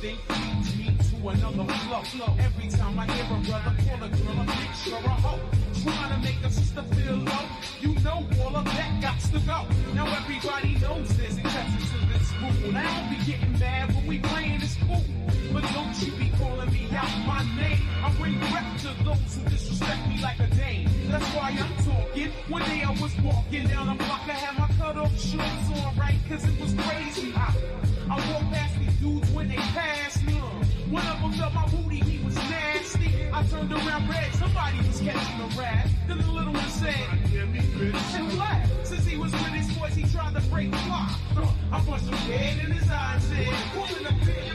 instinct leads me to another flow. Every time I hear a brother call a girl a bitch or a hoe, trying to make a sister feel low, you know all of that got to go. Now everybody knows there's exceptions to this rule. I don't be getting mad when we playing this fool, but don't you be calling me out my name. I bring rep to those who disrespect me like a dame. That's why I'm talking. One day I was walking down a block, I had my cut off shorts on, right? Cause it was crazy hot. I walked past these dudes when they passed me. One of them felt my booty, he was nasty. I turned around red, somebody was catching a rat. Then the little one said, and what? Since he was with his boys, he tried to break the lock. I punched him dead in his eye and said, pulling a bitch.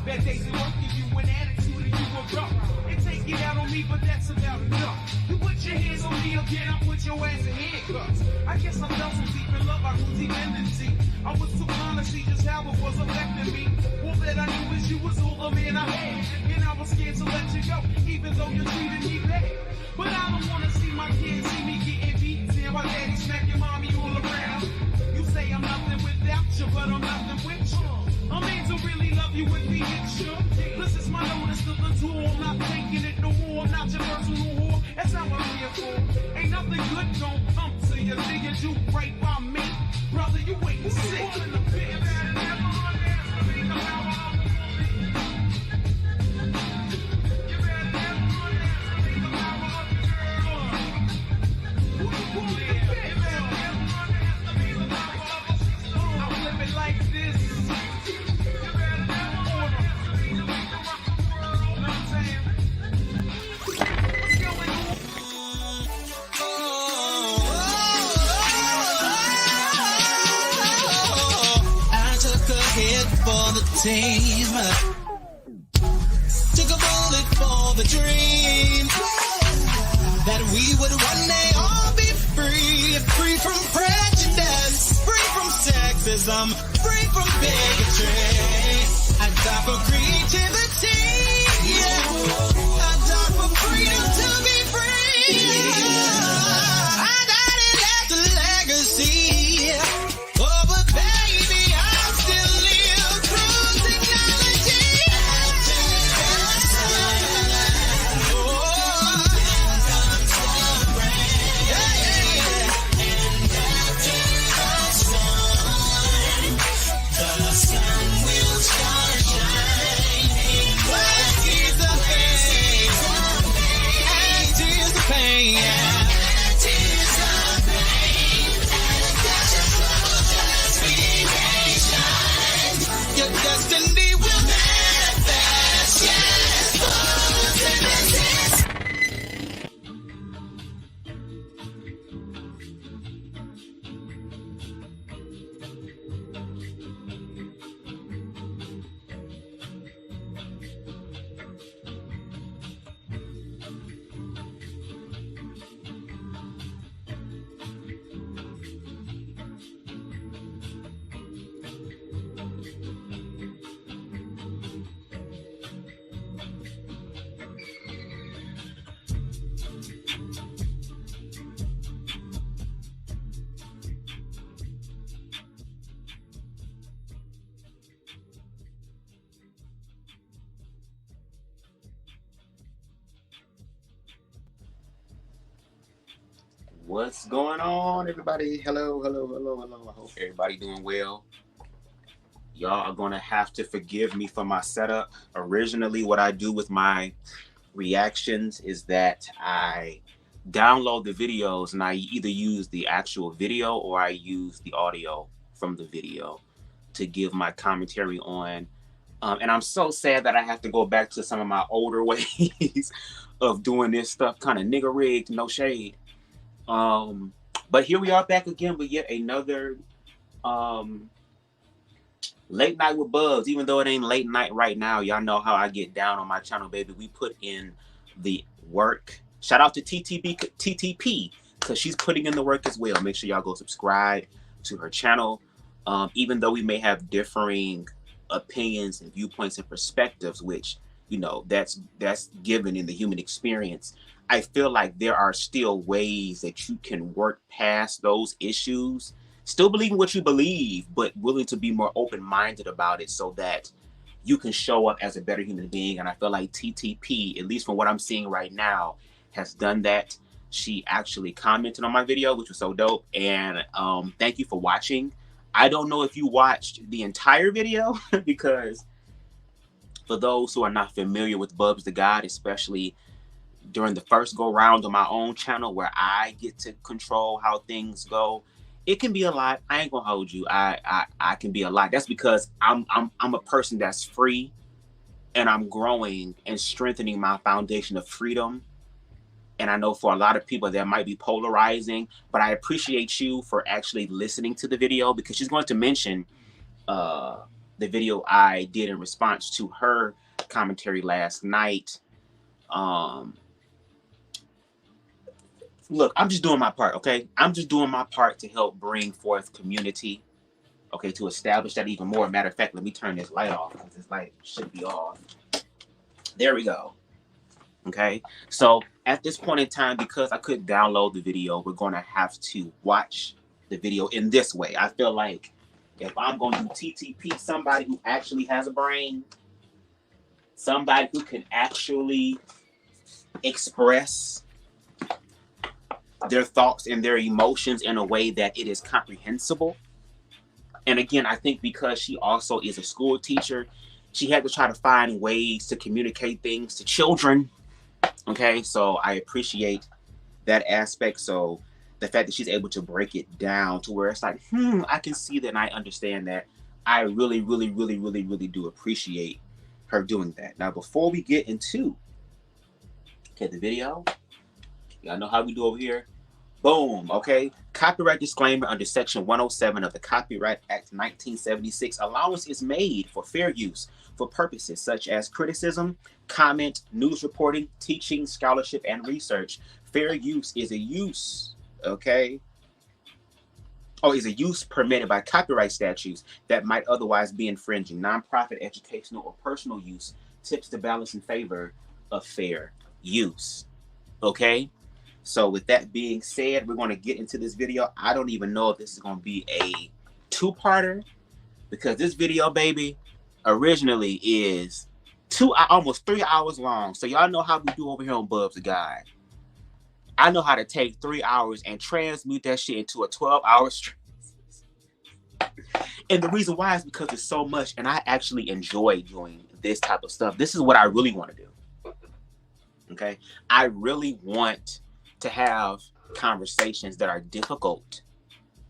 Bad days at work give you an attitude and you will go and take it out on me, but that's about enough. You put your hands on me again, I put your ass in handcuffs. I guess I fell so deep in love, I grew dependency. I was too blind to see just how it was affecting me. All that I knew is you was all the man I had, and I was scared to let you go, even though you treated me bad. But I don't wanna see my kids see me getting beat, seeing my daddy smacking mommy all around. You say I'm nothing without you, but I'm nothing with you. A man to really love you with me, it's sure. This is my notice to the tool. I'm not taking it no more. I'm not your personal whore. That's not what I'm here for. Ain't nothing good gon' come to you. Nigga, do right by me. Brother, you wait and see. Team. Took a bullet for the dream that we would one day all be free, free from prejudice, free from sexism, free from bigotry. I die for creativity, I die for freedom to be free. I died and left a legacy. Oh, but baby, I still live through technology. The sun will start shining. What is the pain? And tears the pain. And tears the pain. And just be patient. Your destiny will manifest. Yes, photosynthesis. What's going on, everybody? Hello. I hope everybody doing well. Y'all are gonna have to forgive me for my setup. Originally, what I do with my reactions is that I download the videos and I either use the actual video or I use the audio from the video to give my commentary on. And I'm so sad that I have to go back to some of my older ways of doing this stuff, kind of nigga rigged, no shade. But here we are back again with yet another late night with Bubs. Even though it ain't late night right now, y'all know how I get down on my channel, baby. We put in the work Shout out to TTP because she's putting in the work as well. Make sure y'all go subscribe to her channel. Even though we may have differing opinions and viewpoints and perspectives, which, you know, that's given in the human experience, I feel like there are still ways that you can work past those issues, still believing what you believe, but willing to be more open-minded about it so that you can show up as a better human being. And I feel like TTP, at least from what I'm seeing right now, has done that. She actually commented on my video, which was so dope. And thank you for watching. I don't know if you watched the entire video because for those who are not familiar with Bubs the God, especially during the first go round on my own channel where I get to control how things go, it can be a lot. I ain't gonna hold you. I can be a lot. That's because I'm a person that's free, and I'm growing and strengthening my foundation of freedom. And I know for a lot of people that might be polarizing, but I appreciate you for actually listening to the video, because she's going to mention the video I did in response to her commentary last night. Look, I'm just doing my part, okay? I'm just doing my part to help bring forth community, okay, to establish that even more. Matter of fact, let me turn this light off because this light should be off. There we go. Okay, so at this point in time, because I couldn't download the video, we're going to have to watch the video in this way. I feel like if I'm going to do TTP, somebody who actually has a brain, somebody who can actually express their thoughts and their emotions in a way that it is comprehensible. And again, I think because she also is a school teacher, she had to try to find ways to communicate things to children. Okay, so I appreciate that aspect. So the fact that she's able to break it down to where it's like, I can see that and I understand that. I really, really, really, really, really do appreciate her doing that. Now, before we get into the video, y'all know how we do over here. Boom, okay. Copyright disclaimer under Section 107 of the Copyright Act 1976. Allowance is made for fair use for purposes such as criticism, comment, news reporting, teaching, scholarship, and research. Fair use is a use, okay? Is a use permitted by copyright statutes that might otherwise be infringing. Nonprofit, educational, or personal use tips the balance in favor of fair use, okay? So with that being said, we're going to get into this video. I don't even know if this is going to be a two-parter, because this video, baby, originally is almost 3 hours long. So y'all know how we do over here on Bubs the God. I know how to take 3 hours and transmute that shit into a 12-hour stream. And the reason why is because it's so much, and I actually enjoy doing this type of stuff. This is what I really want to do. Okay? I really want to have conversations that are difficult.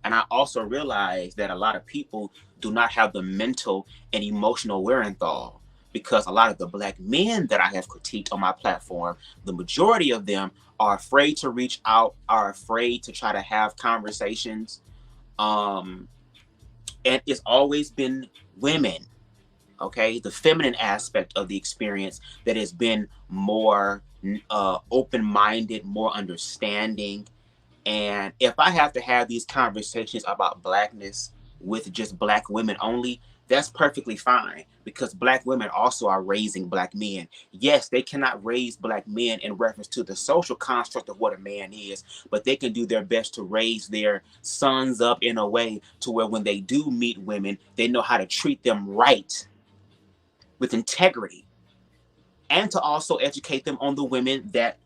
And I also realize that a lot of people do not have the mental and emotional wherewithal, because a lot of the Black men that I have critiqued on my platform, the majority of them are afraid to reach out, are afraid to try to have conversations. And it's always been women, okay? The feminine aspect of the experience that has been more open-minded, more understanding. And if I have to have these conversations about Blackness with just Black women only, that's perfectly fine, because Black women also are raising Black men. Yes, they cannot raise Black men in reference to the social construct of what a man is, but they can do their best to raise their sons up in a way to where when they do meet women, they know how to treat them right, with integrity, and to also educate them on the women that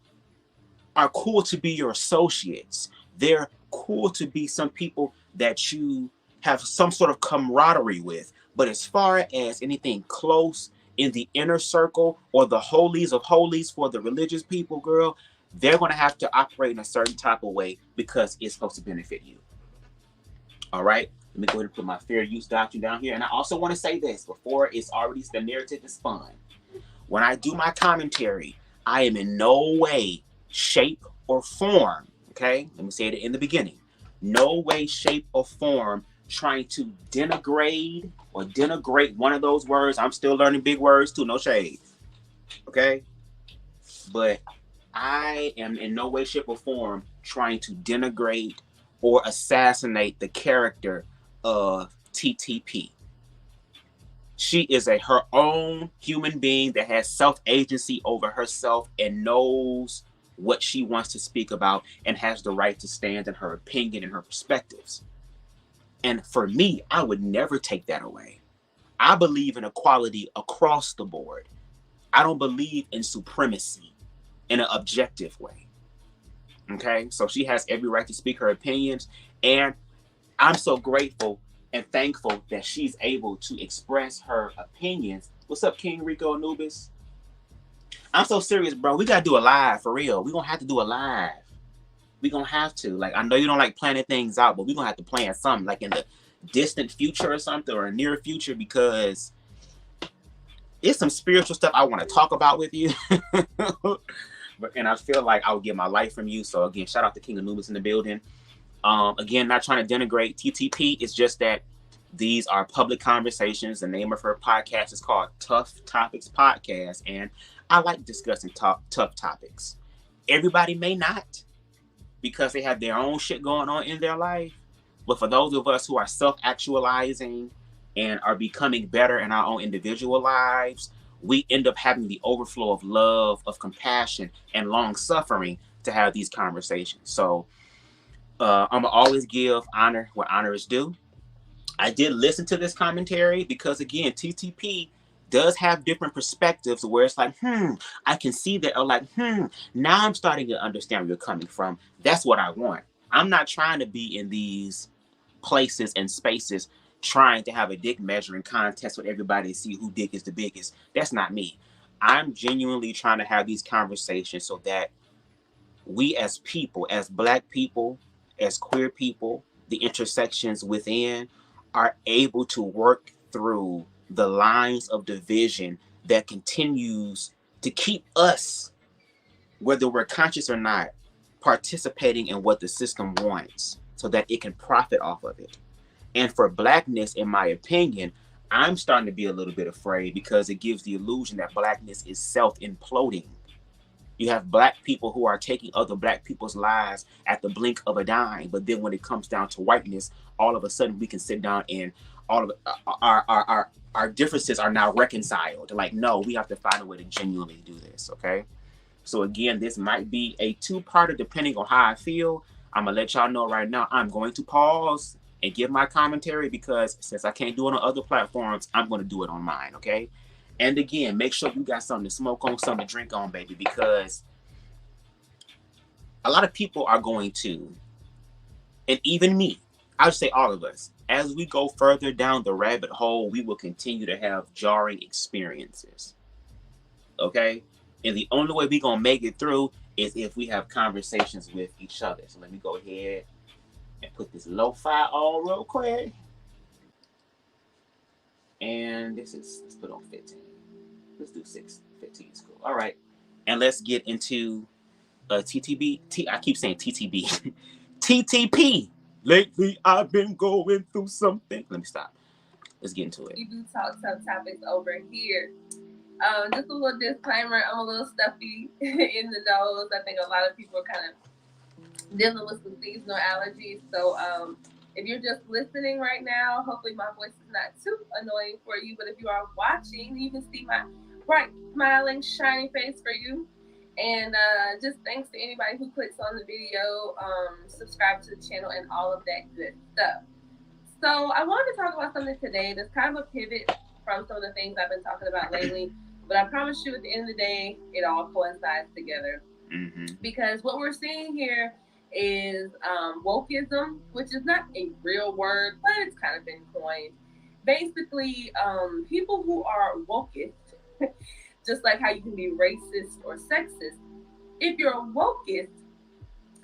are cool to be your associates. They're cool to be some people that you have some sort of camaraderie with. But as far as anything close in the inner circle or the holies of holies for the religious people, girl, they're going to have to operate in a certain type of way because it's supposed to benefit you. All right? Let me go ahead and put my fair use doctrine down here. And I also want to say this before it's already, the narrative is spun. When I do my commentary, I am in no way, shape, or form, okay? Let me say it in the beginning. No way, shape, or form trying to denigrate one of those words. I'm still learning big words too, no shade, okay? But I am in no way, shape, or form trying to denigrate or assassinate the character of TTP. She is her own human being that has self-agency over herself and knows what she wants to speak about and has the right to stand in her opinion and her perspectives. And for me, I would never take that away. I believe in equality across the board. I don't believe in supremacy in an objective way. Okay? So she has every right to speak her opinions. And I'm so grateful and thankful that she's able to express her opinions. What's up, King Rico Anubis? I'm so serious, bro. We gotta do a live for real. We're gonna have to do a live. We're gonna have to. Like, I know you don't like planning things out, but we're gonna have to plan something like in the distant future or something, or near future, because it's some spiritual stuff I want to talk about with you. And I feel like I would get my life from you. So again, shout out to King Anubis in the building. Again, not trying to denigrate TTP. It's just that these are public conversations. The name of her podcast is called Tough Topics Podcast. And I like discussing tough topics. Everybody may not, because they have their own shit going on in their life. But for those of us who are self-actualizing and are becoming better in our own individual lives, we end up having the overflow of love, of compassion, and long-suffering to have these conversations. So I'm going to always give honor where honor is due. I did listen to this commentary because, again, TTP does have different perspectives where it's like, I can see that, or like, now I'm starting to understand where you're coming from. That's what I want. I'm not trying to be in these places and spaces trying to have a dick measuring contest with everybody to see who dick is the biggest. That's not me. I'm genuinely trying to have these conversations so that we as people, as Black people, as queer people, the intersections within, are able to work through the lines of division that continues to keep us, whether we're conscious or not, participating in what the system wants so that it can profit off of it. And for Blackness, in my opinion, I'm starting to be a little bit afraid because it gives the illusion that Blackness is self-imploding. You have Black people who are taking other Black people's lives at the blink of a dime. But then when it comes down to whiteness, all of a sudden we can sit down and all of our differences are now reconciled. Like, no, we have to find a way to genuinely do this, okay? So again, this might be a two-parter depending on how I feel. I'm going to let y'all know right now, I'm going to pause and give my commentary because since I can't do it on other platforms, I'm going to do it on mine, okay? And again, make sure you got something to smoke on, something to drink on, baby, because a lot of people are going to, and even me, I would say all of us, as we go further down the rabbit hole, we will continue to have jarring experiences, okay? And the only way we're going to make it through is if we have conversations with each other. So let me go ahead and put this lo-fi on real quick. And let's put on 15. Let's do 15 is cool. All right. And let's get into TTB. I keep saying TTB. TTP. Lately, I've been going through something. Let me stop. Let's get into it. We do talk tough topics over here. Just a little disclaimer. I'm a little stuffy in the nose. I think a lot of people are kind of dealing with some seasonal allergies. So if you're just listening right now, hopefully my voice is not too annoying for you. But if you are watching, you can see my bright, smiling, shiny face for you. And just thanks to anybody who clicks on the video, subscribe to the channel, and all of that good stuff. So I wanted to talk about something today that's kind of a pivot from some of the things I've been talking about lately. But I promise you, at the end of the day, it all coincides together. Mm-hmm. Because what we're seeing here is wokeism, which is not a real word, but it's kind of been coined. Basically, people who are wokeist, just like how you can be racist or sexist. If you're a wokeist,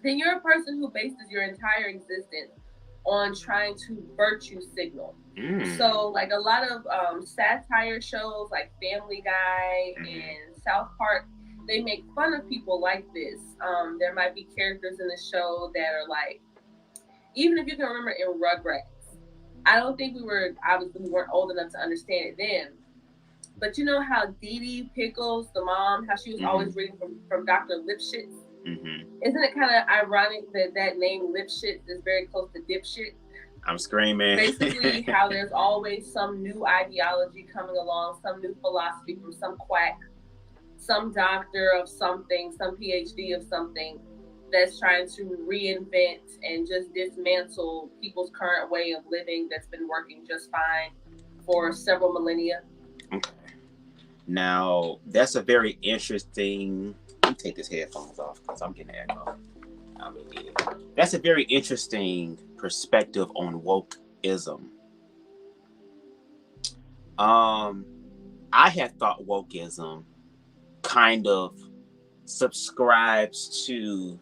then you're a person who bases your entire existence on trying to virtue signal. So like a lot of satire shows like Family Guy and South Park, they make fun of people like this. There might be characters in the show that are like, even if you can remember in Rugrats, I don't think we weren't old enough to understand it then, But you know how Dee Dee Pickles, the mom, how she was always reading from Dr. Lipschitz? Mm-hmm. Isn't it kind of ironic that that name Lipschitz is very close to dipshit? I'm screaming. Basically, how there's always some new ideology coming along, some new philosophy from some quack, some doctor of something, some PhD of something that's trying to reinvent and just dismantle people's current way of living that's been working just fine for several millennia. Okay. Now, that's a very interesting... Let me take this headphones off because I'm getting echo. That's a very interesting perspective on wokeism. I had thought wokeism kind of subscribes to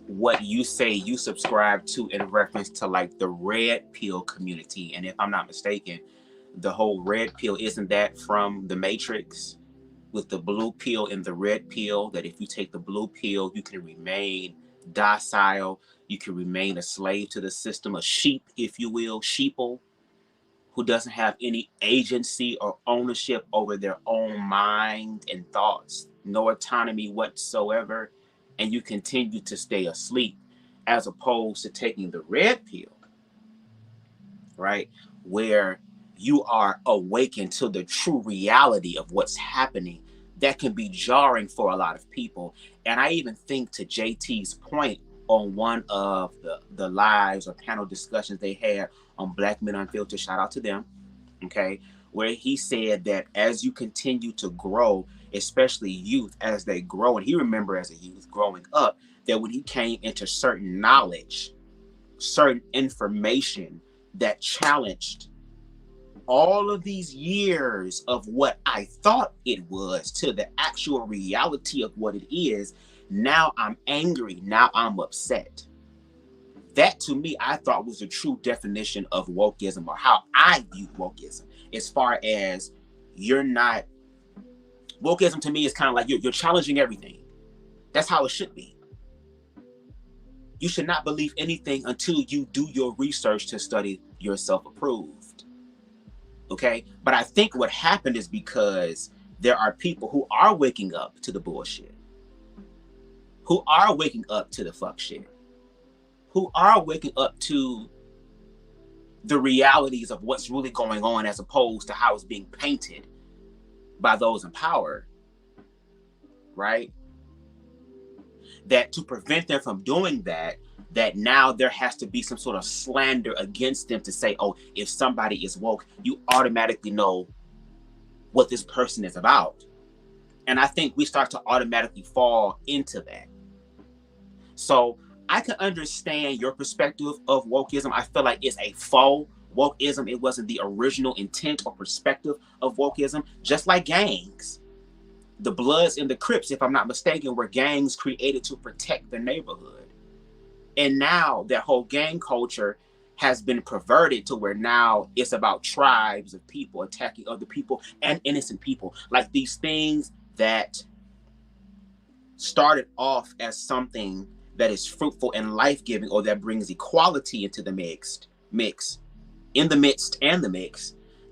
what you say you subscribe to in reference to like the red pill community. And if I'm not mistaken, the whole red pill, isn't that from the Matrix? With the blue pill and the red pill, that if you take the blue pill, you can remain docile, you can remain a slave to the system, a sheep, if you will, sheeple, who doesn't have any agency or ownership over their own mind and thoughts, no autonomy whatsoever, and you continue to stay asleep, as opposed to taking the red pill, right, where you are awakened to the true reality of what's happening. That can be jarring for a lot of people. And I even think, to JT's point on one of the lives or panel discussions they had on Black Men Unfiltered, shout out to them, okay, where he said that as you continue to grow, especially youth as they grow, and he remembered as a youth growing up, that when he came into certain knowledge, certain information that challenged all of these years of what I thought it was to the actual reality of what it is, now I'm angry, now I'm upset. That to me, I thought was the true definition of wokeism, or how I view wokeism, as far as you're not, wokeism to me is kind of like you're challenging everything. That's how it should be. You should not believe anything until you do your research to study yourself approved. Okay, but I think what happened is because there are people who are waking up to the bullshit, who are waking up to the fuck shit, who are waking up to the realities of what's really going on, as opposed to how it's being painted by those in power, right? That to prevent them from doing that, that now there has to be some sort of slander against them to say, oh, if somebody is woke, you automatically know what this person is about. And I think we start to automatically fall into that. So I can understand your perspective of wokeism. I feel like it's a faux wokeism. It wasn't the original intent or perspective of wokeism, just like gangs. The Bloods and the Crips, if I'm not mistaken, were gangs created to protect the neighborhood. And now that whole gang culture has been perverted to where now it's about tribes of people attacking other people and innocent people. Like these things that started off as something that is fruitful and life-giving, or that brings equality into the mix,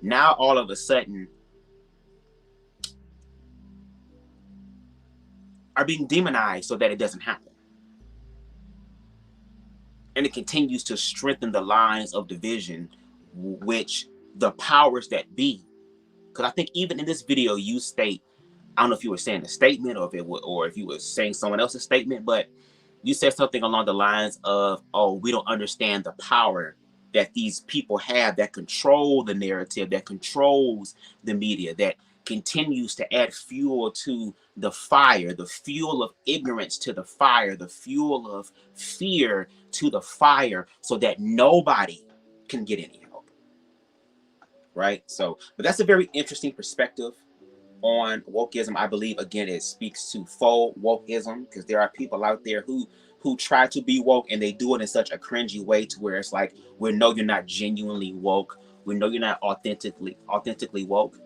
now all of a sudden are being demonized so that it doesn't happen. And it continues to strengthen the lines of division, which the powers that be. Because I think even in this video, you state, I don't know if you were saying a statement or if you were saying someone else's statement, but you said something along the lines of, oh, we don't understand the power that these people have that control the narrative, that controls the media, that continues to add fuel to the fire, the fuel of ignorance to the fire, the fuel of fear to the fire, so that nobody can get any help. Right? So, but that's a very interesting perspective on wokeism. I believe, again, it speaks to faux wokeism, because there are people out there who try to be woke, and they do it in such a cringy way to where it's like, we know you're not genuinely woke. We know you're not authentically woke.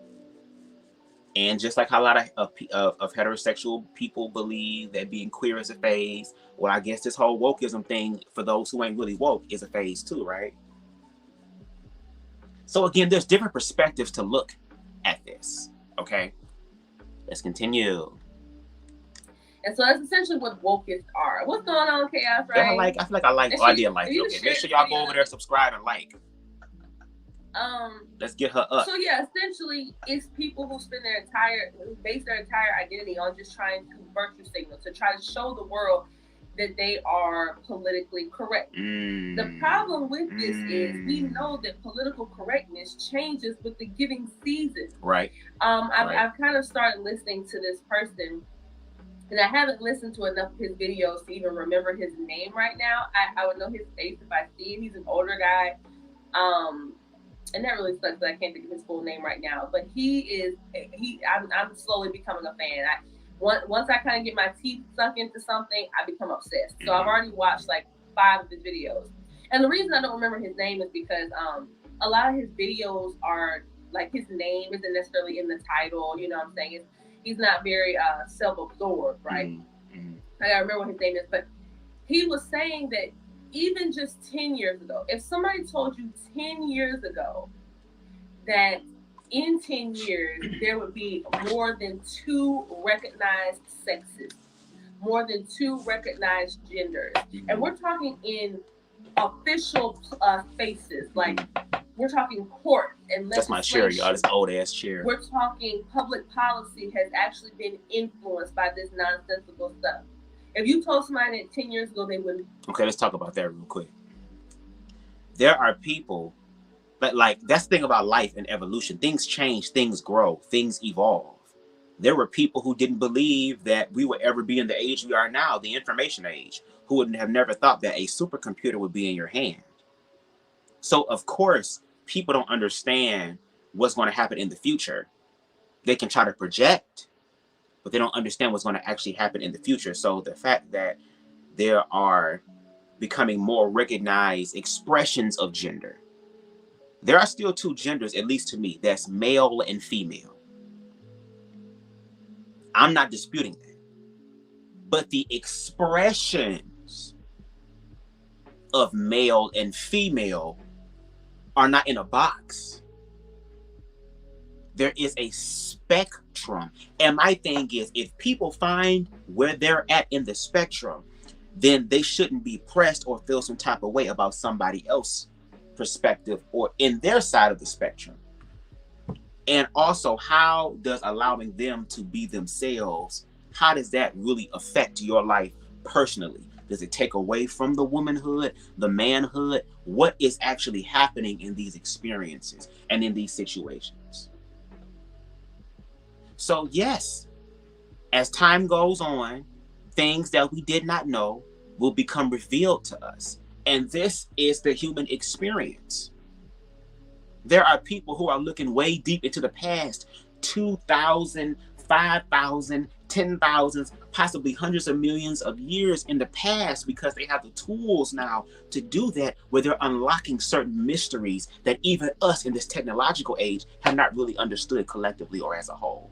And just like how a lot of heterosexual people believe that being queer is a phase, well, I guess this whole wokeism thing, for those who ain't really woke, is a phase too, right? So again, there's different perspectives to look at this. Okay, let's continue. And so that's essentially what wokeists are. What's going on, Chaos, right? I feel like I like. Oh, I did like it. Okay, make sure y'all go over there, subscribe, and like. Let's get her up. So yeah, essentially, it's people who base their entire identity on just trying to virtue signal, to try to show the world that they are politically correct. The problem with this is we know that political correctness changes with the giving season. Right. I've kind of started listening to this person, and I haven't listened to enough of his videos to even remember his name right now. I would know his face if I see him. He's an older guy. And that really sucks that I can't think of his full name right now. But I'm slowly becoming a fan. Once I kind of get my teeth sunk into something, I become obsessed. So I've already watched like 5 of his videos. And the reason I don't remember his name is because a lot of his videos are like, his name isn't necessarily in the title. You know what I'm saying? He's not very self-absorbed, right? I gotta remember what his name is. But he was saying that even just 10 years ago, if somebody told you 10 years ago that in 10 years there would be more than 2 recognized sexes, more than 2 recognized genders, and we're talking in official spaces, like we're talking court and legislation. That's my chair, y'all. This old ass chair. We're talking public policy has actually been influenced by this nonsensical stuff. If you told somebody that 10 years ago, they wouldn't. Okay, let's talk about that real quick. There are people, but like, that's the thing about life and evolution. Things change, things grow, things evolve. There were people who didn't believe that we would ever be in the age we are now, the information age, who would have never thought that a supercomputer would be in your hand. So, of course, people don't understand what's going to happen in the future. They can try to project, but they don't understand what's going to actually happen in the future. So the fact that there are becoming more recognized expressions of gender, there are still 2 genders, at least to me, that's male and female. I'm not disputing that. But the expressions of male and female are not in a box. There is a spectrum. And my thing is, if people find where they're at in the spectrum, then they shouldn't be pressed or feel some type of way about somebody else's perspective or in their side of the spectrum. And also, how does allowing them to be themselves, how does that really affect your life personally? Does it take away from the womanhood, the manhood? What is actually happening in these experiences and in these situations? So yes, as time goes on, things that we did not know will become revealed to us. And this is the human experience. There are people who are looking way deep into the past, 2,000, 5,000, 10,000, possibly hundreds of millions of years in the past, because they have the tools now to do that, where they're unlocking certain mysteries that even us in this technological age have not really understood collectively or as a whole.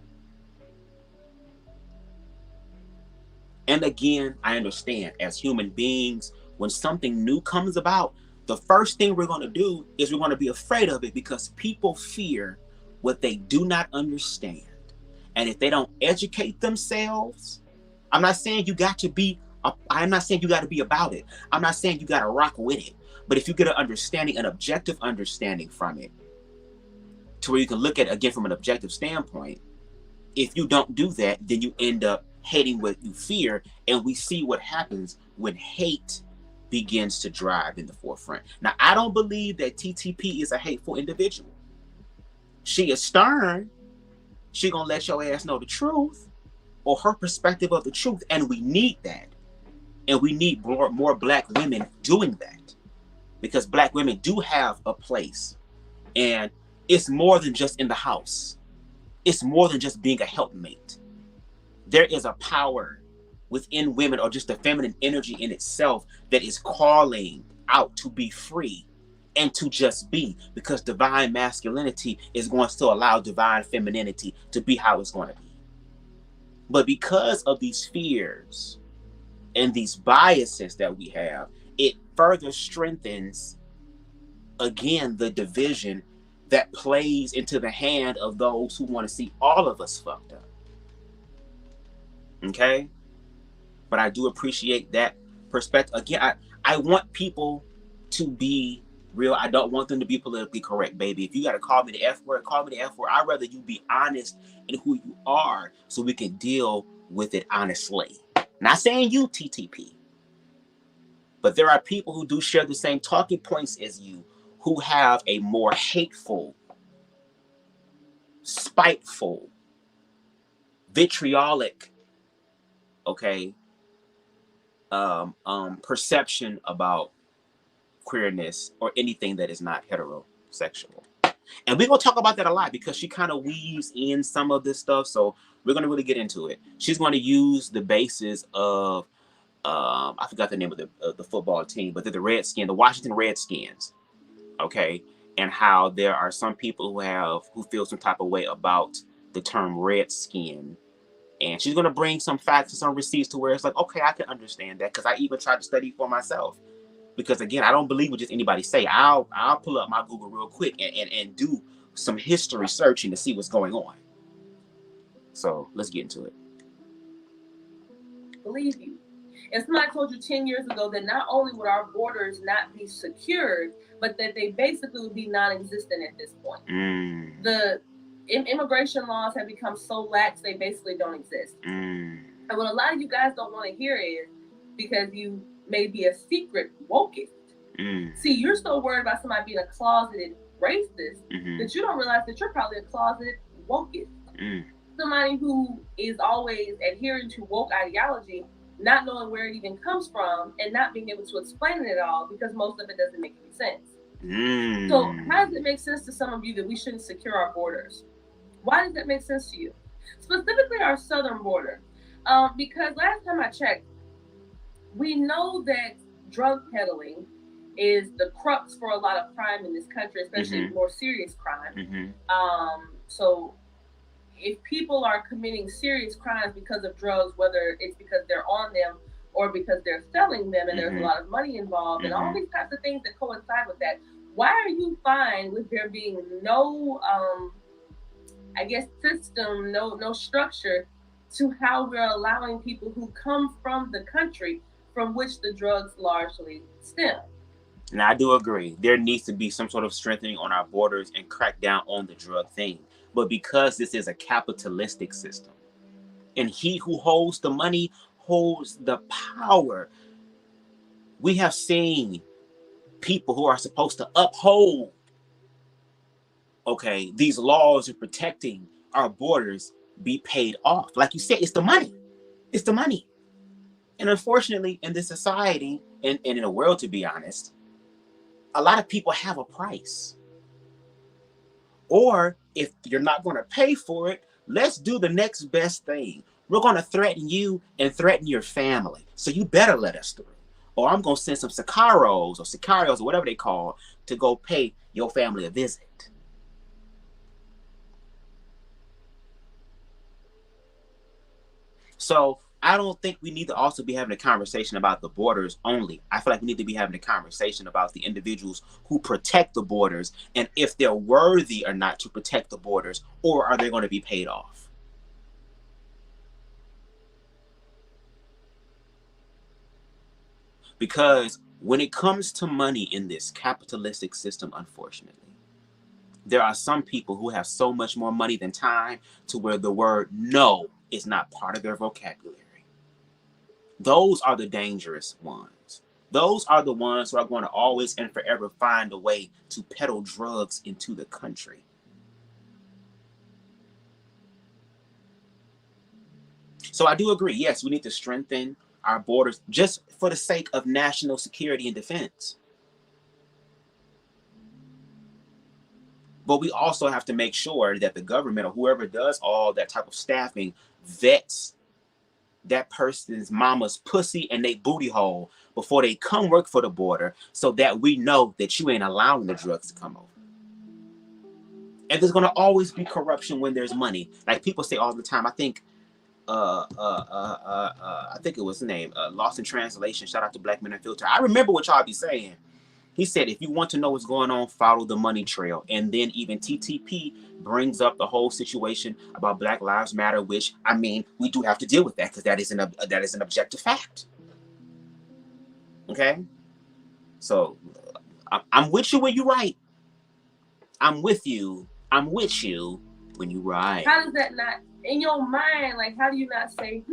And again, I understand, as human beings, when something new comes about, the first thing we're going to do is we're going to be afraid of it, because people fear what they do not understand. And if they don't educate themselves, I'm not saying you got to be about it. I'm not saying you got to rock with it. But if you get an understanding, an objective understanding from it, to where you can look at it again from an objective standpoint, if you don't do that, then you end up hating what you fear. And we see what happens when hate begins to drive in the forefront. Now, I don't believe that TTP is a hateful individual. She is stern. She gonna let your ass know the truth, or her perspective of the truth, and we need that. And we need more Black women doing that, because Black women do have a place, and it's more than just in the house. It's more than just being a helpmate. There is a power within women, or just the feminine energy in itself, that is calling out to be free and to just be, because divine masculinity is going to allow divine femininity to be how it's going to be. But because of these fears and these biases that we have, it further strengthens, again, the division that plays into the hand of those who want to see all of us fucked up. Okay? But I do appreciate that perspective. Again, I want people to be real. I don't want them to be politically correct, baby. If you got to call me the F word, call me the F word. I'd rather you be honest in who you are so we can deal with it honestly. Not saying you, TTP. But there are people who do share the same talking points as you, who have a more hateful, spiteful, vitriolic, okay, perception about queerness or anything that is not heterosexual. And we're going to talk about that a lot because she kind of weaves in some of this stuff. So we're going to really get into it. She's going to use the basis of, I forgot the name of the football team, but they're the Washington Redskins. Okay. And how there are some people who feel some type of way about the term redskin. And she's going to bring some facts and some receipts to where it's like, okay, I can understand that. Because I even tried to study for myself. Because again, I don't believe what just anybody say. I'll pull up my Google real quick and do some history searching to see what's going on. So let's get into it. Believe you. If somebody told you 10 years ago that not only would our borders not be secured, but that they basically would be non-existent at this point. The immigration laws have become so lax, they basically don't exist. And what a lot of you guys don't want to hear is, because you may be a secret wokeist. See, you're so worried about somebody being a closeted racist that you don't realize that you're probably a closeted wokeist. Somebody who is always adhering to woke ideology, not knowing where it even comes from, and not being able to explain it at all because most of it doesn't make any sense. So how does it make sense to some of you that we shouldn't secure our borders? Why does that make sense to you? Specifically our southern border. Because last time I checked, we know that drug peddling is the crux for a lot of crime in this country, especially more serious crime. So if people are committing serious crimes because of drugs, whether it's because they're on them or because they're selling them and there's a lot of money involved and all these types of things that coincide with that, why are you fine with there being no, system, no structure to how we're allowing people who come from the country from which the drugs largely stem? And I do agree. There needs to be some sort of strengthening on our borders and crack down on the drug thing. But because this is a capitalistic system, and he who holds the money holds the power, we have seen people who are supposed to uphold, okay, these laws of protecting our borders be paid off. Like you said, it's the money. It's the money. And unfortunately, in this society, and in the world, to be honest, a lot of people have a price. Or if you're not going to pay for it, let's do the next best thing. We're going to threaten you and threaten your family. So you better let us through. Or I'm going to send some sicarios or whatever they call to go pay your family a visit. So I don't think we need to also be having a conversation about the borders only. I feel like we need to be having a conversation about the individuals who protect the borders and if they're worthy or not to protect the borders, or are they going to be paid off? Because when it comes to money in this capitalistic system, unfortunately, there are some people who have so much more money than time to where the word no is not part of their vocabulary. Those are the dangerous ones. Those are the ones who are going to always and forever find a way to peddle drugs into the country. So I do agree. Yes, we need to strengthen our borders just for the sake of national security and defense. But we also have to make sure that the government or whoever does all that type of staffing vets that person's mama's pussy and they booty hole before they come work for the border, so that we know that you ain't allowing the drugs to come over. And there's going to always be corruption when there's money. Like people say all the time, I think it was the name, Lost in Translation, shout out to Black Men Unfiltered. I remember what y'all be saying. He said, if you want to know what's going on, follow the money trail. And then even TTP brings up the whole situation about Black Lives Matter, which, I mean, we do have to deal with that because that is an objective fact. Okay? So I'm with you when you right. I'm with you when you right. How does that not, in your mind, like, how do you not say,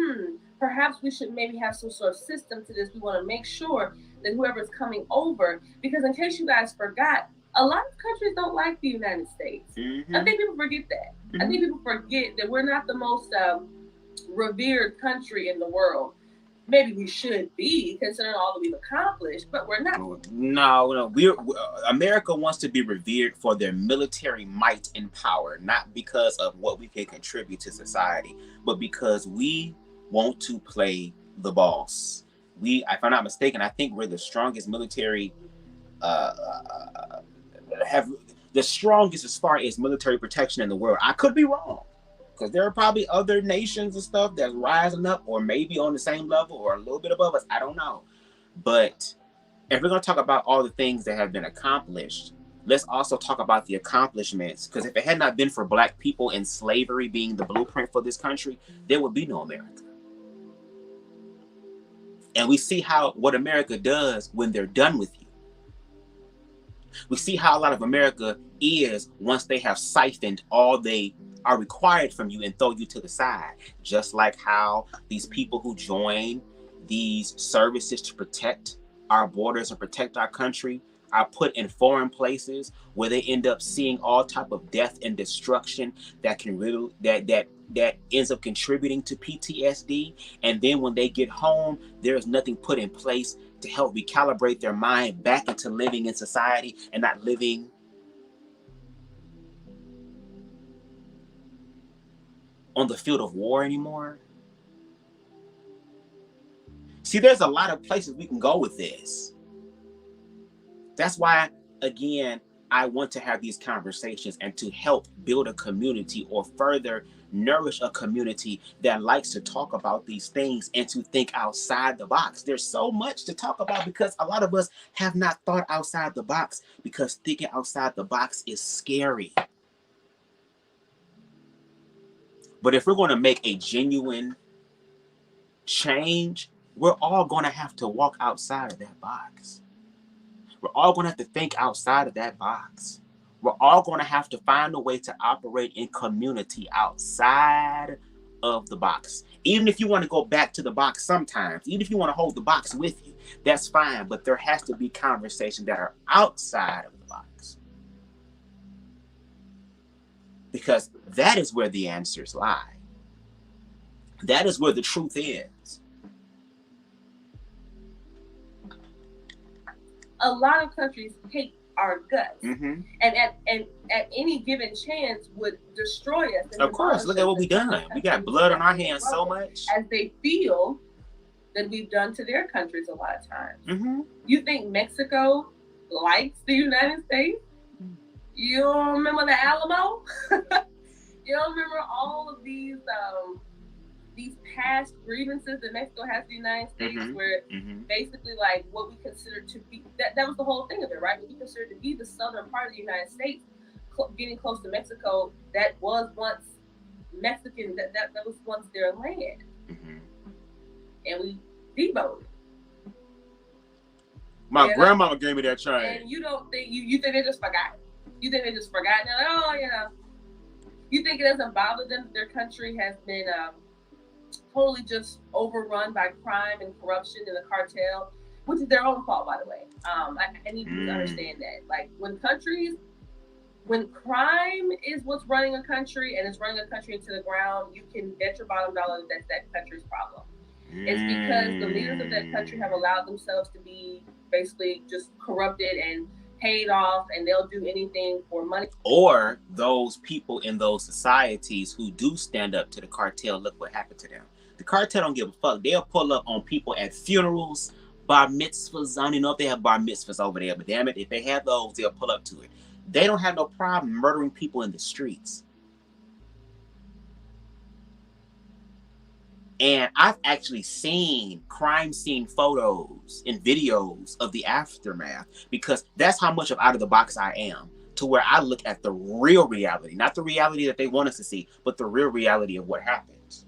perhaps we should maybe have some sort of system to this. We want to make sure that whoever's coming over, because in case you guys forgot, a lot of countries don't like the United States. I think people forget that. I think people forget that we're not the most revered country in the world. Maybe we should be, considering all that we've accomplished, but we're not. No. America wants to be revered for their military might and power, not because of what we can contribute to society, but because we want to play the boss. If I'm not mistaken, I think we're the strongest military, have the strongest as far as military protection in the world. I could be wrong, because there are probably other nations and stuff that's rising up, or maybe on the same level or a little bit above us. I don't know. But if we're going to talk about all the things that have been accomplished, let's also talk about the accomplishments. Because if it had not been for Black people and slavery being the blueprint for this country, there would be no America. And we see what America does when they're done with you. We see how a lot of America is once they have siphoned all they are required from you and throw you to the side. Just like how these people who join these services to protect our borders and protect our country are put in foreign places where they end up seeing all type of death and destruction that can really that ends up contributing to PTSD. And then when they get home, there is nothing put in place to help recalibrate their mind back into living in society and not living on the field of war anymore. See, there's a lot of places we can go with this. That's why, again, I want to have these conversations and to help build a community or further nourish a community that likes to talk about these things and to think outside the box. There's so much to talk about because a lot of us have not thought outside the box because thinking outside the box is scary. But if we're going to make a genuine change, we're all going to have to walk outside of that box. We're all going to have to think outside of that box. We're all going to have to find a way to operate in community outside of the box. Even if you want to go back to the box sometimes, even if you want to hold the box with you, that's fine. But there has to be conversations that are outside of the box. Because that is where the answers lie. That is where the truth is. A lot of countries hate our guts, Mm-hmm. and at any given chance would destroy us. Of course, look at what we done. We got blood on our hands so much. As they feel that we've done to their countries a lot of times. Mm-hmm. You think Mexico likes the United States? You don't remember the Alamo? You don't remember all of these past grievances that Mexico has with the United States, where basically like what we consider to be, that was the whole thing of it, right? What we consider to be the southern part of the United States, getting close to Mexico, that was once Mexican, that was once their land. And we deboed it. My grandmama gave me that chain. And you don't think, you think they just forgot? You think they just forgot? And they're like, oh, you know. You think it doesn't bother them that their country has been totally just overrun by crime and corruption and the cartel, which is their own fault, by the way. I need you to understand that. Like when crime is what's running a country and it's running a country into the ground, you can bet your bottom dollar that that's that country's problem. It's because the leaders of that country have allowed themselves to be basically just corrupted and paid off, and they'll do anything for money. Or those people in those societies who do stand up to the cartel, look what happened to them. The cartel don't give a fuck. They'll pull up on people at funerals, bar mitzvahs. I don't even know if they have bar mitzvahs over there, but damn it, if they have those, they'll pull up to it. They don't have no problem murdering people in the streets. And I've actually seen crime scene photos and videos of the aftermath, because that's how much of out of the box I am, to where I look at the real reality, not the reality that they want us to see, but the real reality of what happens.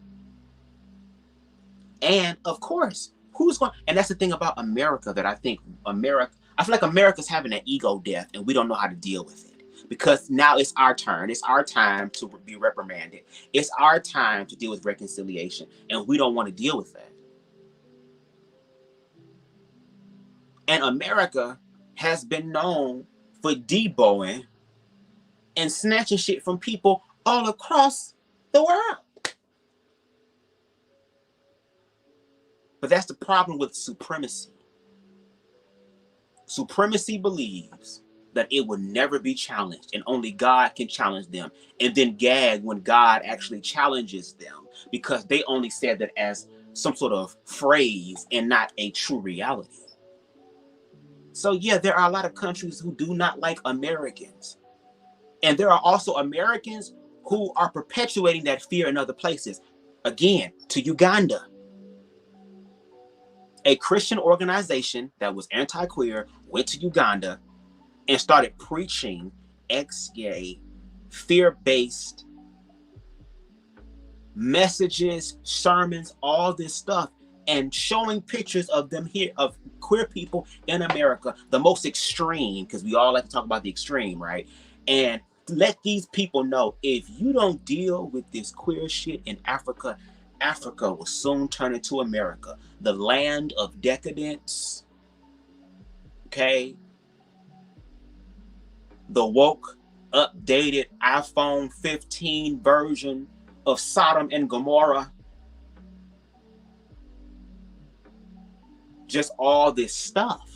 And of course, and that's the thing about America, that I feel like America's having an ego death, and we don't know how to deal with it. Because now it's our turn. It's our time to be reprimanded. It's our time to deal with reconciliation. And we don't want to deal with that. And America has been known for deboing and snatching shit from people all across the world. But that's the problem with supremacy. Supremacy believes that it will never be challenged, and only God can challenge them, and then gag when God actually challenges them, because they only said that as some sort of phrase and not a true reality. So yeah, there are a lot of countries who do not like Americans, and there are also Americans who are perpetuating that fear in other places. Again, to Uganda, a Christian organization that was anti-queer went to Uganda and started preaching ex-gay, fear-based messages, sermons, all this stuff, and showing pictures of them here, of queer people in America, the most extreme, because we all like to talk about the extreme, right? And let these people know, if you don't deal with this queer shit in Africa, Africa will soon turn into America, the land of decadence, okay? The woke, updated iPhone 15 version of Sodom and Gomorrah. Just all this stuff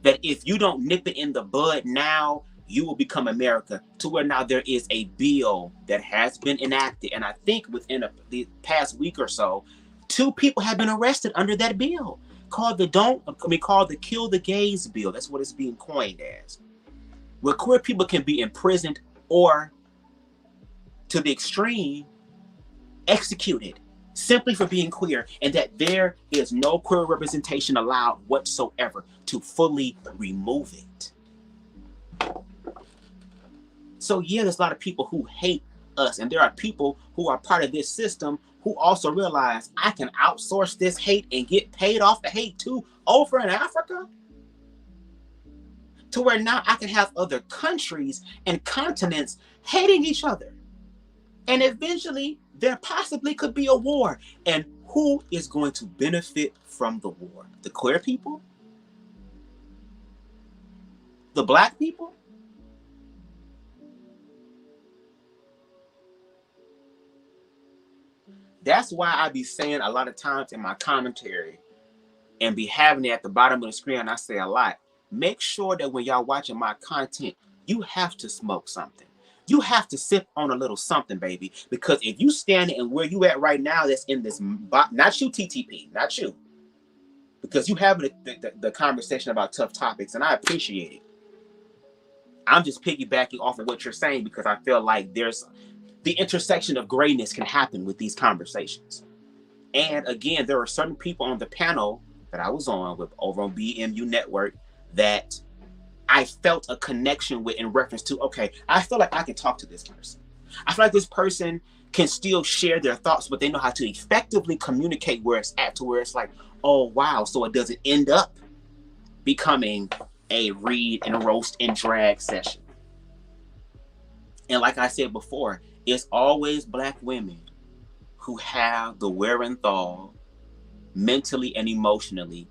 that if you don't nip it in the bud now, you will become America, to where now there is a bill that has been enacted. And I think within the past week or so, 2 people have been arrested under that bill, called the Kill the Gays bill. That's what it's being coined as, where queer people can be imprisoned or, to the extreme, executed simply for being queer, and that there is no queer representation allowed whatsoever to fully remove it. So yeah, there's a lot of people who hate us, and there are people who are part of this system who also realize, I can outsource this hate and get paid off the hate too over in Africa, to where now I can have other countries and continents hating each other. And eventually there possibly could be a war. And who is going to benefit from the war? The queer people? The Black people? That's why I be saying a lot of times in my commentary, and be having it at the bottom of the screen, I say a lot, make sure that when y'all watching my content, you have to smoke something. You have to sip on a little something, baby. Because if you standing and where you at right now, that's in this, not you, TTP, not you. Because you having the conversation about tough topics, and I appreciate it. I'm just piggybacking off of what you're saying, because I feel like there's the intersection of grayness can happen with these conversations. And again, there are certain people on the panel that I was on with over on BMU Network that I felt a connection with, in reference to, okay, I feel like I can talk to this person. I feel like this person can still share their thoughts, but they know how to effectively communicate where it's at, to where it's like, oh, wow. So it doesn't end up becoming a read and roast and drag session. And like I said before, it's always Black women who have the wherewithal, mentally and emotionally,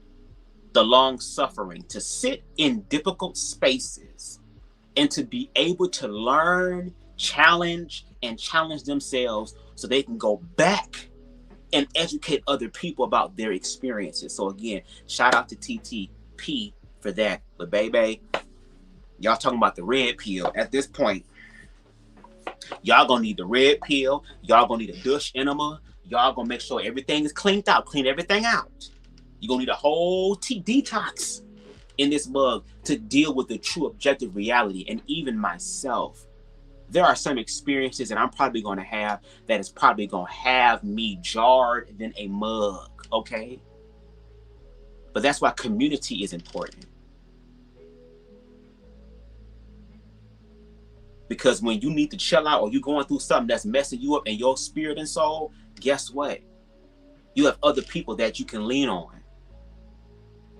the long suffering to sit in difficult spaces and to be able to learn, challenge themselves, so they can go back and educate other people about their experiences. So again, shout out to TTP for that. But baby, y'all talking about the red pill. At this point, y'all gonna need the red pill. Y'all gonna need a douche enema. Y'all gonna make sure everything is cleaned out. Clean everything out. You're gonna need a whole detox in this mug to deal with the true objective reality. And even myself, there are some experiences that I'm probably going to have that is probably going to have me jarred than a mug, okay? But that's why community is important. Because when you need to chill out or you're going through something that's messing you up in your spirit and soul, guess what? You have other people that you can lean on.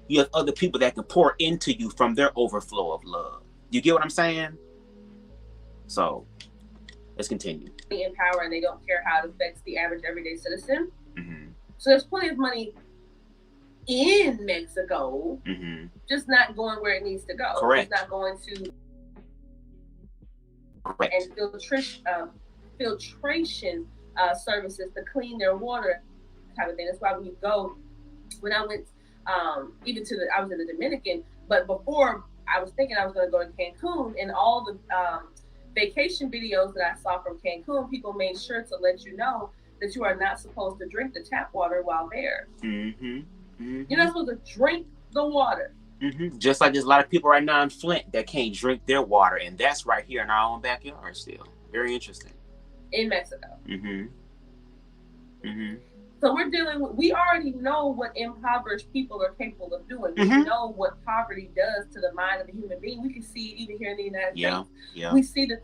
You have other people that can pour into you from their overflow of love. You get what I'm saying? So, let's continue. In power, and they don't care how it affects the average everyday citizen. Mm-hmm. So there's plenty of money in Mexico, Mm-hmm. just not going where it needs to go. Correct. It's not going to Correct. and filtration services to clean their water, type of thing. That's why when you go, when I went even to I was in the Dominican, but before I was thinking I was going to go to Cancun, and all the vacation videos that I saw from Cancun, people made sure to let you know that you are not supposed to drink the tap water while there. Mm-hmm. Mm-hmm. You're not supposed to drink the water. Mm-hmm. Just like there's a lot of people right now in Flint that can't drink their water, and that's right here in our own backyard still. Very interesting. In Mexico. Mm-hmm. Mm-hmm. So we already know what impoverished people are capable of doing. We Mm-hmm. know what poverty does to the mind of a human being. We can see it even here in the United States. Yeah. We see that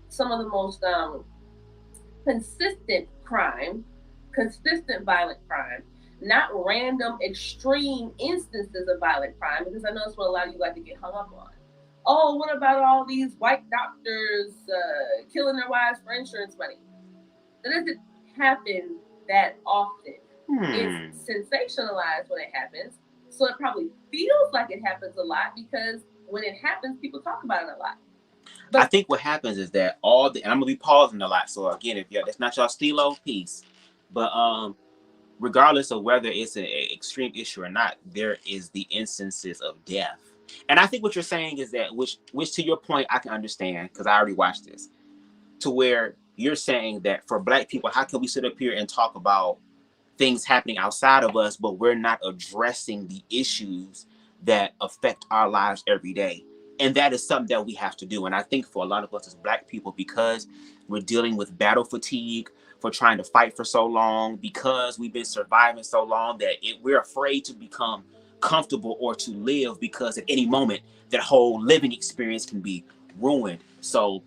some of the most consistent violent crime, not random extreme instances of violent crime, because I know that's what a lot of you like to get hung up on. Oh, what about all these white doctors killing their wives for insurance money? That doesn't happen that often. It's sensationalized when it happens, so it probably feels like it happens a lot because when it happens, people talk about it a lot. But I think what happens is that and I'm gonna be pausing a lot. So again, if that's not y'all stilo, peace. But regardless of whether it's an extreme issue or not, there is the instances of death. And I think what you're saying is that, which to your point, I can understand because I already watched this, to where you're saying that for Black people, how can we sit up here and talk about things happening outside of us, but we're not addressing the issues that affect our lives every day? And that is something that we have to do. And I think for a lot of us as Black people, because we're dealing with battle fatigue for trying to fight for so long, because we've been surviving so long that we're afraid to become comfortable or to live, because at any moment that whole living experience can be ruined. So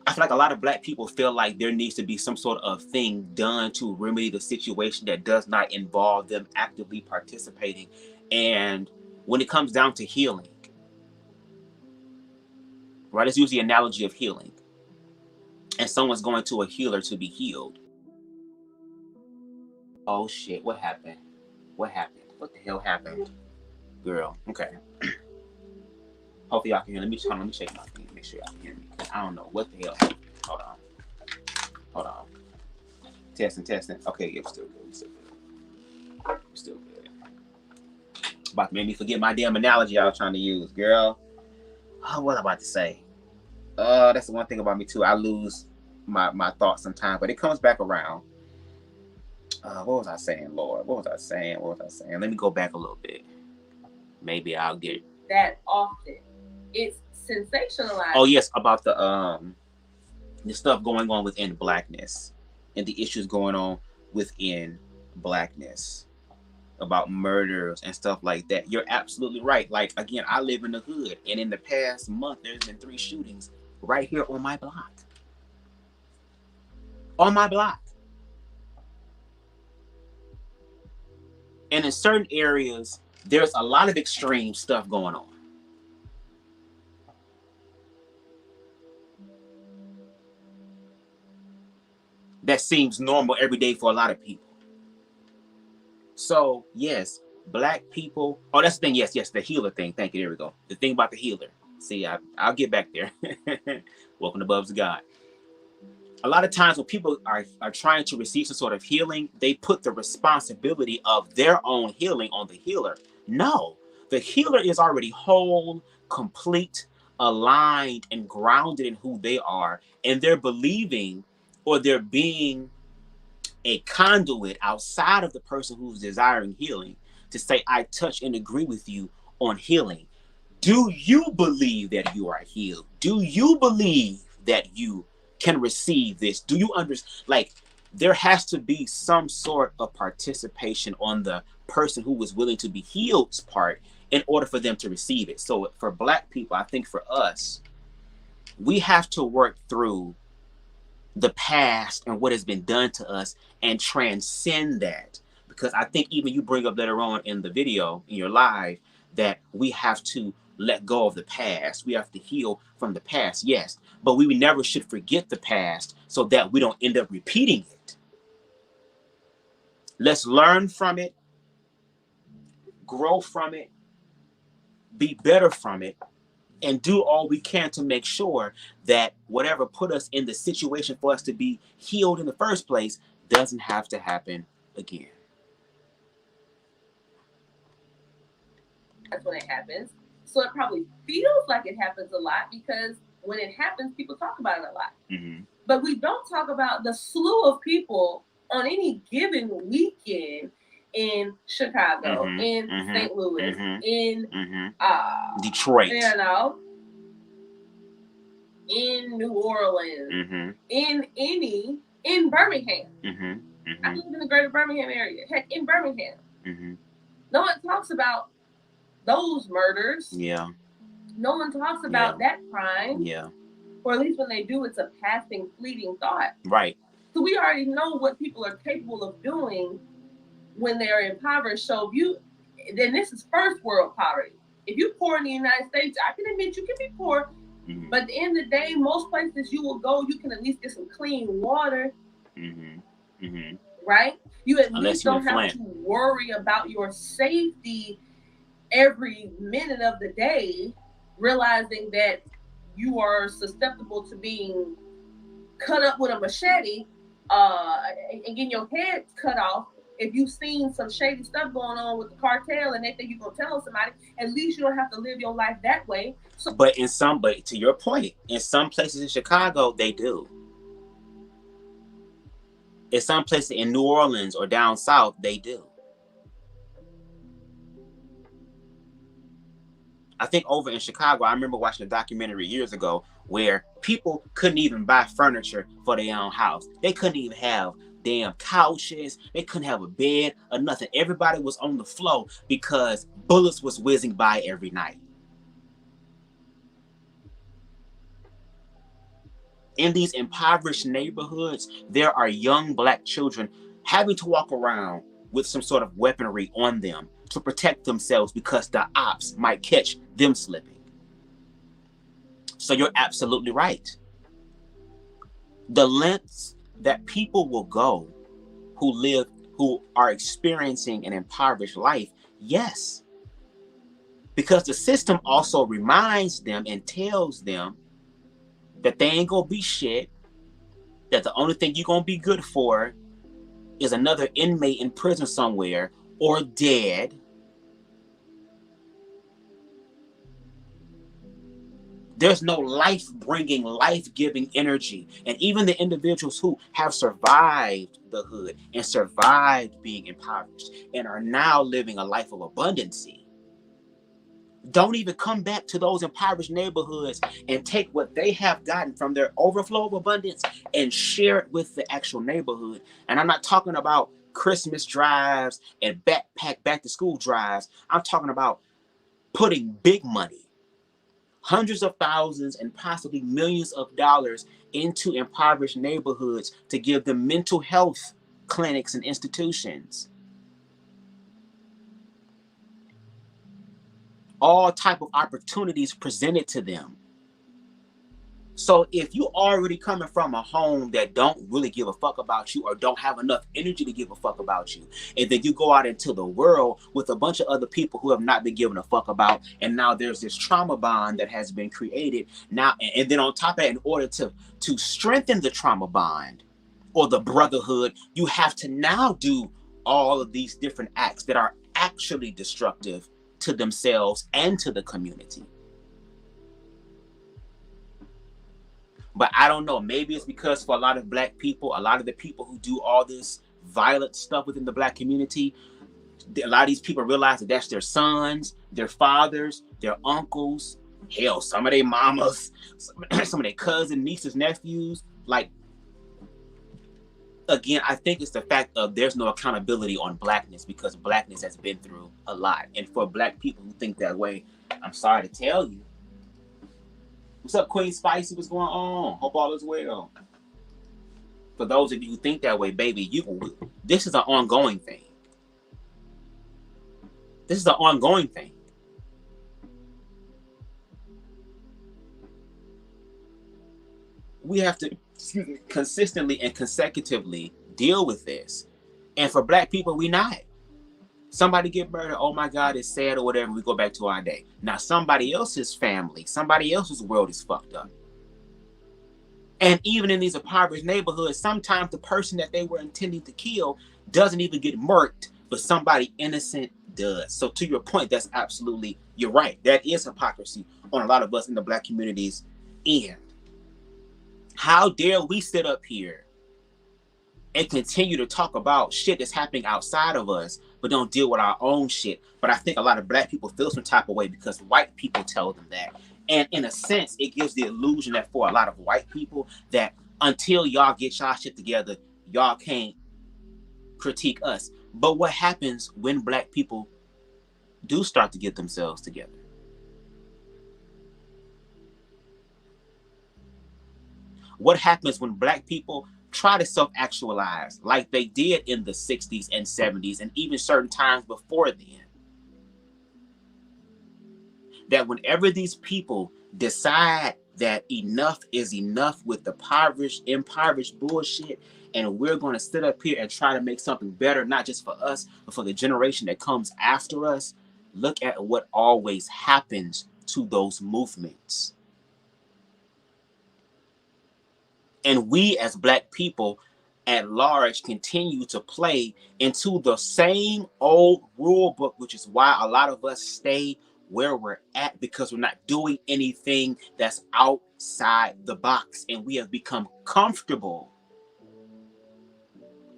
I feel like a lot of Black people feel like there needs to be some sort of thing done to remedy the situation that does not involve them actively participating. And when it comes down to healing, right? Let's use the analogy of healing. And someone's going to a healer to be healed. Oh shit, what happened? What happened? What the hell happened? Girl, okay. Hopefully y'all can hear. Let me check my thing, make sure y'all can hear me. I don't know what the hell happened. Hold on. Testing. Okay, yeah, we're still good. About to make me forget my damn analogy I was trying to use, girl. Oh, what was I about to say? That's the one thing about me too. I lose my thoughts sometimes, but it comes back around. What was I saying, Lord? What was I saying? Let me go back a little bit. Maybe I'll get that often. It's sensationalized. Oh yes, about the stuff going on within Blackness and the issues going on within Blackness about murders and stuff like that. You're absolutely right. Like, again, I live in the hood, and in the past month, there's been 3 shootings right here on my block. And in certain areas, there's a lot of extreme stuff going on. That seems normal every day for a lot of people. So, yes, Black people. Oh, that's the thing. Yes, the healer thing. Thank you. There we go. The thing about the healer. See, I'll get back there. Welcome to Bubs God. A lot of times when people are trying to receive some sort of healing, they put the responsibility of their own healing on the healer. No, the healer is already whole, complete, aligned, and grounded in who they are. And they're believing, or they're being a conduit outside of the person who's desiring healing to say, I touch and agree with you on healing. Do you believe that you are healed? Do you believe that you can receive this? Do you understand? Like, there has to be some sort of participation on the person who was willing to be healed's part in order for them to receive it. So for Black people, I think for us, we have to work through the past and what has been done to us and transcend that. Because I think even you bring up later on in the video, in your live, that we have to let go of the past. We have to heal from the past, yes. But we never should forget the past so that we don't end up repeating it. Let's learn from it, grow from it, be better from it, and do all we can to make sure that whatever put us in the situation for us to be healed in the first place doesn't have to happen again. That's when it happens. So it probably feels like it happens a lot because when it happens, people talk about it a lot. Mm-hmm. But we don't talk about the slew of people on any given weekend in Chicago, Mm-hmm. in Mm-hmm. St. Louis, Mm-hmm. in Mm-hmm. Detroit, you know, in New Orleans, mm-hmm. in Birmingham. Mm-hmm. I Mm-hmm. live in the greater Birmingham area. Heck, in Birmingham. Mm-hmm. No one talks about those murders. Yeah. No one talks about that crime. Yeah. Or at least when they do, it's a passing, fleeting thought. Right. So we already know what people are capable of doing when they are impoverished. So then this is first world poverty. If you poor in the United States, I can admit you can be poor. Mm-hmm. But at the end of the day, most places you will go, you can at least get some clean water. Mm-hmm. Mm-hmm. Right? You at Unless least you're don't have Flint. to worry about your safety every minute of the day, realizing that you are susceptible to being cut up with a machete and getting your head cut off. If you've seen some shady stuff going on with the cartel and they think you're going to tell somebody, at least you don't have to live your life that way. So, But to your point, in some places in Chicago, they do. In some places in New Orleans or down south, they do. I think over in Chicago, I remember watching a documentary years ago where people couldn't even buy furniture for their own house. They couldn't even have damn couches. They couldn't have a bed or nothing. Everybody was on the floor because bullets was whizzing by every night. In these impoverished neighborhoods, there are young Black children having to walk around with some sort of weaponry on them to protect themselves because the ops might catch them slipping. So you're absolutely right. The lengths that people will go who are experiencing an impoverished life, yes. Because the system also reminds them and tells them that they ain't gonna be shit, that the only thing you're gonna be good for is another inmate in prison somewhere or dead. There's no life-bringing, life-giving energy. And even the individuals who have survived the hood and survived being impoverished and are now living a life of abundancy don't even come back to those impoverished neighborhoods and take what they have gotten from their overflow of abundance and share it with the actual neighborhood. And I'm not talking about Christmas drives and back to school drives. I'm talking about putting big money, hundreds of thousands and possibly millions of dollars into impoverished neighborhoods to give them mental health clinics and institutions. All type of opportunities presented to them. So if you already coming from a home that don't really give a fuck about you or don't have enough energy to give a fuck about you, and then you go out into the world with a bunch of other people who have not been given a fuck about, and now there's this trauma bond that has been created now, and then on top of it, in order to strengthen the trauma bond or the brotherhood, you have to now do all of these different acts that are actually destructive to themselves and to the community. But I don't know, maybe it's because for a lot of Black people, a lot of the people who do all this violent stuff within the Black community, A lot of these people realize that that's their sons, their fathers, their uncles, hell, some of their mamas, some of their cousins, nieces, nephews. Like, again, I think it's the fact of there's no accountability on blackness because blackness has been through a lot. And for black people who think that way, I'm sorry to tell you. What's up, Queen Spicy? What's going on? Hope all is well. For those of you who think that way, baby, this is an ongoing thing. This is an ongoing thing. We have to consistently and consecutively deal with this. And for black people, we not. Somebody get murdered, oh my God, it's sad or whatever, we go back to our day. Now somebody else's family, somebody else's world is fucked up. And even in these impoverished neighborhoods, sometimes the person that they were intending to kill doesn't even get murked, but somebody innocent does. So to your point, that's absolutely, you're right. That is hypocrisy on a lot of us in the black communities. And how dare we sit up here and continue to talk about shit that's happening outside of us, but don't deal with our own shit. But I think a lot of black people feel some type of way because white people tell them that. And in a sense, it gives the illusion that for a lot of white people, that until y'all get y'all shit together, y'all can't critique us. But what happens when black people do start to get themselves together? What happens when black people try to self-actualize like they did in the 60s and 70s and even certain times before then? That whenever these people decide that enough is enough with the impoverished bullshit, and we're going to sit up here and try to make something better, not just for us, but for the generation that comes after us, look at what always happens to those movements. And we as black people at large continue to play into the same old rule book, which is why a lot of us stay where we're at, because we're not doing anything that's outside the box, and we have become comfortable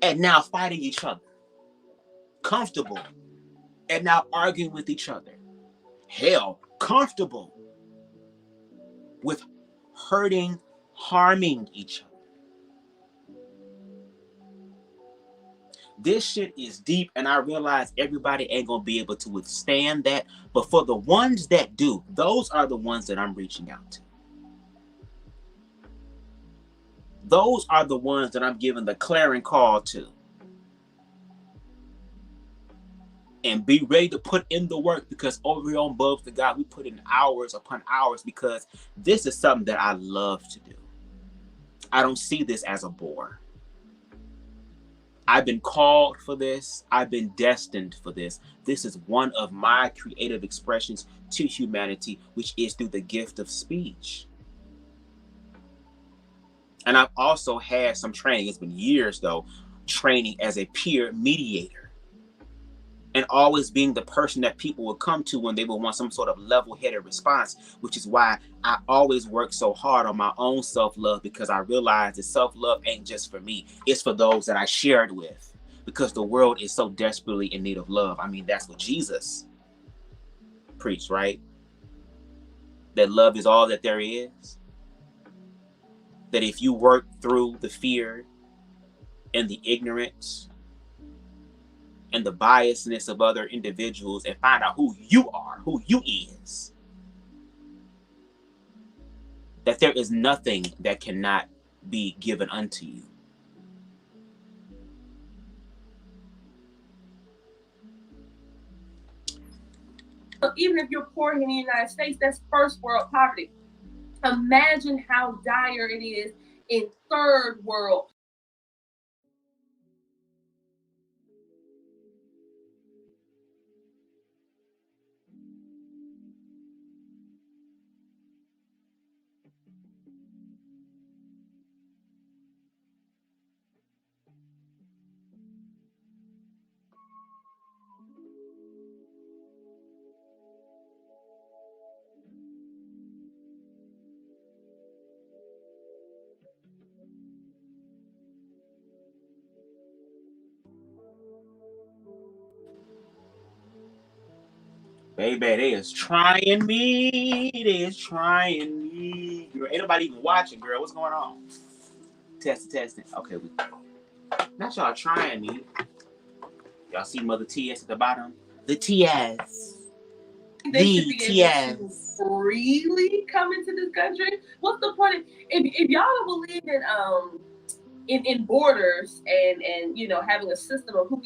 and now fighting each other, comfortable and now arguing with each other, hell, comfortable with harming each other. This shit is deep, and I realize everybody ain't gonna be able to withstand that. But for the ones that do, those are the ones that I'm reaching out to. Those are the ones that I'm giving the clarion call to. And be ready to put in the work, because over here on Bubs to God, we put in hours upon hours, because this is something that I love to do. I don't see this as a bore. I've been called for this. I've been destined for this. This is one of my creative expressions to humanity, which is through the gift of speech. And I've also had some training, it's been years though, training as a peer mediator. And always being the person that people will come to when they will want some sort of level-headed response, which is why I always work so hard on my own self-love, because I realize that self-love ain't just for me. It's for those that I share it with, because the world is so desperately in need of love. I mean, that's what Jesus preached, right? That love is all that there is. That if you work through the fear and the ignorance and the biasness of other individuals and find out who you are, who you is, that there is nothing that cannot be given unto you. So even if you're poor in the United States, that's first world poverty. Imagine how dire it is in third world. Baby, they is trying me. They is trying me. Girl, ain't nobody even watching, girl. What's going on? Testing. Okay, not y'all trying me. Y'all see Mother TS at the bottom? The TS. They should be able to freely come into this country. What's the point if y'all don't believe in borders and you know having a system of who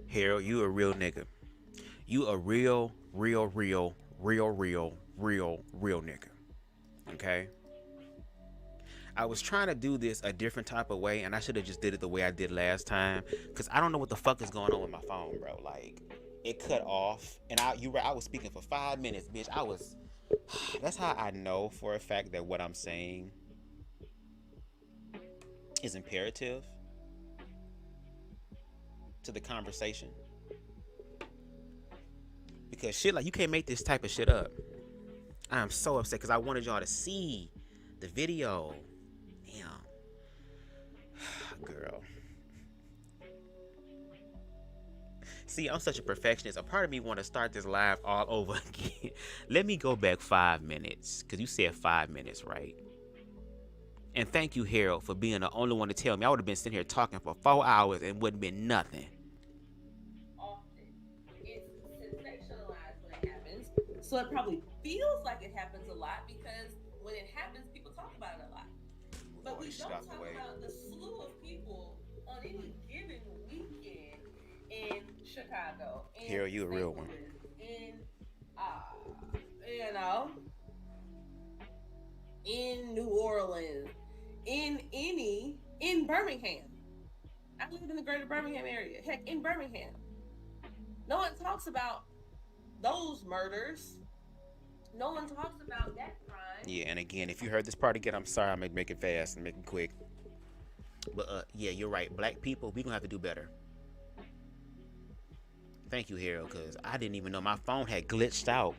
Harold, you a real nigga. You a real nigga. Okay? I was trying to do this a different type of way, and I should have just did it the way I did last time, because I don't know what the fuck is going on with my phone, bro. Like, it cut off, and I was speaking for 5 minutes, bitch. That's how I know for a fact that what I'm saying is imperative to the conversation. Because shit, like, you can't make this type of shit up. I am so upset because I wanted y'all to see the video. Damn. Girl. See, I'm such a perfectionist. A part of me want to start this live all over again. Let me go back 5 minutes. Because you said 5 minutes, right? And thank you, Harold, for being the only one to tell me. I would have been sitting here talking for 4 hours and wouldn't have been nothing. Often. It's sensationalized when it happens. So it probably feels like it happens a lot because when it happens, people talk about it a lot. But we don't talk about the slew of people on any given weekend in Chicago. Harold, you a real one. In, in New Orleans, in Birmingham. I lived in the greater Birmingham area. Heck, in Birmingham. No one talks about those murders. No one talks about that crime. Yeah, and again, if you heard this part again, I'm sorry. I'm gonna make it fast and make it quick. But yeah, you're right. Black people, we gonna have to do better. Thank you, Harold, because I didn't even know my phone had glitched out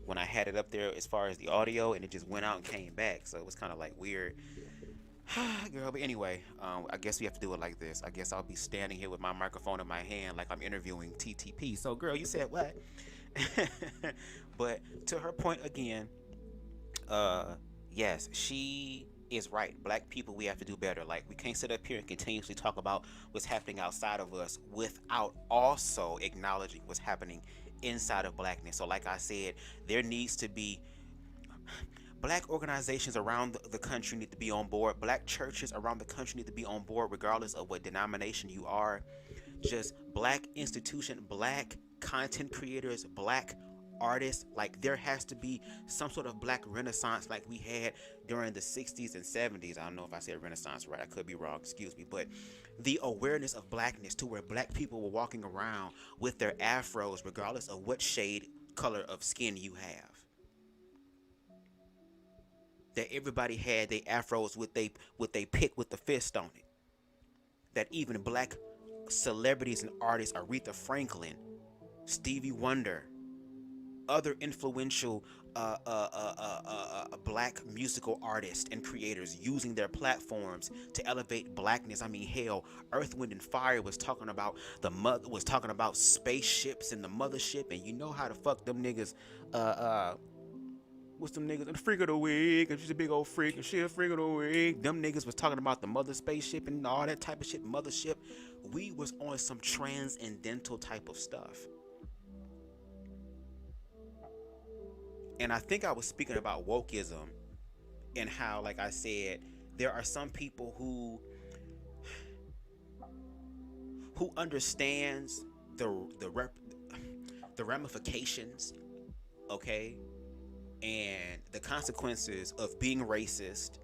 when I had it up there as far as the audio, and it just went out and came back. So it was kind of like weird. Girl, but anyway, I guess we have to do it like this. I guess I'll be standing here with my microphone in my hand like I'm interviewing TTP. So, girl, you said what? But to her point again, yes, she is right. Black people, we have to do better. Like, we can't sit up here and continuously talk about what's happening outside of us without also acknowledging what's happening inside of blackness. So like I said, there needs to be black organizations around the country need to be on board. Black churches around the country need to be on board regardless of what denomination you are. Just black institution, black content creators, black artists. Like, there has to be some sort of black renaissance like we had during the 60s and 70s. I don't know if I said renaissance right. I could be wrong. Excuse me. But the awareness of blackness to where black people were walking around with their afros regardless of what shade color of skin you have. That everybody had their afros with they pick with the fist on it. That even black celebrities and artists, Aretha Franklin, Stevie Wonder, other influential black musical artists and creators using their platforms to elevate blackness. I mean, hell, Earth, Wind and Fire was talking about spaceships and the mothership, and you know how to fuck them niggas. What's them niggas? The freak of the week. And she's a big old freak, and she a freak of the week. Them niggas was talking about the mother spaceship and all that type of shit. Mothership. We was on some transcendental type of stuff. And I think I was speaking about wokeism and how, like I said, there are some people who understands the ramifications, okay, and the consequences of being racist,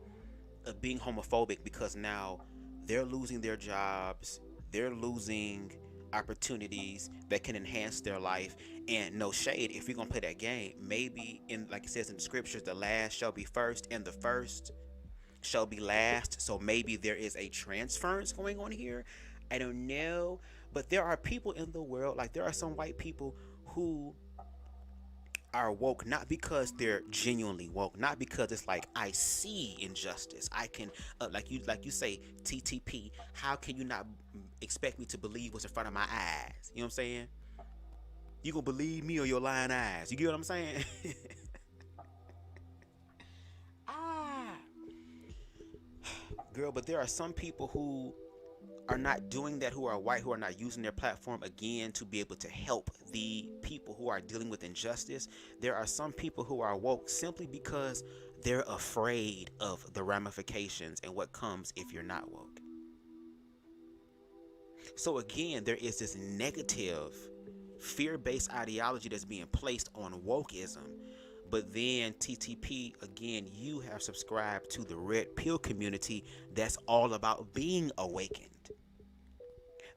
of being homophobic, because now they're losing their jobs, they're losing opportunities that can enhance their life. And no shade, if you're gonna play that game, maybe in, like it says in the scriptures, the last shall be first and the first shall be last. So maybe there is a transference going on here. I don't know. But there are people in the world, like there are some white people who are woke not because they're genuinely woke, not because it's like I see injustice. I can like you say TTP. How can you not expect me to believe what's in front of my eyes? You know what I'm saying? You gonna believe me or your lying eyes? You get what I'm saying? ah, girl. But there are some people who are not doing that, who are white, who are not using their platform again to be able to help the people who are dealing with injustice. There are some people who are woke simply because they're afraid of the ramifications and what comes if you're not woke. So again, there is this negative fear-based ideology that's being placed on wokeism. But then TTP, again, you have subscribed to the red pill community that's all about being awakened.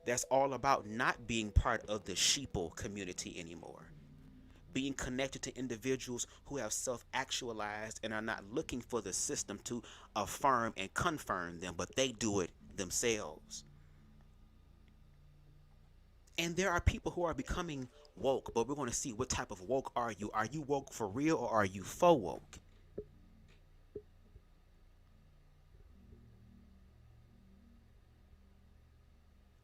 That's all about not being part of the sheeple community anymore. Being connected to individuals who have self-actualized and are not looking for the system to affirm and confirm them, but they do it themselves. And there are people who are becoming woke, but we're going to see what type of woke are you. Are you woke for real or are you faux woke?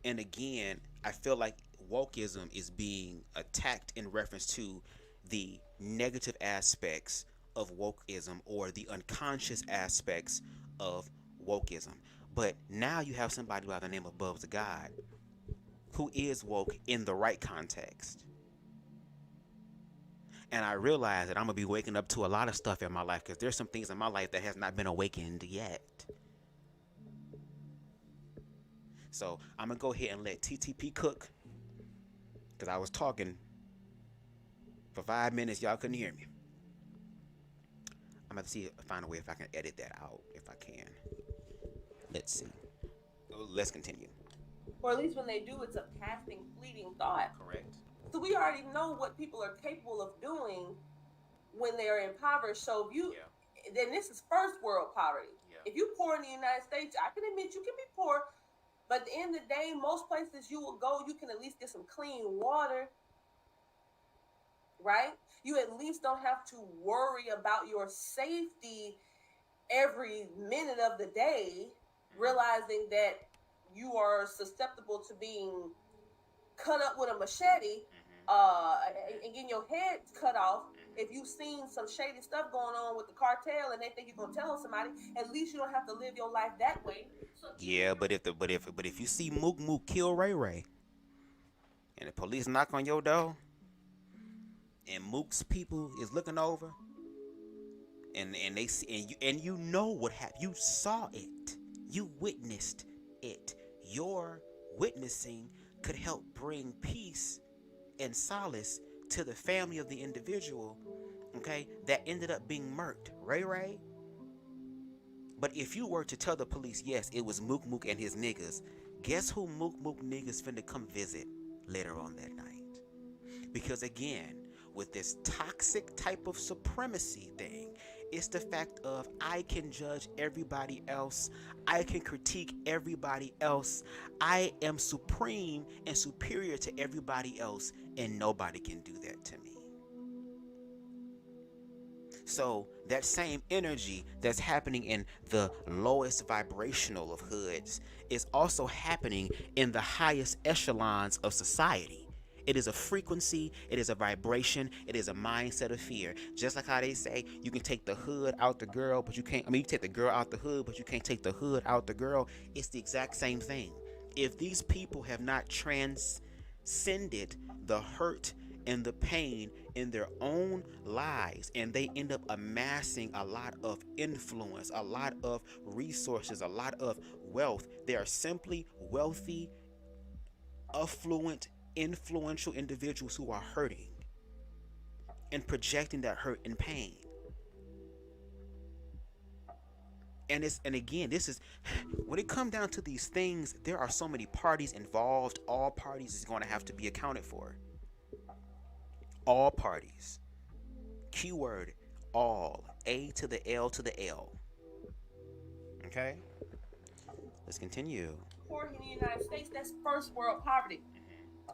And again, I feel like wokeism is being attacked in reference to the negative aspects of wokeism or the unconscious aspects of wokeism. But now you have somebody by the name of Bubs the God who is woke in the right context. And I realize that I'm going to be waking up to a lot of stuff in my life because there's some things in my life that has not been awakened yet. So I'm going to go ahead and let TTP cook because I was talking for 5 minutes. Y'all couldn't hear me. I'm going to find a way if I can edit that out, if I can. Let's see. Let's continue. Or at least when they do, it's a passing, fleeting thought. Correct. So we already know what people are capable of doing when they are impoverished. So if you, then this is first world poverty. Yeah. If you poor in the United States, I can admit you can be poor, but at the end of the day, most places you will go, you can at least get some clean water, right? You at least don't have to worry about your safety every minute of the day, realizing that you are susceptible to being cut up with a machete and getting your head cut off. If you've seen some shady stuff going on with the cartel and they think you're gonna tell on somebody, at least you don't have to live your life that way. Yeah, but if you see Mook Mook kill Ray Ray, and the police knock on your door, and Mook's people is looking over, and they see, and you know what happened, you saw it, you witnessed it. Your witnessing could help bring peace and solace to the family of the individual, okay, that ended up being murked, Ray Ray. But if you were to tell the police, yes, it was Mook Mook and his niggas, guess who Mook Mook niggas finna come visit later on that night? Because again, with this toxic type of supremacy thing, it's the fact of I can judge everybody else, I can critique everybody else, I am supreme and superior to everybody else, and nobody can do that to me. So that same energy that's happening in the lowest vibrational of hoods is also happening in the highest echelons of society. It is a frequency, it is a vibration, it is a mindset of fear. Just like how they say you can take the hood out the girl, but you can't, you take the girl out the hood, but you can't take the hood out the girl. It's the exact same thing. If these people have not transcended the hurt and the pain in their own lives, and they end up amassing a lot of influence, a lot of resources, a lot of wealth, they are simply wealthy, affluent, influential individuals who are hurting and projecting that hurt and pain. And again, this is when it comes down to these things, there are so many parties involved. All parties is going to have to be accounted for. All parties. Keyword all. A to the L to the L. Okay? Let's continue. poor in the United States, that's first world poverty.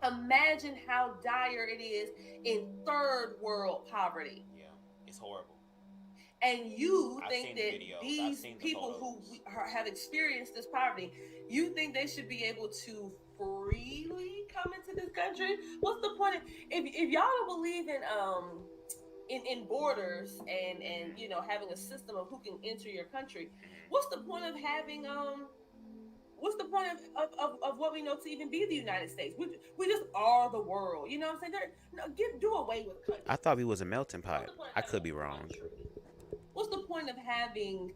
Imagine how dire it is in third world poverty. Yeah, it's horrible. And you think that these people who have experienced this poverty, you think they should be able to freely come into this country? What's the point if y'all don't believe in borders and you know, having a system of who can enter your country? What's the point of having what's the point of what we know to even be the United States? We just are the world. You know what I'm saying? Do away with country. I thought we was a melting pot. I could be wrong. What's the point of having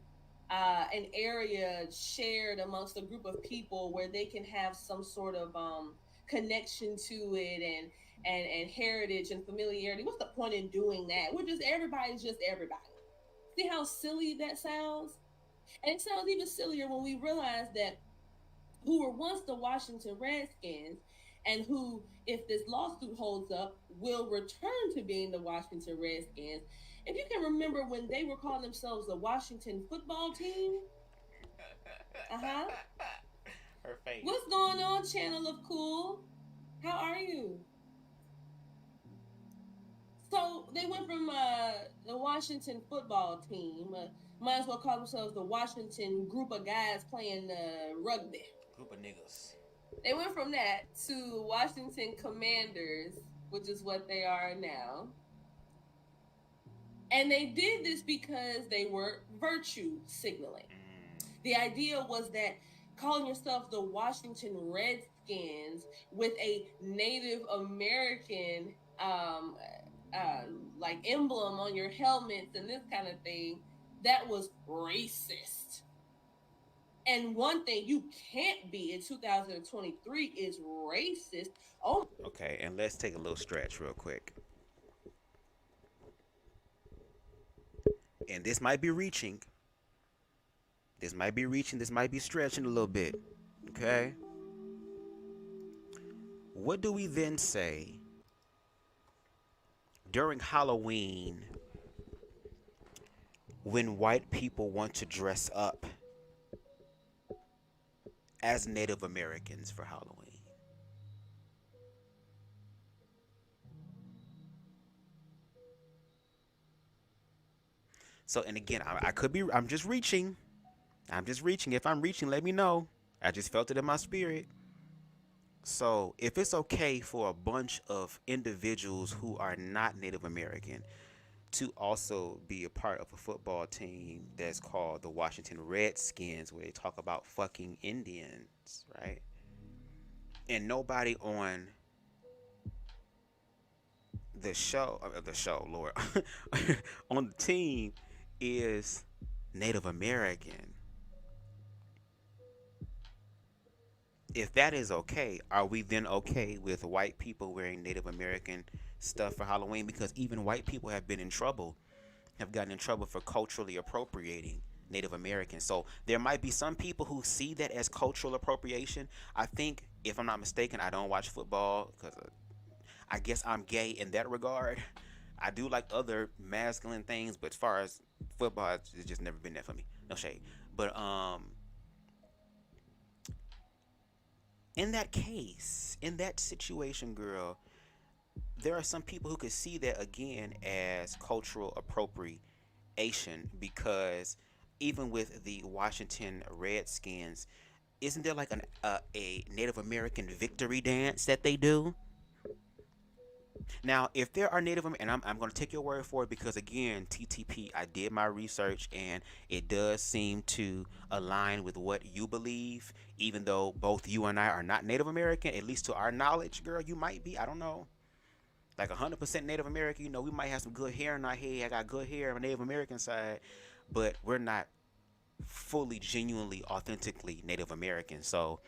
an area shared amongst a group of people where they can have some sort of connection to it and heritage and familiarity? What's the point in doing that? Everybody's just everybody. See how silly that sounds? And it sounds even sillier when we realize that who were once the Washington Redskins and who, if this lawsuit holds up, will return to being the Washington Redskins. If you can remember when they were calling themselves the Washington football team. Her face. What's going on, Channel of Cool? How are you? So they went from the Washington football team, might as well call themselves the Washington group of guys playing rugby. Group of niggas. They went from that to Washington Commanders, which is what they are now. And they did this because they were virtue signaling. The idea was that calling yourself the Washington Redskins with a Native American like emblem on your helmets and this kind of thing, that was racist. And one thing you can't be in 2023 is racist. Oh, okay, and let's take a little stretch real quick. And this might be reaching. This might be stretching a little bit. Okay? What do we then say during Halloween when white people want to dress up as Native Americans for Halloween? So, and again, I'm just reaching. If I'm reaching, let me know. I just felt it in my spirit. So, if it's okay for a bunch of individuals who are not Native American to also be a part of a football team that's called the Washington Redskins, where they talk about fucking Indians, right? And nobody on the show, Lord, on the team is Native American. If that is okay, are we then okay with white people wearing Native American stuff for Halloween? Because even white people have gotten in trouble for culturally appropriating Native Americans. So there might be some people who see that as cultural appropriation. I think, if I'm not mistaken, I don't watch football because I guess I'm gay in that regard. I do like other masculine things, but as far as football, it's just never been that for me. No shade. But in that case, in that situation, girl, there are some people who could see that again as cultural appropriation, because even with the Washington Redskins, isn't there like a Native American victory dance that they do? Now, if there are Native American, and I'm going to take your word for it, because again, TTP, I did my research and it does seem to align with what you believe, even though both you and I are not Native American, at least to our knowledge, girl. You might be, I don't know, like 100% Native American. You know, we might have some good hair in our head. I got good hair on the Native American side, but we're not fully, genuinely, authentically Native American. So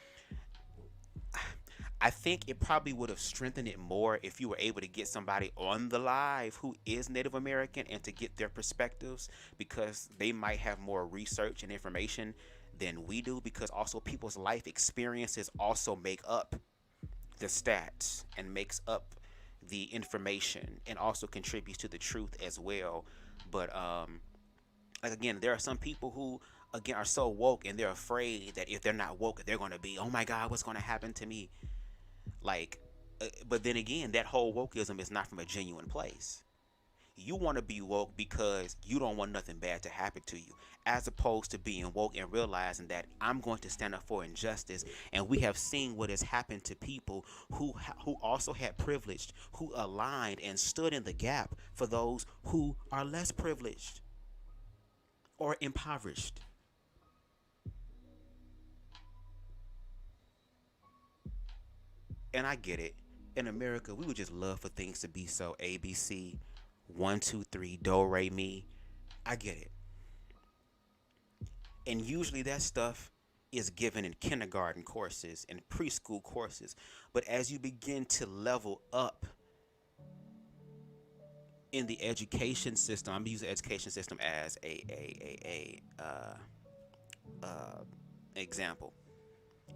I think it probably would have strengthened it more if you were able to get somebody on the live who is Native American and to get their perspectives, because they might have more research and information than we do, because also people's life experiences also make up the stats and makes up the information and also contributes to the truth as well. But like again, there are some people who again, are so woke, and they're afraid that if they're not woke, they're going to be, oh my God, what's going to happen to me? Like, but then again, that whole wokeism is not from a genuine place. You want to be woke because you don't want nothing bad to happen to you, as opposed to being woke and realizing that I'm going to stand up for injustice. And we have seen what has happened to people who also had privilege, who aligned and stood in the gap for those who are less privileged or impoverished. And I get it. In America, we would just love for things to be so ABC, 1, 2, 3, do, re, mi. I get it. And usually that stuff is given in kindergarten courses and preschool courses. But as you begin to level up in the education system, I'm using the education system as a example.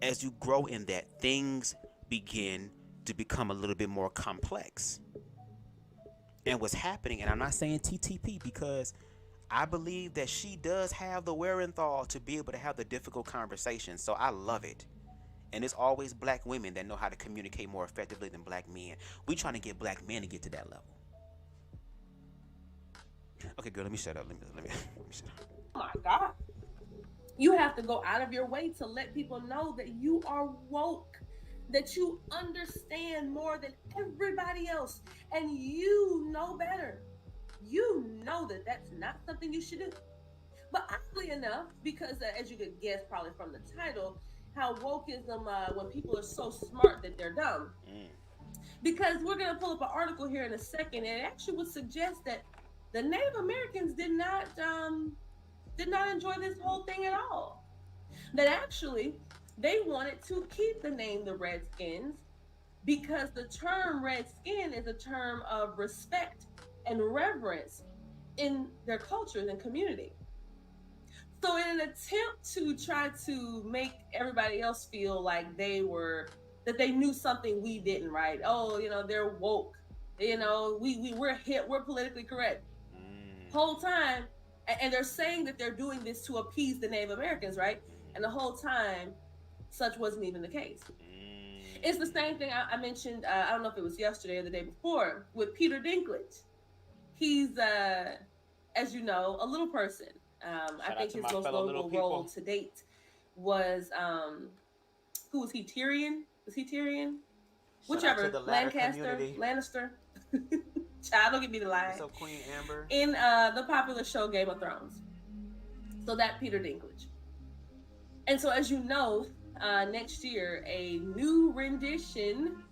As you grow in that, things begin to become a little bit more complex. And what's happening, and I'm not saying TTP, because I believe that she does have the wherewithal to be able to have the difficult conversations. So I love it. And it's always black women that know how to communicate more effectively than black men. We trying to get black men to get to that level. Okay, girl, let me shut up. Let me shut up. Oh my God. You have to go out of your way to let people know that you are woke, that you understand more than everybody else, and you know better. You know that that's not something you should do. But oddly enough, because as you could guess probably from the title, how wokeism, when people are so smart that they're dumb. Because we're going to pull up an article here in a second, and it actually would suggest that the Native Americans did not enjoy this whole thing at all. That actually they wanted to keep the name the Redskins because the term Redskin is a term of respect and reverence in their cultures and community. So in an attempt to try to make everybody else feel like that they knew something we didn't, right? Oh, they're woke. We're hip, we're politically correct. Whole time, and they're saying that they're doing this to appease the Native Americans, right? And the whole time, such wasn't even the case. It's the same thing I mentioned, I don't know if it was yesterday or the day before, with Peter Dinklage. He's, as you know, a little person. I think his most notable role to date was, who was he, Tyrion? Was he Tyrion? Whichever, Lannister. Child, don't give me the line. So Queen Amber. In the popular show Game of Thrones. So that Peter Dinklage. And so as you know, next year, a new rendition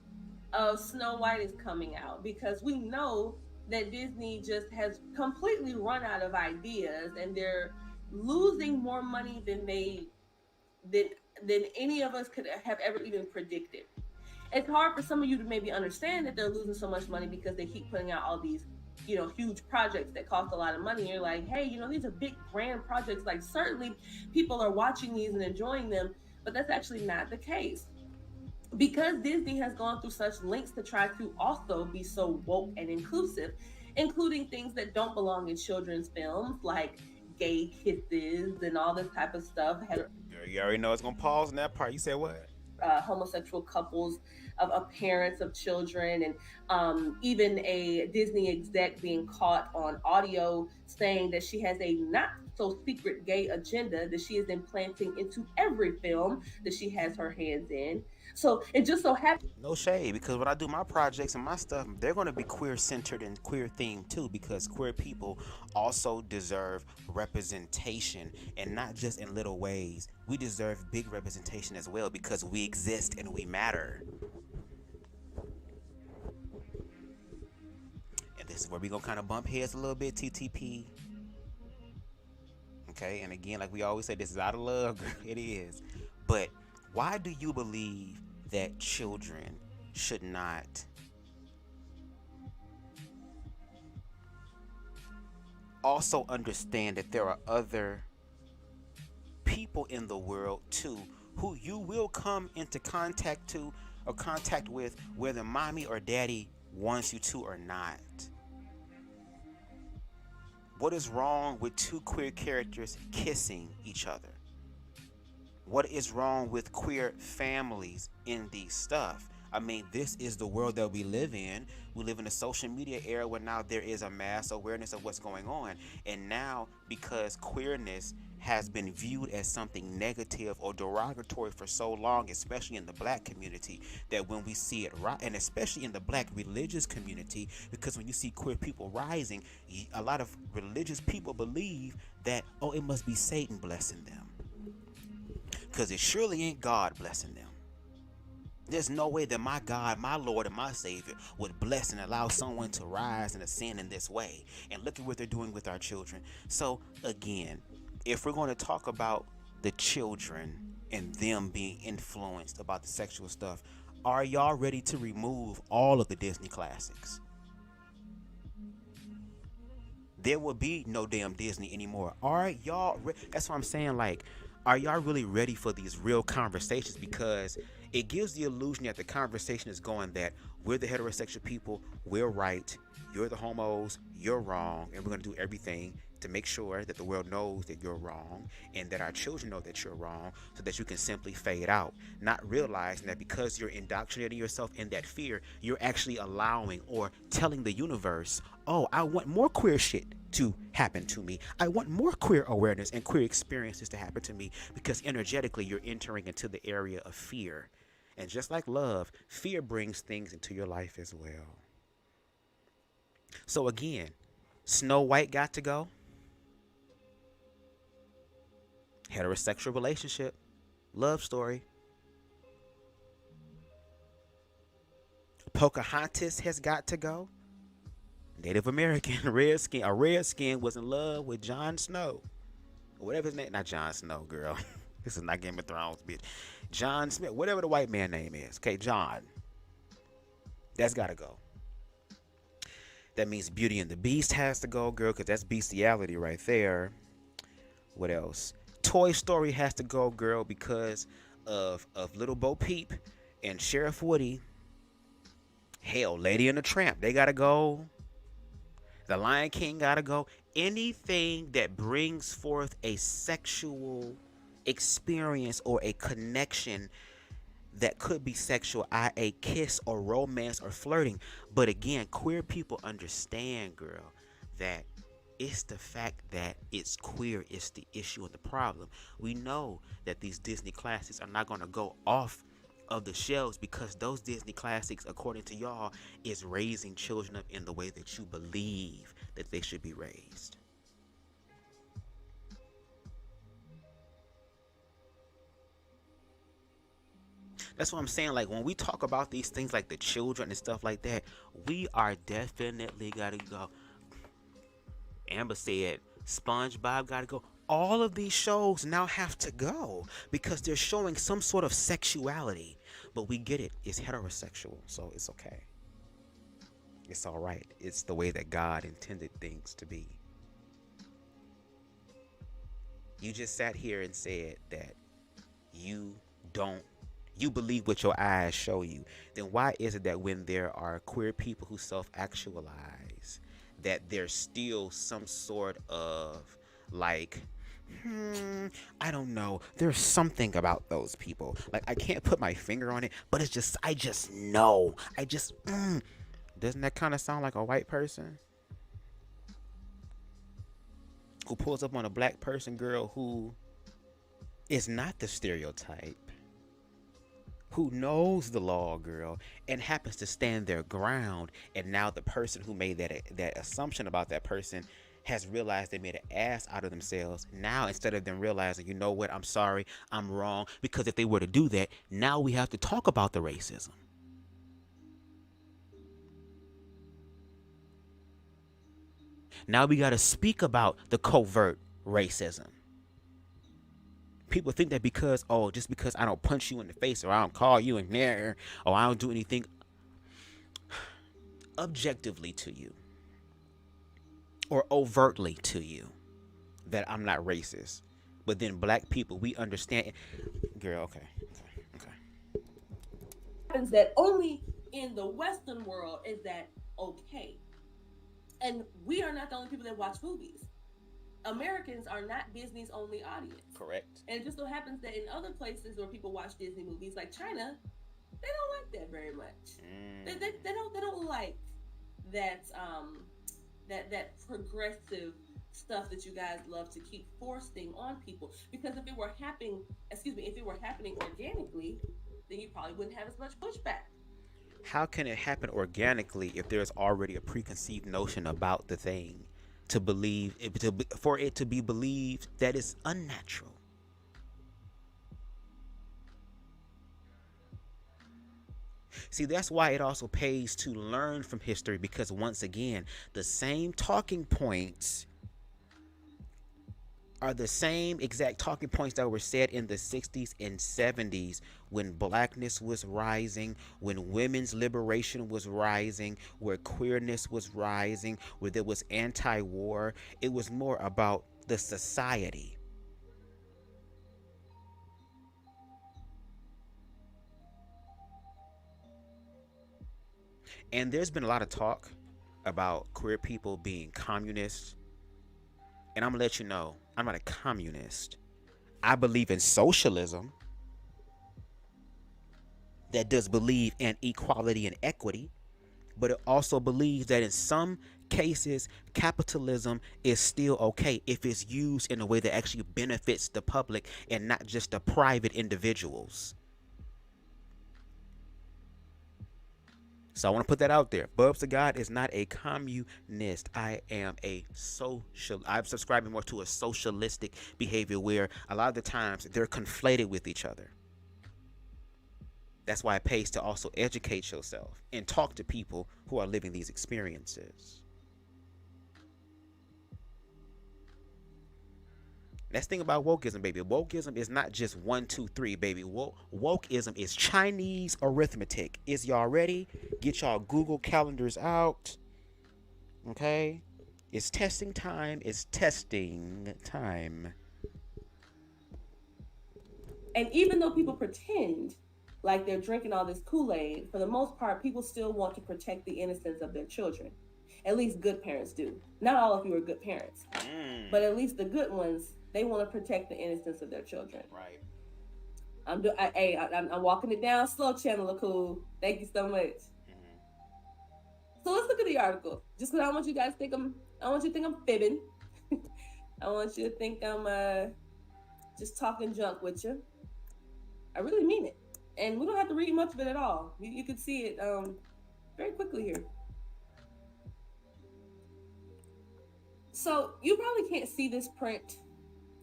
of Snow White is coming out, because we know that Disney just has completely run out of ideas, and they're losing more money than any of us could have ever even predicted. It's hard for some of you to maybe understand that they're losing so much money because they keep putting out all these, huge projects that cost a lot of money. And you're like, hey, these are big grand projects. Like, certainly people are watching these and enjoying them, but that's actually not the case. Because Disney has gone through such lengths to try to also be so woke and inclusive, including things that don't belong in children's films, like gay kisses and all this type of stuff. You already know it's going to pause in that part. You said what? Homosexual couples of parents of children, and even a Disney exec being caught on audio saying that she has a not so secret gay agenda that she is implanting into every film that she has her hands in. So it just so happens. No shade, because when I do my projects and my stuff, they're going to be queer centered and queer themed too, because queer people also deserve representation, and not just in little ways. We deserve big representation as well, because we exist and we matter. And this is where we're going to kind of bump heads a little bit, TTP. Okay, and again, like we always say, this is out of love, girl. It is. But why do you believe that children should not also understand that there are other people in the world too who you will come into contact with, whether mommy or daddy wants you to or not? What is wrong with two queer characters kissing each other? What is wrong with queer families in these stuff? I mean, this is the world that we live in. We live in a social media era where now there is a mass awareness of what's going on. And now, because queerness has been viewed as something negative or derogatory for so long, especially in the black community, that when we see it and especially in the black religious community, because when you see queer people rising, a lot of religious people believe that, oh, it must be Satan blessing them, because it surely ain't God blessing them. There's no way that my God, my Lord, and my Savior would bless and allow someone to rise and ascend in this way. And look at what they're doing with our children. So again, if we're going to talk about the children and them being influenced about the sexual stuff, are y'all ready to remove all of the Disney classics? There will be no damn Disney anymore. Are y'all that's what I'm saying, like, are y'all really ready for these real conversations? Because it gives the illusion that the conversation is going that we're the heterosexual people, we're right, you're the homos, you're wrong, and we're going to do everything to make sure that the world knows that you're wrong and that our children know that you're wrong, so that you can simply fade out, not realizing that because you're indoctrinating yourself in that fear, you're actually allowing or telling the universe, oh, I want more queer shit to happen to me. I want more queer awareness and queer experiences to happen to me, because energetically you're entering into the area of fear. And just like love, fear brings things into your life as well. So again, Snow White got to go. Heterosexual relationship, love story. Pocahontas has got to go. Native American, a red skin was in love with Jon Snow. Whatever his name, not Jon Snow, girl. This is not Game of Thrones, bitch. John Smith, whatever the white man name is. Okay, John. That's got to go. That means Beauty and the Beast has to go, girl, because that's bestiality right there. What else? Toy Story has to go, girl, because of Little Bo Peep and Sheriff Woody. Hell, Lady and the Tramp, they got to go. The Lion King got to go. Anything that brings forth a sexual experience or a connection that could be sexual, i.e. kiss or romance or flirting. But again, queer people understand, girl, that it's the fact that it's queer is the issue and the problem. We know that these Disney classics are not going to go off of the shelves, because those Disney classics, according to y'all, is raising children up in the way that you believe that they should be raised. That's what I'm saying. Like, when we talk about these things like the children and stuff like that, we are definitely gotta go. Amber said SpongeBob gotta go. All of these shows now have to go because they're showing some sort of sexuality. But we get it. It's heterosexual, so it's okay. It's all right. It's the way that God intended things to be. You just sat here and said that you believe what your eyes show you. Then why is it that when there are queer people who self-actualize, that there's still some sort of like, I don't know, there's something about those people. Like, I can't put my finger on it, but it's just, I just know. Doesn't that kind of sound like a white person who pulls up on a black person, girl, who is not the stereotype, who knows the law, girl, and happens to stand their ground, and now the person who made that assumption about that person has realized they made an ass out of themselves. Now, instead of them realizing, you know what, I'm sorry, I'm wrong, because if they were to do that, now we have to talk about the racism. Now we got to speak about the covert racism. People think that because, just because I don't punch you in the face, or I don't call you in there, or I don't do anything objectively to you or overtly to you, that I'm not racist. But then black people, we understand. Girl, okay. Happens that only in the Western world is that okay. And we are not the only people that watch movies. Americans are not Disney's only audience. Correct. And it just so happens that in other places where people watch Disney movies, like China, they don't like that very much. They don't like that that progressive stuff that you guys love to keep forcing on people. Because if it were happening organically, then you probably wouldn't have as much pushback. How can it happen organically if there's already a preconceived notion about the thing for it to be believed that it's unnatural? See, that's why it also pays to learn from history, because once again, the same talking points are the same exact talking points that were said in the 60s and 70s when blackness was rising, when women's liberation was rising, where queerness was rising, where there was anti-war. It was more about the society. And there's been a lot of talk about queer people being communists. And I'm going to let you know, I'm not a communist. I believe in socialism that does believe in equality and equity, but it also believes that in some cases, capitalism is still okay if it's used in a way that actually benefits the public and not just the private individuals. So I want to put that out there. Bubs to God is not a communist. I am a social. I'm subscribing more to a socialistic behavior where a lot of the times they're conflated with each other. That's why it pays to also educate yourself and talk to people who are living these experiences. That's the thing about wokeism, baby. Wokeism is not just 1, 2, 3, baby. Wokeism is Chinese arithmetic. Is y'all ready? Get y'all Google calendars out. Okay? It's testing time. It's testing time. And even though people pretend like they're drinking all this Kool-Aid, for the most part, people still want to protect the innocence of their children. At least good parents do. Not all of you are good parents. But at least the good ones, they want to protect the innocence of their children. Right. I'm walking it down slow, Chandler Cool. Thank you so much. So let's look at the article. Just because I want you guys to think I'm fibbing. I want you to think I'm just talking junk with you. I really mean it. And we don't have to read much of it at all. You can see it very quickly here. So you probably can't see this print,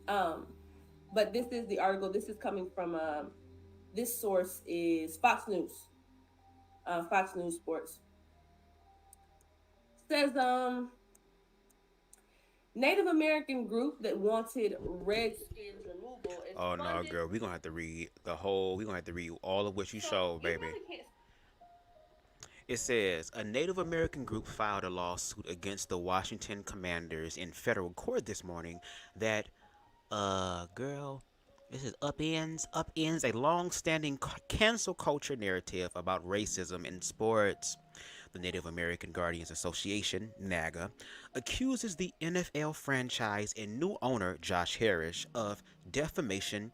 but this is the article. This is coming from, this source is Fox News, Fox News Sports. Says, Native American group that wanted Redskins removal is Oh no, girl, we're gonna have to read all of what you showed, baby. It says a Native American group filed a lawsuit against the Washington Commanders in federal court this morning that, this is upends a long-standing cancel culture narrative about racism in sports. The Native American Guardians Association, NAGA, accuses the NFL franchise and new owner, Josh Harris, of defamation,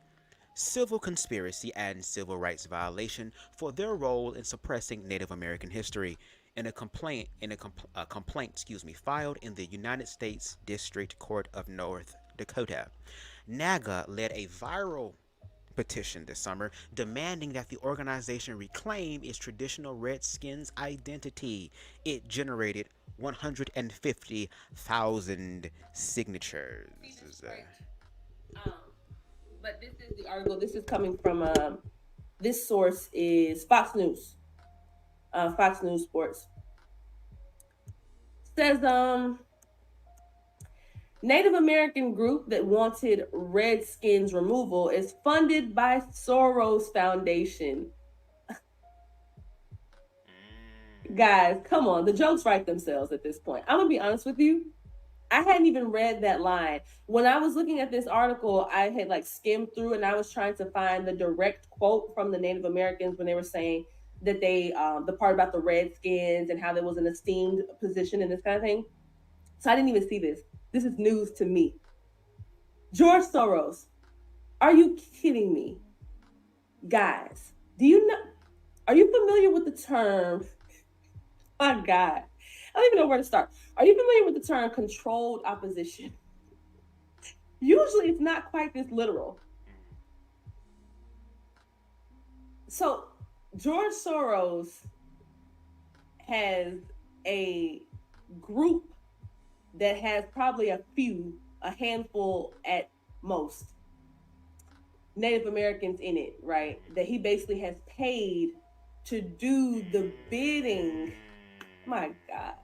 civil conspiracy, and civil rights violation for their role in suppressing Native American history in a complaint filed in the United States District Court of North Dakota. NAGA led a viral petition this summer demanding that the organization reclaim its traditional Redskins identity. It generated 150,000 signatures. But this is the article. This is coming from, this source is Fox News, Fox News Sports. Says, Native American group that wanted Redskins removal is funded by Soros Foundation. Guys, come on. The jokes write themselves at this point. I'm going to be honest with you. I hadn't even read that line. When I was looking at this article, I had skimmed through and I was trying to find the direct quote from the Native Americans when they were saying that they, the part about the Redskins and how there was an esteemed position and this kind of thing. So I didn't even see this. This is news to me. George Soros. Are you kidding me? Guys, do you know? Are you familiar with the term? My God, I don't even know where to start. Are you familiar with the term controlled opposition? Usually it's not quite this literal. So, George Soros has a group that has probably a handful at most, Native Americans in it, right? That he basically has paid to do the bidding. My God.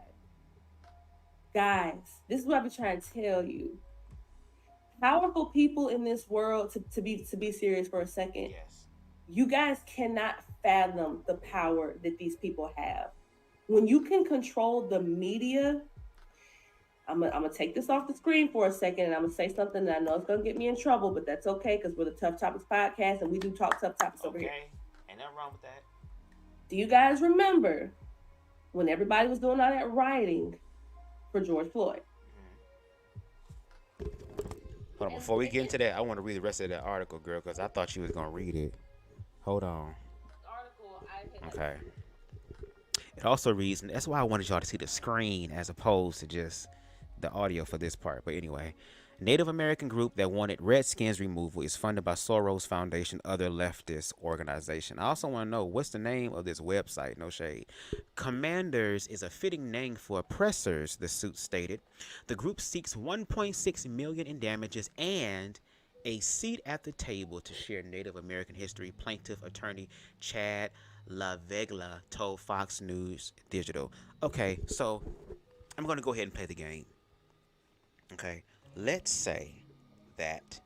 Guys, this is what I've been trying to tell you. Powerful people in this world, to be serious for a second, Yes. you guys cannot fathom the power that these people have. When you can control the media, I'm gonna take this off the screen for a second, and I'm gonna say something that I know is gonna get me in trouble, but that's okay because we're the Tough Topics podcast and we do talk tough topics over here. Okay, ain't nothing wrong with that. Do you guys remember when everybody was doing all that rioting for George Floyd? Hold on, before we get into that, I want to read the rest of that article, girl, because I thought you was gonna read it. Hold on. Okay. It also reads, and that's why I wanted y'all to see the screen as opposed to just the audio for this part. But anyway, Native American group that wanted Redskins removal is funded by Soros Foundation, other leftist organization. I also want to know, what's the name of this website? No shade. Commanders is a fitting name for oppressors, the suit stated. The group seeks $1.6 million in damages and a seat at the table to share Native American history, plaintiff attorney Chad LaVeglia told Fox News Digital. Okay, so I'm going to go ahead and play the game. Okay, let's say that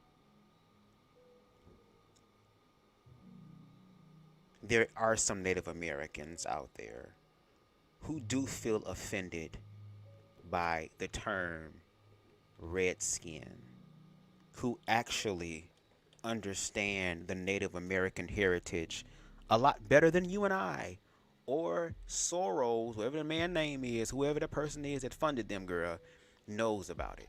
there are some Native Americans out there who do feel offended by the term redskin, who actually understand the Native American heritage a lot better than you and I, or Soros, whoever the man's name is, whoever the person is that funded them, girl, knows about it.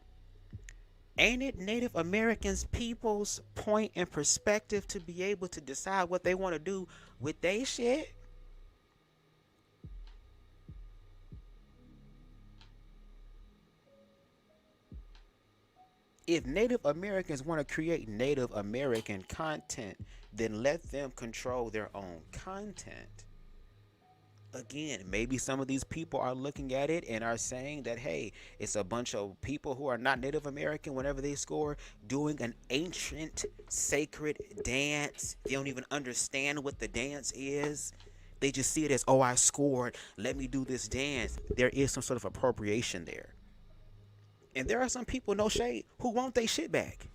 Ain't it Native Americans people's point and perspective to be able to decide what they want to do with their shit? If Native Americans want to create Native American content, then let them control their own content. Again, maybe some of these people are looking at it and are saying that, hey, it's a bunch of people who are not Native American whenever they score doing an ancient sacred dance. They don't even understand what the dance is. They just see it as, oh, I scored, let me do this dance. There is some sort of appropriation there. And there are some people, no shade, who want their shit back.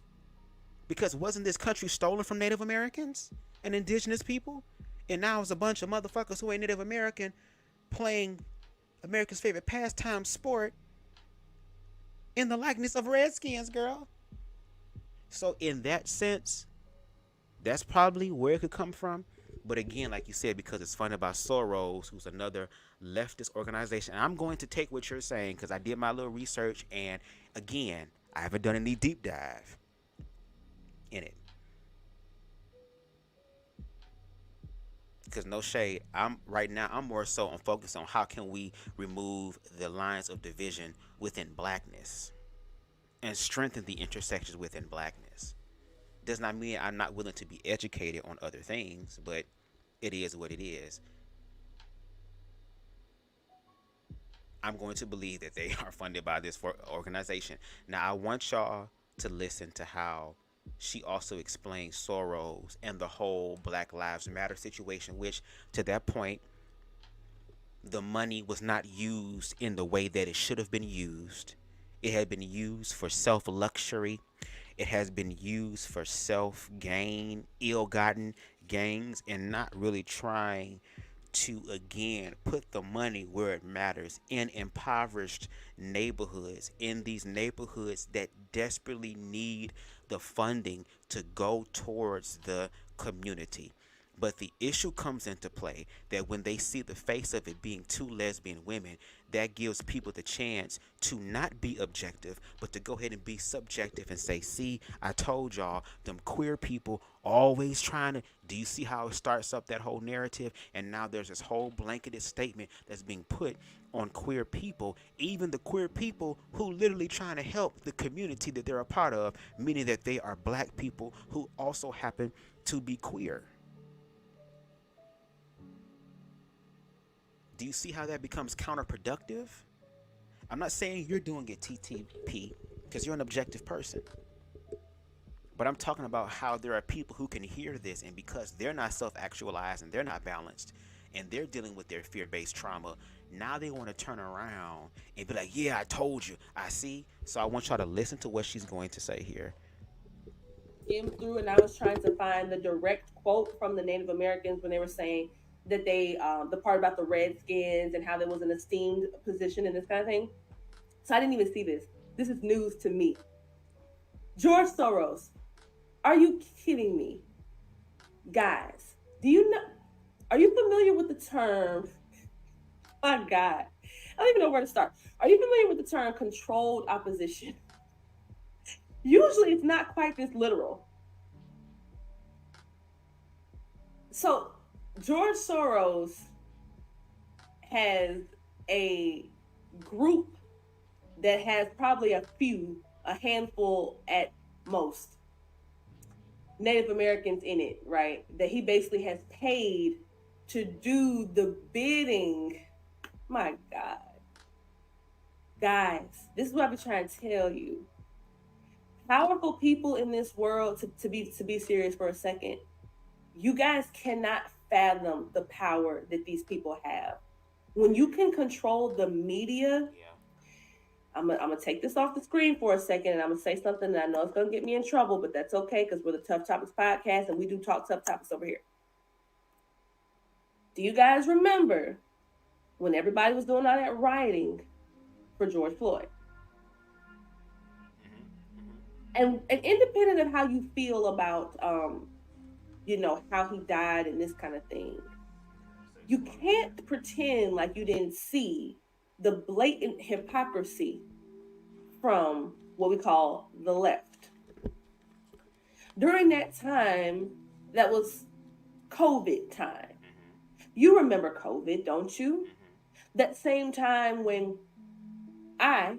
Because wasn't this country stolen from Native Americans and indigenous people? And now it's a bunch of motherfuckers who ain't Native American playing America's favorite pastime sport in the likeness of Redskins, girl. So in that sense, that's probably where it could come from. But again, like you said, because it's funded by Soros, who's another leftist organization. And I'm going to take what you're saying because I did my little research. And again, I haven't done any deep dive in it. Because no shade, I'm more so on focus on how can we remove the lines of division within blackness and strengthen the intersections within blackness. Does not mean I'm not willing to be educated on other things, but it is what it is. I'm going to believe that they are funded by this organization. Now, I want y'all to listen to how she also explained Soros and the whole Black Lives Matter situation, which to that point, the money was not used in the way that it should have been used. It had been used for self-luxury. It has been used for self-gain, ill-gotten gains, and not really trying to, again, put the money where it matters in impoverished neighborhoods, in these neighborhoods that desperately need the funding to go towards the community. But the issue comes into play that when they see the face of it being two lesbian women, that gives people the chance to not be objective, but to go ahead and be subjective and say, see, I told y'all, them queer people always trying to. Do you see how it starts up that whole narrative? And now there's this whole blanketed statement that's being put on queer people, even the queer people who literally trying to help the community that they're a part of, meaning that they are black people who also happen to be queer. Do you see how that becomes counterproductive? I'm not saying you're doing it, TTP, because you're an objective person. But I'm talking about how there are people who can hear this, and because they're not self-actualized and they're not balanced, and they're dealing with their fear-based trauma, now they want to turn around and be like, yeah, I told you, I see. So I want y'all to listen to what she's going to say here. Skimmed through, and I was trying to find the direct quote from the Native Americans when they were saying that they, the part about the Redskins and how there was an esteemed position and this kind of thing. So I didn't even see this. This is news to me. George Soros. Are you kidding me? Guys, do you know, are you familiar with the term, my God, I don't even know where to start. Are you familiar with the term controlled opposition? Usually it's not quite this literal. So George Soros has a group that has probably a handful at most, Native Americans in it, right? That he basically has paid to do the bidding. My God. Guys, this is what I've been trying to tell you. Powerful people in this world, to be serious for a second, you guys cannot fathom the power that these people have. When you can control the media, I'm gonna take this off the screen for a second, and I'm gonna say something that I know it's gonna get me in trouble, but that's okay, because we're the Tough Topics podcast and we do talk tough topics over here. Do you guys remember when everybody was doing all that rioting for George Floyd? And independent of how you feel about how he died and this kind of thing, you can't pretend like you didn't see the blatant hypocrisy from what we call the left. During that time, that was COVID time. You remember COVID, don't you? That same time when I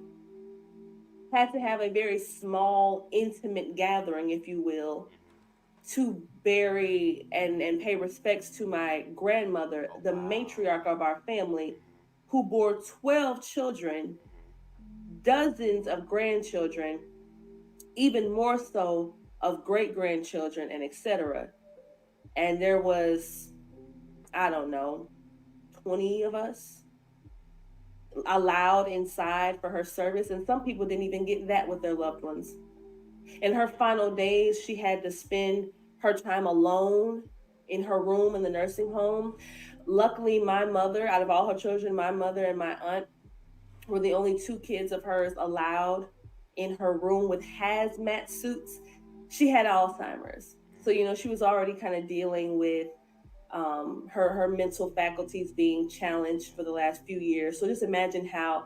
had to have a very small, intimate gathering, if you will, to bury and pay respects to my grandmother, the matriarch of our family, who bore 12 children, dozens of grandchildren, even more so of great-grandchildren, and etc. And there was, I don't know, 20 of us allowed inside for her service, and some people didn't even get that with their loved ones. In her final days, she had to spend her time alone in her room in the nursing home. Luckily, my mother, out of all her children, my mother and my aunt were the only two kids of hers allowed in her room with hazmat suits. She had Alzheimer's. So, she was already kind of dealing with her mental faculties being challenged for the last few years. So just imagine how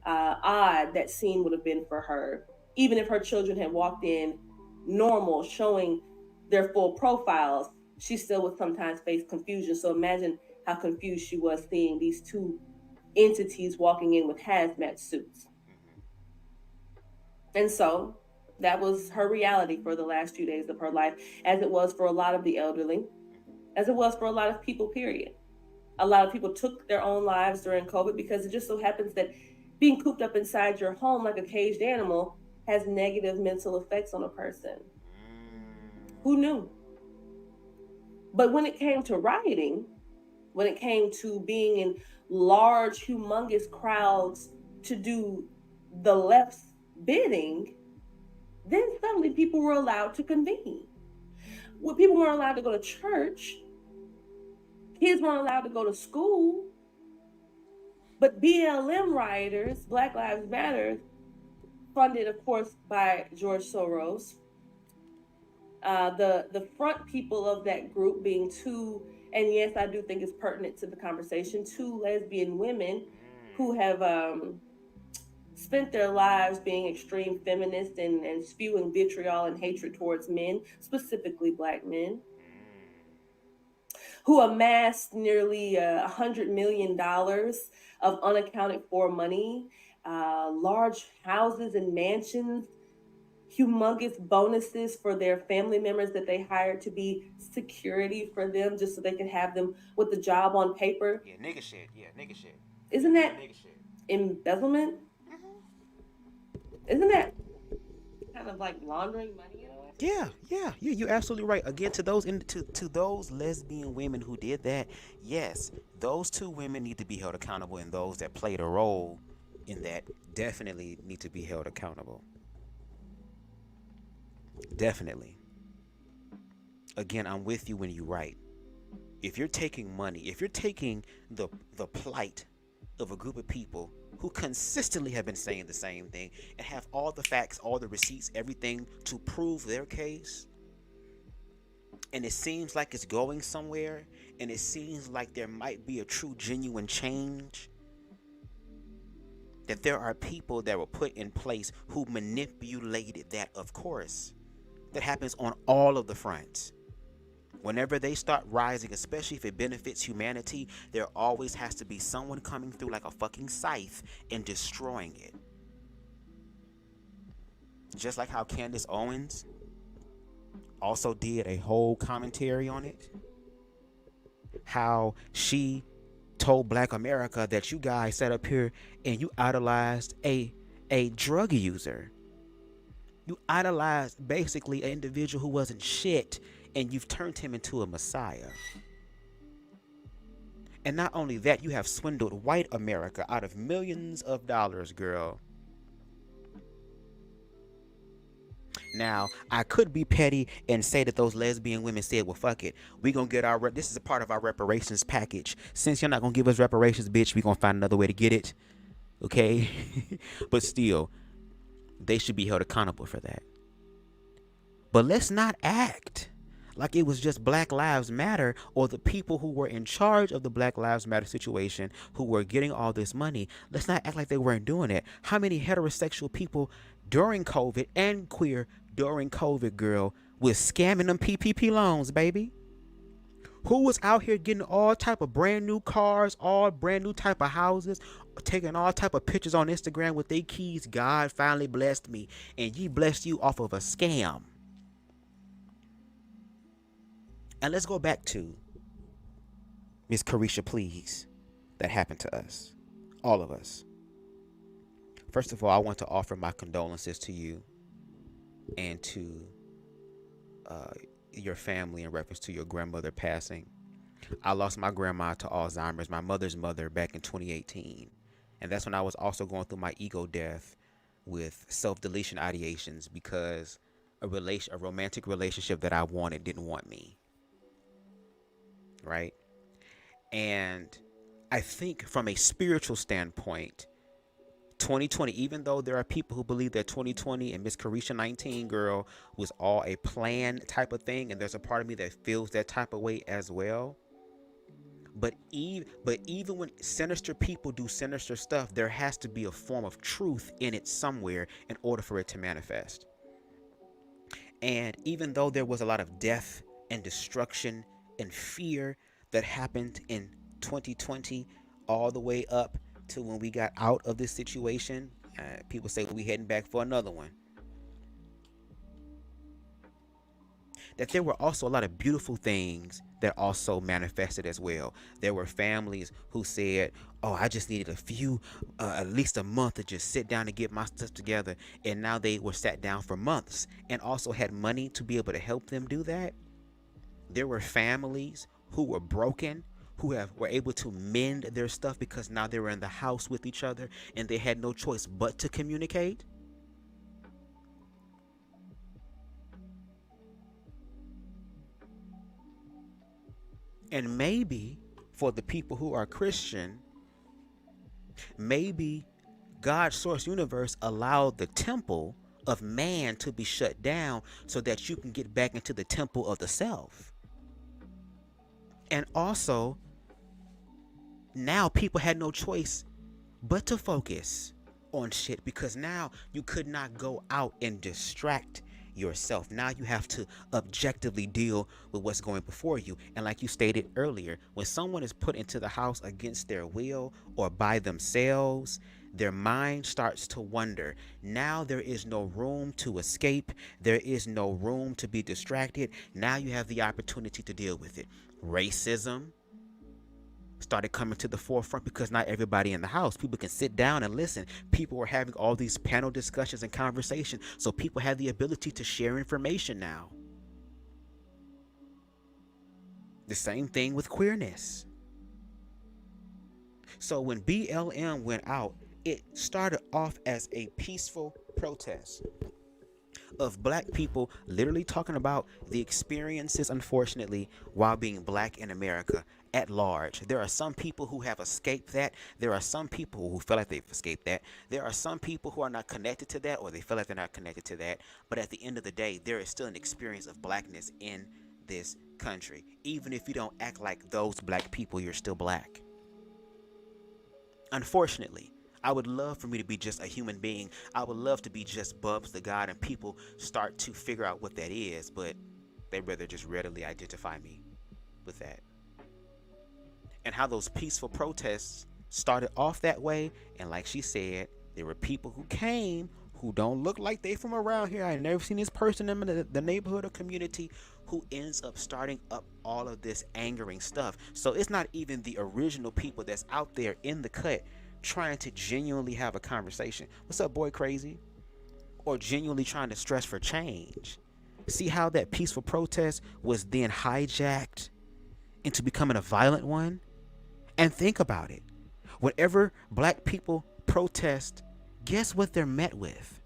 odd that scene would have been for her. Even if her children had walked in normal, showing their full profiles, she still would sometimes face confusion. So imagine how confused she was seeing these two entities walking in with hazmat suits. And so that was her reality for the last few days of her life, as it was for a lot of the elderly, as it was for a lot of people, period. A lot of people took their own lives during COVID because it just so happens that being cooped up inside your home like a caged animal has negative mental effects on a person. Who knew? But when it came to rioting, when it came to being in large, humongous crowds to do the left's bidding, then suddenly people were allowed to convene. When people weren't allowed to go to church, kids weren't allowed to go to school, but BLM rioters, Black Lives Matter, funded, of course, by George Soros, The front people of that group being two, and yes, I do think it's pertinent to the conversation, two lesbian women who have spent their lives being extreme feminists and spewing vitriol and hatred towards men, specifically black men, who amassed nearly $100 million of unaccounted for money, large houses and mansions, humongous bonuses for their family members that they hired to be security for them just so they could have them with the job on paper. Yeah, nigga shit. Yeah, nigga shit. Isn't that nigga shit. embezzlement? Isn't that kind of like laundering money in a way? Yeah, you're absolutely right. Again, to those lesbian women who did that, yes, those two women need to be held accountable, and those that played a role in that definitely need to be held accountable. Definitely. Again, I'm with you when you write. If you're taking money, if you're taking the plight of a group of people who consistently have been saying the same thing and have all the facts, all the receipts, everything to prove their case, and it seems like it's going somewhere, and it seems like there might be a true, genuine change, that there are people that were put in place who manipulated that, of course. That happens on all of the fronts. Whenever they start rising, especially if it benefits humanity, there always has to be someone coming through like a fucking scythe and destroying it. Just like how Candace Owens also did a whole commentary on it. How she told Black America that you guys sat up here and you idolized a drug user. You idolized basically an individual who wasn't shit, and you've turned him into a messiah. And not only that, you have swindled white America out of millions of dollars, girl. Now, I could be petty and say that those lesbian women said, well, fuck it. We gonna get this is a part of our reparations package. Since you're not gonna give us reparations, bitch, we gonna find another way to get it. Okay? But still, they should be held accountable for that. But let's not act like it was just Black Lives Matter or the people who were in charge of the Black Lives Matter situation who were getting all this money. Let's not act like they weren't doing it. How many heterosexual people during COVID and queer during COVID, girl, was scamming them PPP loans, baby? Who was out here getting all type of brand new cars, all brand new type of houses, taking all type of pictures on Instagram with their keys? God finally blessed me, and He blessed you off of a scam. And let's go back to Miss Carisha Please. That happened to us, all of us. First of all, I want to offer my condolences to you and to your family in reference to your grandmother passing. I lost my grandma to Alzheimer's, my mother's mother, back in 2018. And that's when I was also going through my ego death with self-deletion ideations because a romantic relationship that I wanted didn't want me. Right? And I think from a spiritual standpoint, 2020, even though there are people who believe that 2020 and Miss Carisha 19 girl was all a plan type of thing, and there's a part of me that feels that type of way as well. But even when sinister people do sinister stuff, there has to be a form of truth in it somewhere in order for it to manifest. And even though there was a lot of death and destruction and fear that happened in 2020 all the way up to when we got out of this situation, people say we heading back for another one, that there were also a lot of beautiful things that also manifested as well. There were families who said, oh, I just needed at least a month to just sit down and get my stuff together. And now they were sat down for months and also had money to be able to help them do that. There were families who were broken, who were able to mend their stuff because now they were in the house with each other and they had no choice but to communicate. And maybe for the people who are Christian, maybe God's source universe allowed the temple of man to be shut down so that you can get back into the temple of the self. And also, now people had no choice but to focus on shit, because now you could not go out and distract yourself. Now you have to objectively deal with what's going before you. And like you stated earlier, when someone is put into the house against their will or by themselves, their mind starts to wander. Now there is no room to escape. There is no room to be distracted. Now you have the opportunity to deal with it. Racism started coming to the forefront because not everybody in the house, people can sit down and listen. People were having all these panel discussions and conversations, so people have the ability to share information now. The same thing with queerness. So when BLM went out, it started off as a peaceful protest of black people literally talking about the experiences, unfortunately, while being black in America at large. There are some people who have escaped that. There are some people who feel like they've escaped that. There are some people who are not connected to that, or they feel like they're not connected to that. But at the end of the day, there is still an experience of blackness in this country. Even if you don't act like those black people, you're still black. Unfortunately, I would love for me to be just a human being. I would love to be just Bubs the God, and people start to figure out what that is, but they rather just readily identify me with that. And how those peaceful protests started off that way, and like she said, there were people who came who don't look like they from around here. I never seen this person in the neighborhood or community, who ends up starting up all of this angering stuff. So it's not even the original people that's out there in the cut trying to genuinely have a conversation. What's up, boy crazy? Or genuinely trying to stress for change. See how that peaceful protest was then hijacked into becoming a violent one? And think about it. Whenever black people protest, guess what they're met with?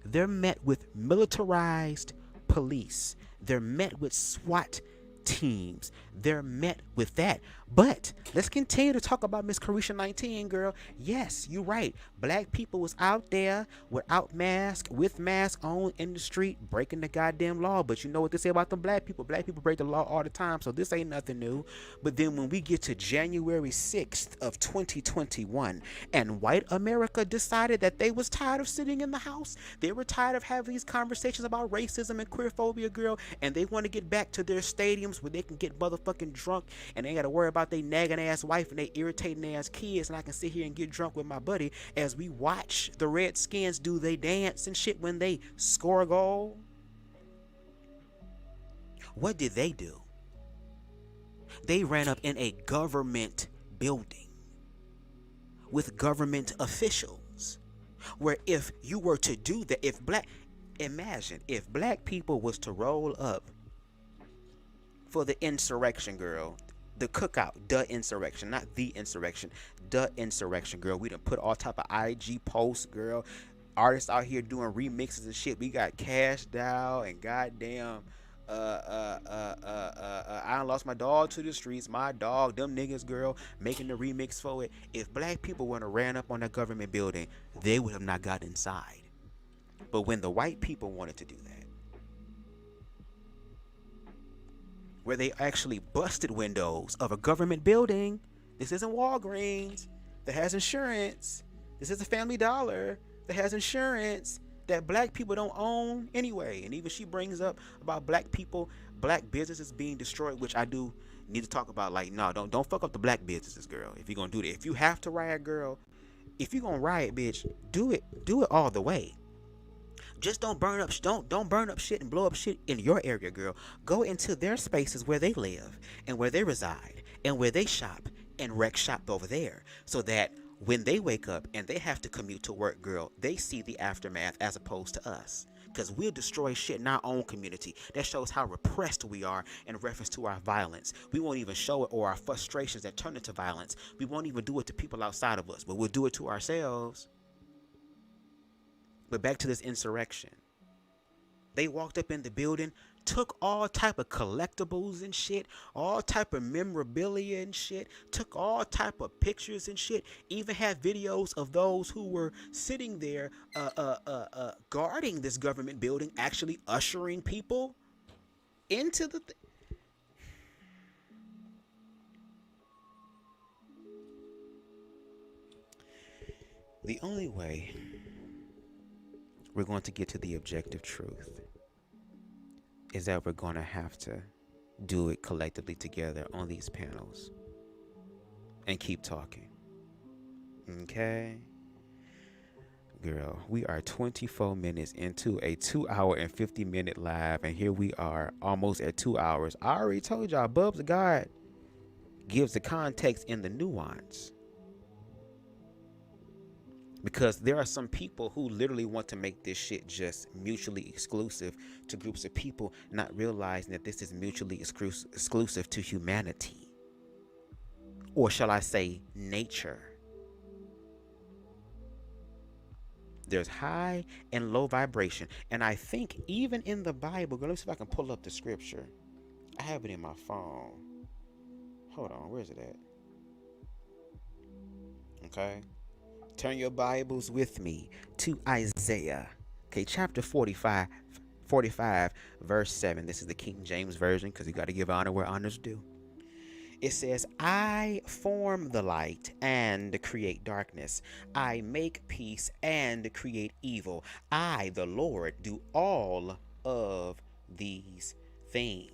They're met with militarized police. They're met with SWAT teams. They're met with that. But let's continue to talk about Miss Carisha 19, girl. Yes, you're right. Black people was out there without mask, with mask on in the street, breaking the goddamn law. But you know what they say about them black people? Black people break the law all the time, so this ain't nothing new. But then when we get to January 6th of 2021, and white America decided that they was tired of sitting in the house, they were tired of having these conversations about racism and queerphobia, girl, and they want to get back to their stadiums where they can get motherfucking drunk and they ain't got to worry about they nagging ass wife and they irritating ass kids, and I can sit here and get drunk with my buddy as we watch the Redskins do they dance and shit when they score a goal. What did they do? They ran up in a government building with government officials, where if you were to do that, imagine if black people was to roll up for the insurrection, girl, the cookout, the insurrection, not the insurrection, the insurrection, girl. We done put all type of IG posts, girl. Artists out here doing remixes and shit. We got Cash Dow and goddamn I done lost my dog to the streets. My dog, them niggas, girl, making the remix for it. If black people would have ran up on that government building, they would have not got inside. But when the white people wanted to do that, where they actually busted windows of a government building. This isn't Walgreens that has insurance. This is a Family Dollar that has insurance that black people don't own anyway. And even she brings up about black people, black businesses being destroyed, which I do need to talk about. Like, no, don't fuck up the black businesses, girl. If you're gonna do that, if you have to riot, girl, if you're gonna riot, bitch, do it all the way. Just don't burn up shit and blow up shit in your area, girl. Go into their spaces where they live and where they reside and where they shop and wreck shop over there, so that when they wake up and they have to commute to work, girl, they see the aftermath as opposed to us. Because we'll destroy shit in our own community. That shows how repressed we are in reference to our violence. We won't even show it, or our frustrations that turn into violence. We won't even do it to people outside of us, but we'll do it to ourselves. But back to this insurrection. They walked up in the building took all type of collectibles and shit, all type of memorabilia and shit, took all type of pictures and shit, even had videos of those who were sitting there guarding this government building, actually ushering people into the The only way we're going to get to the objective truth is that we're going to have to do it collectively together on these panels and keep talking. Okay? Girl, we are 24 minutes into a 2 hour and 50 minute live, and here we are almost at 2 hours. I already told y'all, Bubs of God gives the context and the nuance. Because there are some people who literally want to make this shit just mutually exclusive to groups of people, not realizing that this is mutually exclusive to humanity. Or shall I say, nature. There's high and low vibration. And I think even in the Bible, let me see if I can pull up the scripture. I have it in my phone. Hold on, where is it at? Okay. Turn your Bibles with me to Isaiah. Okay, chapter 45, verse 7. This is the King James Version because you got to give honor where honor's due. It says, I form the light and create darkness. I make peace and create evil. I, the Lord, do all of these things.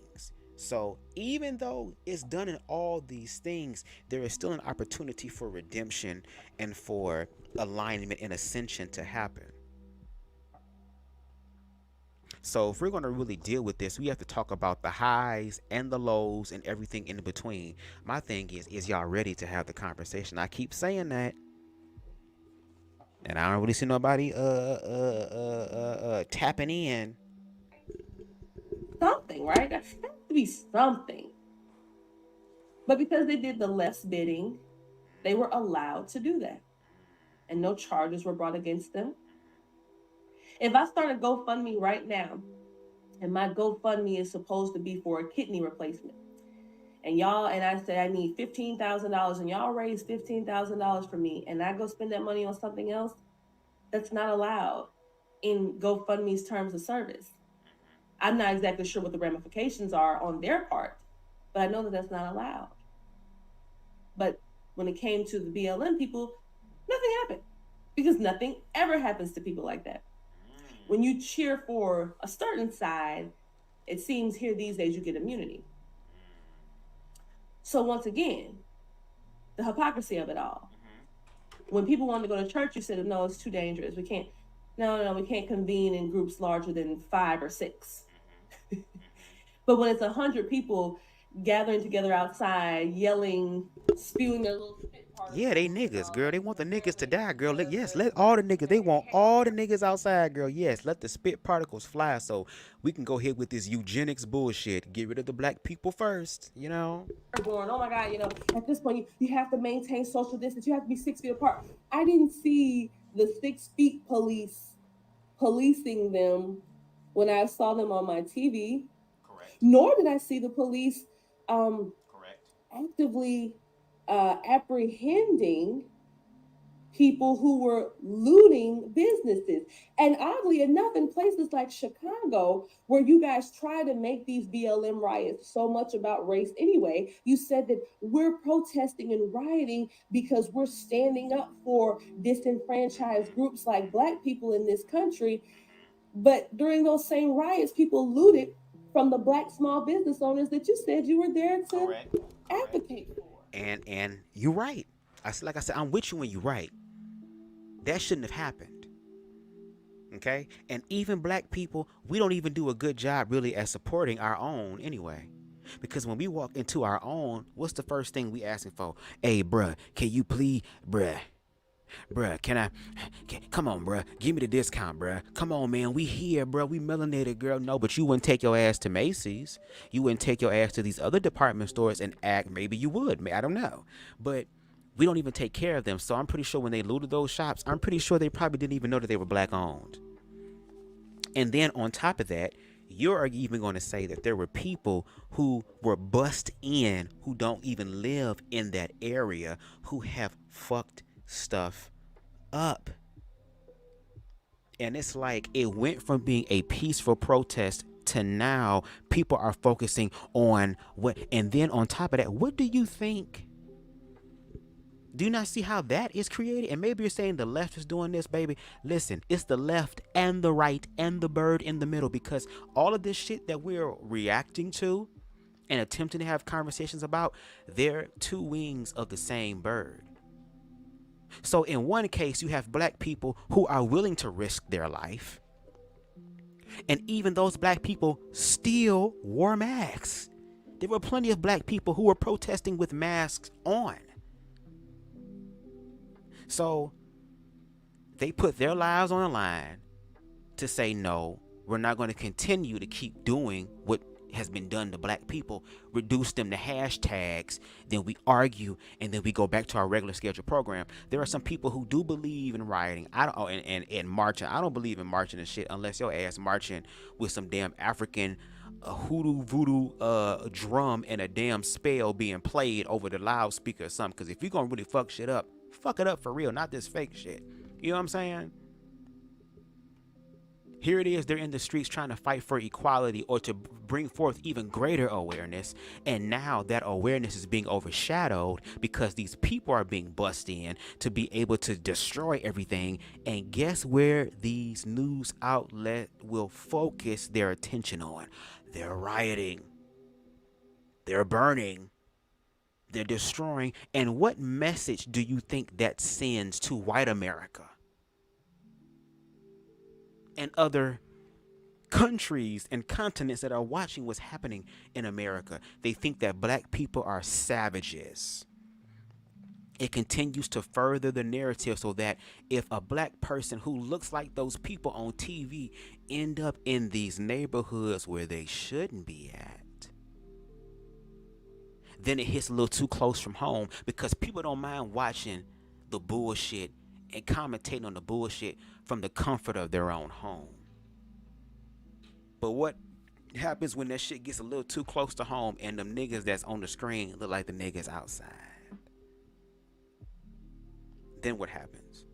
So even though it's done in all these things, there is still an opportunity for redemption and for alignment and ascension to happen. So if we're going to really deal with this, we have to talk about the highs and the lows and everything in between. My thing is y'all ready to have the conversation? I keep saying that, and I don't really see nobody tapping in. Something, right? That has to be something. But because they did the less bidding, they were allowed to do that. And no charges were brought against them. If I start a GoFundMe right now, and my GoFundMe is supposed to be for a kidney replacement, and I say I need $15,000, and y'all raise $15,000 for me, and I go spend that money on something else, that's not allowed in GoFundMe's terms of service. I'm not exactly sure what the ramifications are on their part, but I know that that's not allowed. But when it came to the BLM people, nothing happened, because nothing ever happens to people like that. When you cheer for a certain side, it seems here these days you get immunity. So once again, the hypocrisy of it all. When people wanted to go to church, you said, no, it's too dangerous. We can't convene in groups larger than 5 or 6. But when it's 100 people gathering together outside, yelling, spewing their little spit particles. Yeah, they niggas, girl. They want the niggas to die, girl. Yes, let all the niggas. They want all the niggas outside, girl. Yes, let the spit particles fly so we can go ahead with this eugenics bullshit. Get rid of the black people first, you know. Born. Oh my God, at this point you have to maintain social distance. You have to be 6 feet apart. I didn't see the 6 feet police policing them when I saw them on my TV. Correct. Nor did I see the police Correct. actively apprehending people who were looting businesses. And oddly enough, in places like Chicago, where you guys try to make these BLM riots so much about race anyway, you said that we're protesting and rioting because we're standing up for disenfranchised groups like Black people in this country. But during those same riots, people looted from the Black small business owners that you said you were there to advocate for. And you're right. Like I said, I'm with you when you're right. That shouldn't have happened. Okay? And even Black people, we don't even do a good job really at supporting our own anyway. Because when we walk into our own, what's the first thing we asking for? Hey, bruh, can you please, bruh, come on, bruh, give me the discount, bruh. Come on, man, we here, bruh, we melanated, girl. No, but you wouldn't take your ass to Macy's. You wouldn't take your ass to these other department stores and act, maybe you would, I don't know. But we don't even take care of them. So I'm pretty sure when they looted those shops, I'm pretty sure they probably didn't even know that they were Black owned. And then on top of that, You're even going to say that there were people who were bussed in who don't even live in that area who have fucked stuff up. And it's like it went from being a peaceful protest to now people are focusing on what, and then on top of that, what do you think? Do you not see how that is created? And maybe you're saying the left is doing this, baby. Listen, it's the left and the right and the bird in the middle, because all of this shit that we're reacting to and attempting to have conversations about, they're two wings of the same bird. So in one case, you have black people who are willing to risk their life. And even those black people still wore masks. There were plenty of black people who were protesting with masks on. So they put their lives on the line to say, no, we're not going to continue to keep doing what has been done to black people, reduce them to hashtags, then we argue, and then we go back to our regular scheduled program. There are some people who do believe in rioting. I don't, and marching. I don't believe in marching and shit unless your ass marching with some damn African hoodoo voodoo drum and a damn spell being played over the loudspeaker or something. Because if you're gonna really fuck shit up, fuck it up for real, not this fake shit. You know what I'm saying? Here it is, they're in the streets trying to fight for equality or to bring forth even greater awareness. And now that awareness is being overshadowed because these people are being bussed in to be able to destroy everything. And guess where these news outlets will focus their attention on? They're rioting. They're burning. They're destroying. And what message do you think that sends to white America and other countries and continents that are watching what's happening in America? They think that black people are savages. It continues to further the narrative so that if a black person who looks like those people on TV end up in these neighborhoods where they shouldn't be at, then it hits a little too close from home, because people don't mind watching the bullshit and commentating on the bullshit from the comfort of their own home. But what happens when that shit gets a little too close to home and them niggas that's on the screen look like the niggas outside? Then what happens?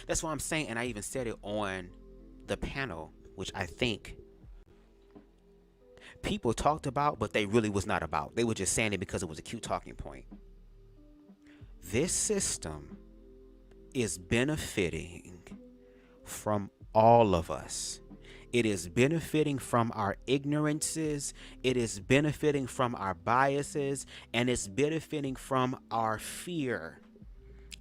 That's what I'm saying, and I even said it on the panel, which I think people talked about, but they really was not about. They were just saying it because it was a cute talking point. This system is benefiting from all of us. It is benefiting from our ignorances. It is benefiting from our biases, and it's benefiting from our fear.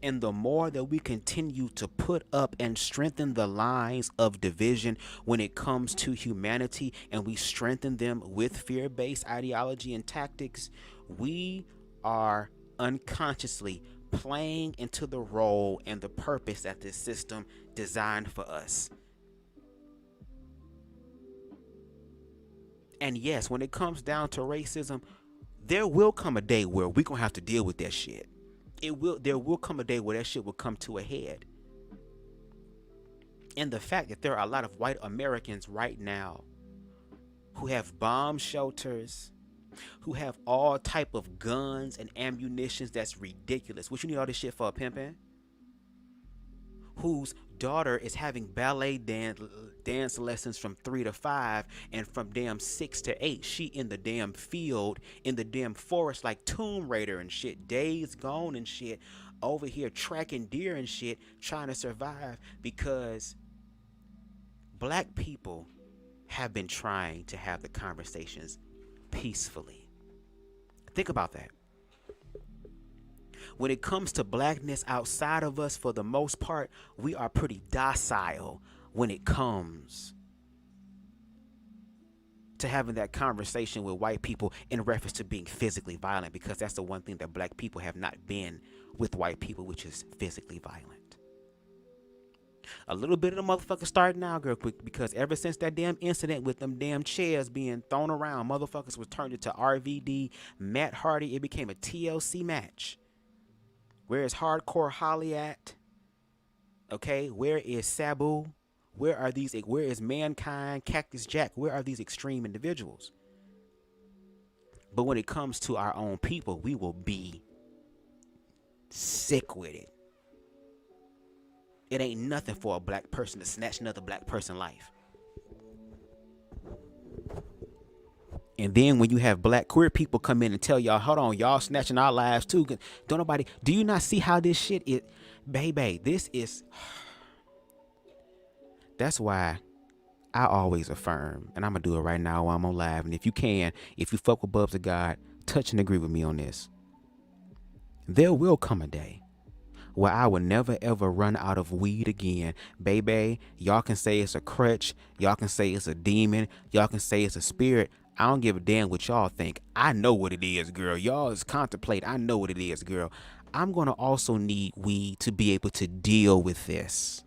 And the more that we continue to put up and strengthen the lines of division when it comes to humanity, and we strengthen them with fear-based ideology and tactics, we are unconsciously playing into the role and the purpose that this system designed for us. And yes, when it comes down to racism, there will come a day where we're going to have to deal with that shit. There will come a day where that shit will come to a head. And the fact that there are a lot of white Americans right now who have bomb shelters, who have all type of guns and ammunitions that's ridiculous. What you need all this shit for, pimpin'? Whose daughter is having ballet dance lessons from 3 to 5, and from damn 6 to 8 she in the damn field, in the damn forest like Tomb Raider and shit, Days Gone and shit, over here tracking deer and shit, trying to survive, because black people have been trying to have the conversations peacefully. Think about that. When it comes to blackness outside of us, for the most part, we are pretty docile when it comes to having that conversation with white people in reference to being physically violent, because that's the one thing that black people have not been with white people, which is physically violent. A little bit of the motherfucker started now, girl, quick, because ever since that damn incident with them damn chairs being thrown around, motherfuckers was turned into RVD, Matt Hardy. It became a TLC match. Where is Hardcore Holly at? Okay, where is Sabu? Where is Mankind, Cactus Jack? Where are these extreme individuals? But when it comes to our own people, we will be sick with it. It ain't nothing for a black person to snatch another black person's life. And then when you have black queer people come in and tell y'all, hold on, y'all snatching our lives too. Do you not see how this shit is? Baby, that's why I always affirm, and I'm going to do it right now while I'm on live. And if you fuck with Bubs of God, touch and agree with me on this. There will come a day where I will never ever run out of weed again. Baby, y'all can say it's a crutch. Y'all can say it's a demon. Y'all can say it's a spirit. I don't give a damn what y'all think. I know what it is, girl. Y'all is contemplate. I know what it is, girl. I'm going to also need weed to be able to deal with this.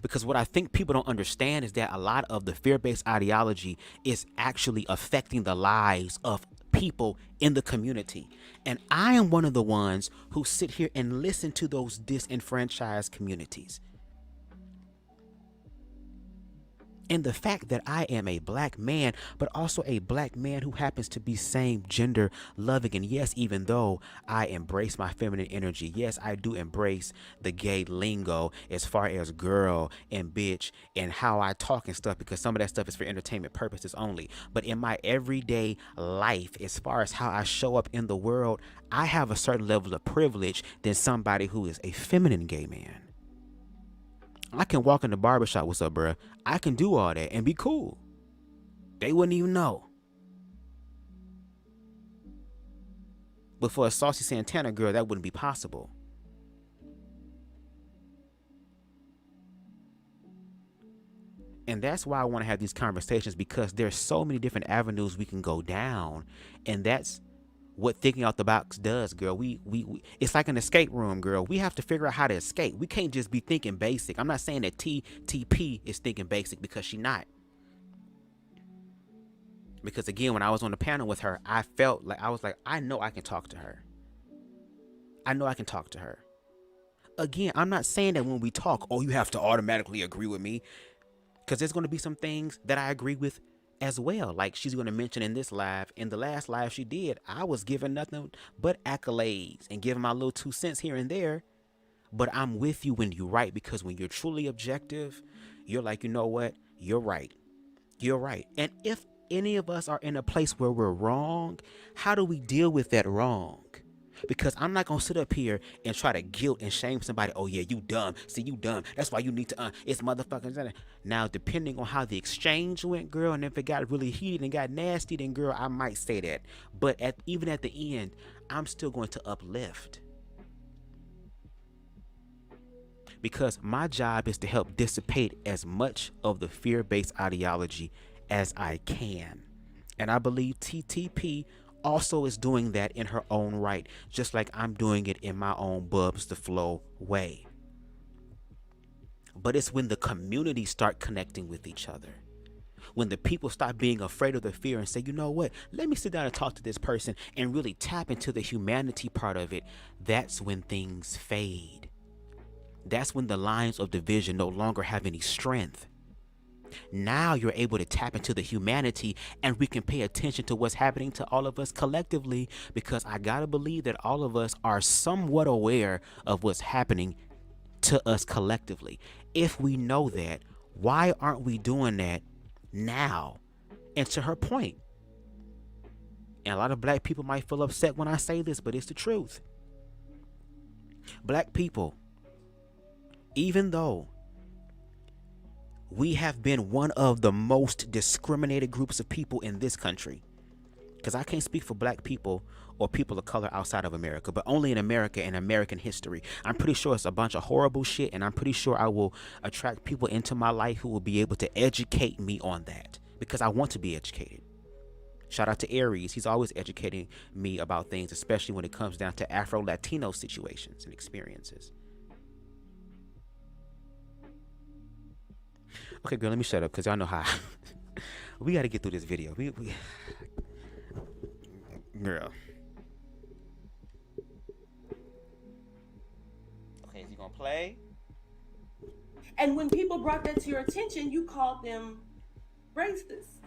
Because what I think people don't understand is that a lot of the fear-based ideology is actually affecting the lives of people in the community. And I am one of the ones who sit here and listen to those disenfranchised communities. And the fact that I am a black man, but also a black man who happens to be same gender loving. And yes, even though I embrace my feminine energy, yes, I do embrace the gay lingo as far as girl and bitch and how I talk and stuff, because some of that stuff is for entertainment purposes only. But in my everyday life, as far as how I show up in the world, I have a certain level of privilege than somebody who is a feminine gay man. I can walk in the barbershop, what's up, bruh? I can do all that and be cool. They wouldn't even know. But for a Saucy Santana girl, that wouldn't be possible. And that's why I want to have these conversations, because there's so many different avenues we can go down. And that's what thinking out the box does, girl. We it's like an escape room, girl. We have to figure out how to escape. We can't just be thinking basic. I'm not saying that TTP is thinking basic, because she's not. Because again, when I was on the panel with her, I was like, I know I can talk to her. I know I can talk to her. Again, I'm not saying that when we talk, you have to automatically agree with me, because there's going to be some things that I agree with as well. Like she's going to mention in this live, in the last live she did, I was giving nothing but accolades and giving my little 2 cents here and there. But I'm with you when you're right, because when you're truly objective, you're like, you know what? You're right. You're right. And if any of us are in a place where we're wrong, how do we deal with that wrong? Because I'm not going to sit up here and try to guilt and shame somebody. Oh, yeah, you dumb. See, you dumb. That's why you need to, it's motherfucking. Now, depending on how the exchange went, girl, and if it got really heated and got nasty, then, girl, I might say that. But even at the end, I'm still going to uplift. Because my job is to help dissipate as much of the fear-based ideology as I can. And I believe TTP also is doing that in her own right, just like I'm doing it in my own Bubs the Flow way. But it's when the community start connecting with each other, when the people stop being afraid of the fear and say, you know what, let me sit down and talk to this person and really tap into the humanity part of it, that's when things fade. That's when the lines of division no longer have any strength. Now you're able to tap into the humanity, and we can pay attention to what's happening to all of us collectively, because I gotta believe that all of us are somewhat aware of what's happening to us collectively. If we know that, why aren't we doing that now? And to her point, and a lot of black people might feel upset when I say this, but it's the truth. Black people, even though we have been one of the most discriminated groups of people in this country, because I can't speak for black people or people of color outside of America, but only in America and American history. I'm pretty sure it's a bunch of horrible shit, and I'm pretty sure I will attract people into my life who will be able to educate me on that, because I want to be educated. Shout out to Aries. He's always educating me about things, especially when it comes down to Afro-Latino situations and experiences. Okay, girl, let me shut up, because y'all know how we got to get through this video. Girl. Okay, is he going to play? And when people brought that to your attention, you called them racist.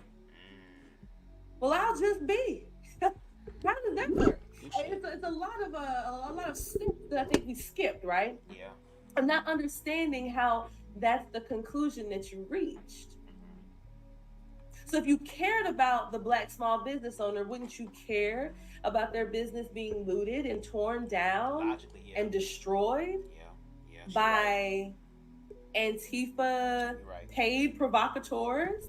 Well, I'll just be. How does that work? It's a lot of steps that I think we skipped, right? Yeah. I'm not understanding how that's the conclusion that you reached. So if you cared about the Black small business owner, wouldn't you care about their business being looted and torn down and destroyed by Antifa paid provocateurs?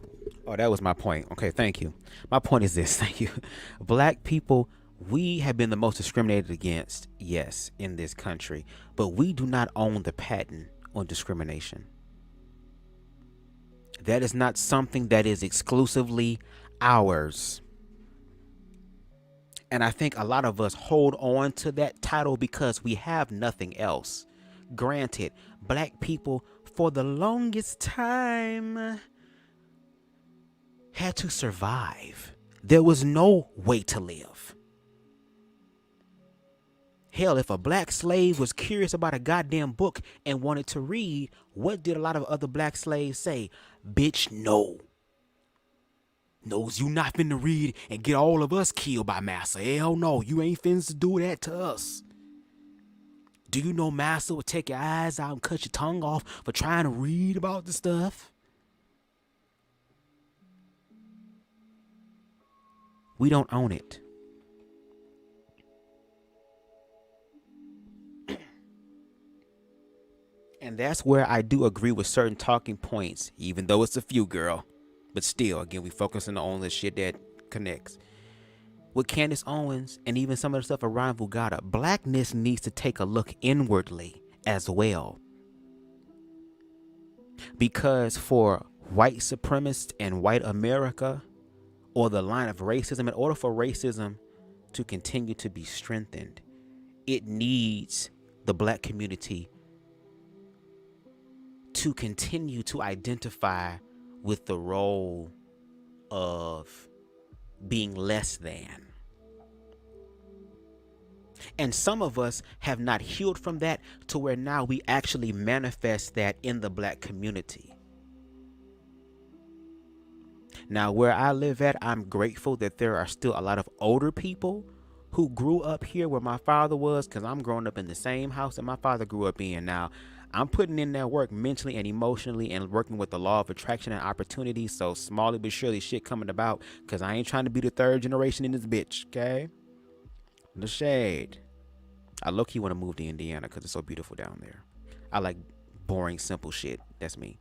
Oh, that was my point. Okay, thank you. My point is this. Thank you. Black people, we have been the most discriminated against, yes, in this country, but we do not own the patent on discrimination. That is not something that is exclusively ours. And I think a lot of us hold on to that title because we have nothing else. Granted, Black people for the longest time had to survive. There was no way to live. Hell, if a Black slave was curious about a goddamn book and wanted to read, what did a lot of other Black slaves say? Bitch, no. Knows you not finna read and get all of us killed by Massa. Hell no, you ain't finna do that to us. Do you know Massa would take your eyes out and cut your tongue off for trying to read about the stuff? We don't own it. And that's where I do agree with certain talking points, even though it's a few, girl. But still, again, we focusing on the shit that connects. With Candace Owens and even some of the stuff around Vulgata, Blackness needs to take a look inwardly as well. Because for white supremacists and white America, or the line of racism, in order for racism to continue to be strengthened, it needs the Black community to continue to identify with the role of being less than. And some of us have not healed from that to where now we actually manifest that in the Black community. Now, where I live at, I'm grateful that there are still a lot of older people who grew up here where my father was, because I'm growing up in the same house that my father grew up in. Now, I'm putting in that work mentally and emotionally and working with the law of attraction and opportunity. So smallly but surely shit coming about, because I ain't trying to be the third generation in this bitch, okay? The shade. I low-key want to move to Indiana because it's so beautiful down there. I like boring, simple shit. That's me.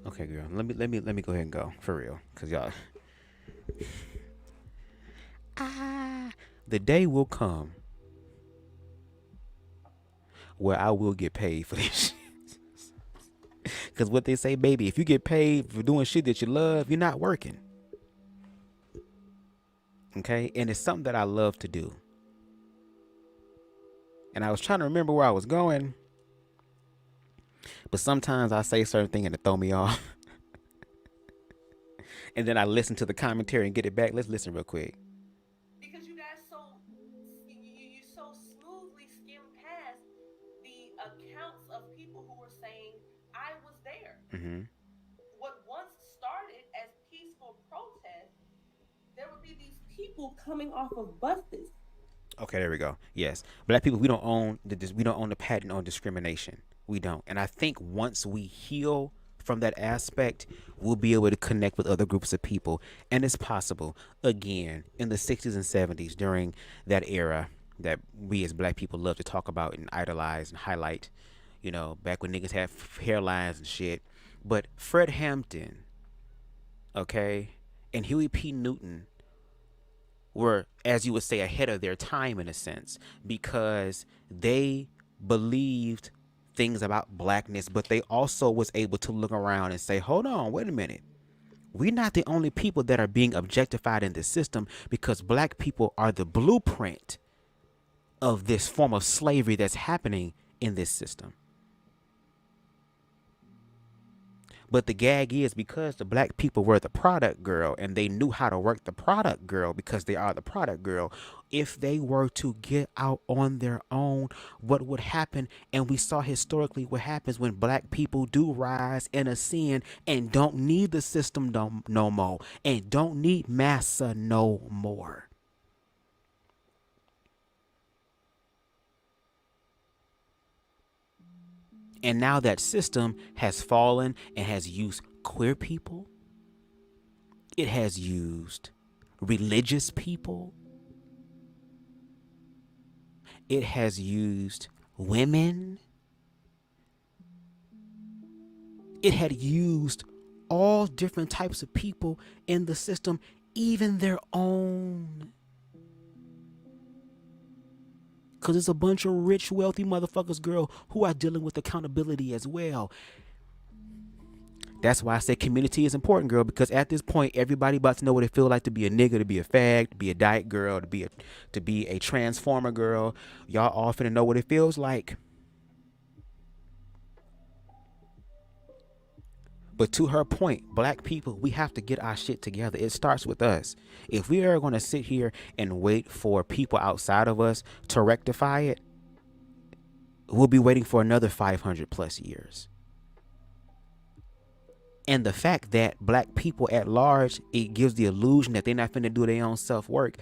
Okay, girl. Let me go ahead and go for real, cause y'all. The day will come where I will get paid for this shit. Cause what they say, baby, if you get paid for doing shit that you love, you're not working. Okay, and it's something that I love to do. And I was trying to remember where I was going. But sometimes I say certain things and it throw me off. And then I listen to the commentary and get it back. Let's listen real quick. Because you guys you so smoothly skim past the accounts of people who were saying, I was there. Mm-hmm. What once started as peaceful protest, there would be these people coming off of buses. Okay, there we go. Yes. Black people, we don't own the patent on discrimination. We don't. And I think once we heal from that aspect, we'll be able to connect with other groups of people. And it's possible, again, in the 60s and 70s, during that era that we as Black people love to talk about and idolize and highlight, you know, back when niggas had hairlines and shit. But Fred Hampton, okay, and Huey P. Newton were, as you would say, ahead of their time in a sense, because they believed things about Blackness, but they also was able to look around and say, hold on, wait a minute. We're not the only people that are being objectified in this system, because Black people are the blueprint of this form of slavery that's happening in this system. But the gag is because the black people were the product girl and they knew how to work the product girl because they are the product girl. If they were to get out on their own, what would happen? And we saw historically what happens when black people do rise and ascend and don't need the system no more and don't need massa no more. And now that system has fallen and has used queer people. It has used religious people. It has used women. It had used all different types of people in the system, even their own. Because it's a bunch of rich, wealthy motherfuckers, girl, who are dealing with accountability as well. That's why I say community is important, girl, because at this point, everybody about to know what it feels like to be a nigga, to be a fag, to be a dyke girl, to be a transformer girl. Y'all all finna know what it feels like. But to her point, black people, we have to get our shit together. It starts with us. If we are going to sit here and wait for people outside of us to rectify it, we'll be waiting for another 500 plus years. And the fact that black people at large, it gives the illusion that they're not finna do their own self-work.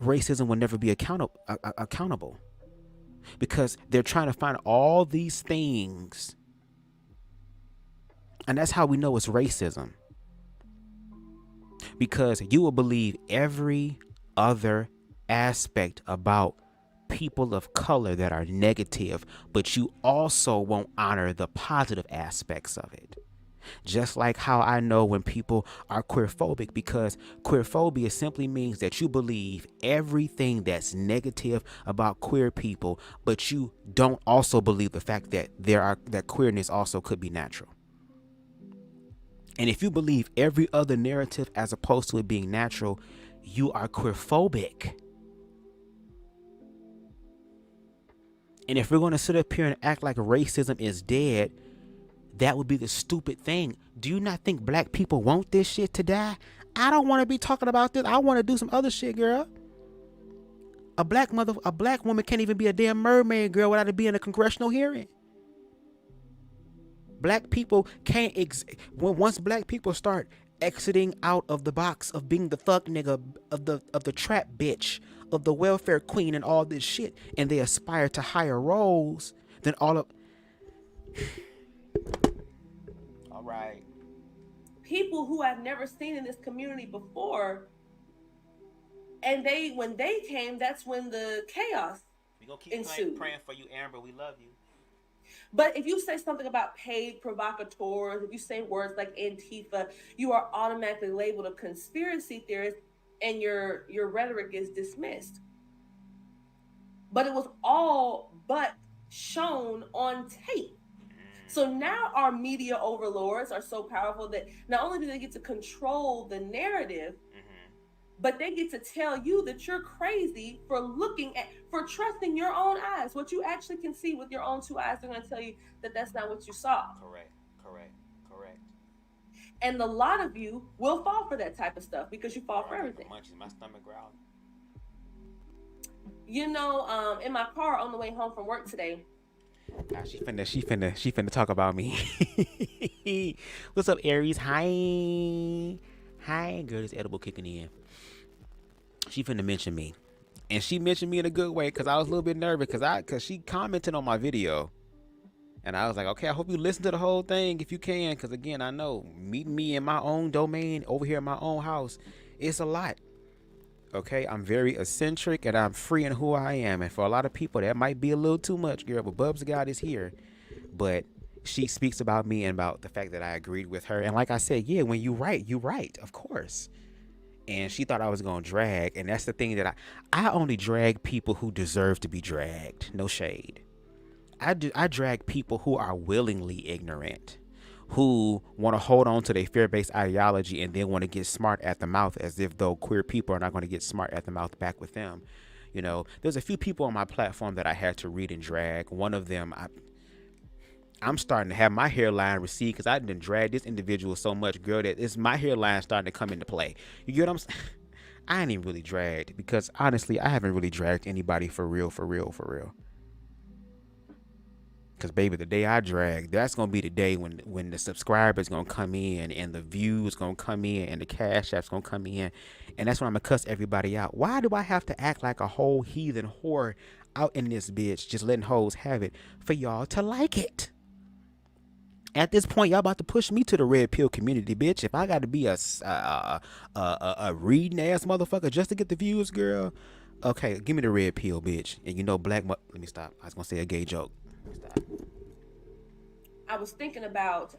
Racism will never be accountable. Because they're trying to find all these things. And that's how we know it's racism. Because you will believe every other aspect about people of color that are negative, but you also won't honor the positive aspects of it. Just like how I know when people are queerphobic, because queerphobia simply means that you believe everything that's negative about queer people, but you don't also believe the fact that that queerness also could be natural. And if you believe every other narrative as opposed to it being natural, you are queerphobic. And if we're going to sit up here and act like racism is dead, that would be the stupid thing. Do you not think black people want this shit to die? I don't want to be talking about this. I want to do some other shit, girl. A black woman can't even be a damn mermaid, girl, without it being a congressional hearing. Black people can't once black people start exiting out of the box of being the thug nigga, of the trap bitch, of the welfare queen and all this shit, and they aspire to higher roles, then all right. People who I've never seen in this community before, and when they came, that's when the chaos We gonna keep ensued. praying for you, Amber. We love you. But if you say something about paid provocateurs, if you say words like Antifa, you are automatically labeled a conspiracy theorist, and your rhetoric is dismissed. But it was all but shown on tape. So now our media overlords are so powerful that not only do they get to control the narrative, but they get to tell you that you're crazy for trusting your own eyes. What you actually can see with your own two eyes, they're going to tell you that that's not what you saw. Correct. And a lot of you will fall for that type of stuff because you fall for everything. Munchies, my stomach growling. You know, in my car on the way home from work today, She finna talk about me. What's up, Aries? Hi, girl. This edible kicking in. She finna mention me, and she mentioned me in a good way because I was a little bit nervous because she commented on my video, and I was like, okay, I hope you listen to the whole thing if you can, because again, I know meeting me in my own domain over here in my own house, it's a lot. Okay, I'm very eccentric and I'm free in who I am. And for a lot of people, that might be a little too much, girl. But Bubs God is here. But she speaks about me and about the fact that I agreed with her. And like I said, yeah, when you right, of course. And she thought I was going to drag. And that's the thing that I only drag people who deserve to be dragged. No shade. I drag people who are willingly ignorant, who want to hold on to their fear-based ideology and then want to get smart at the mouth as if though queer people are not going to get smart at the mouth back with them. You know, there's a few people on my platform that I had to read and drag. One of them, I'm starting to have my hairline recede because I didn't drag this individual so much, girl, that it's my hairline starting to come into play. You get what I'm saying? I ain't even really dragged because honestly, I haven't really dragged anybody for real. Because baby, the day I drag, that's gonna be the day when the subscribers gonna come in and the views gonna come in and the cash app's gonna come in, and that's when I'm gonna cuss everybody out. Why do I have to act like a whole heathen whore out in this bitch, just letting hoes have it for y'all to like it? At this point, y'all about to push me to the red pill community, bitch. If I got to be a reading ass motherfucker just to get the views, girl, okay, give me the red pill, bitch. And you know, let me stop. I was gonna say a gay joke. Stop. I was thinking about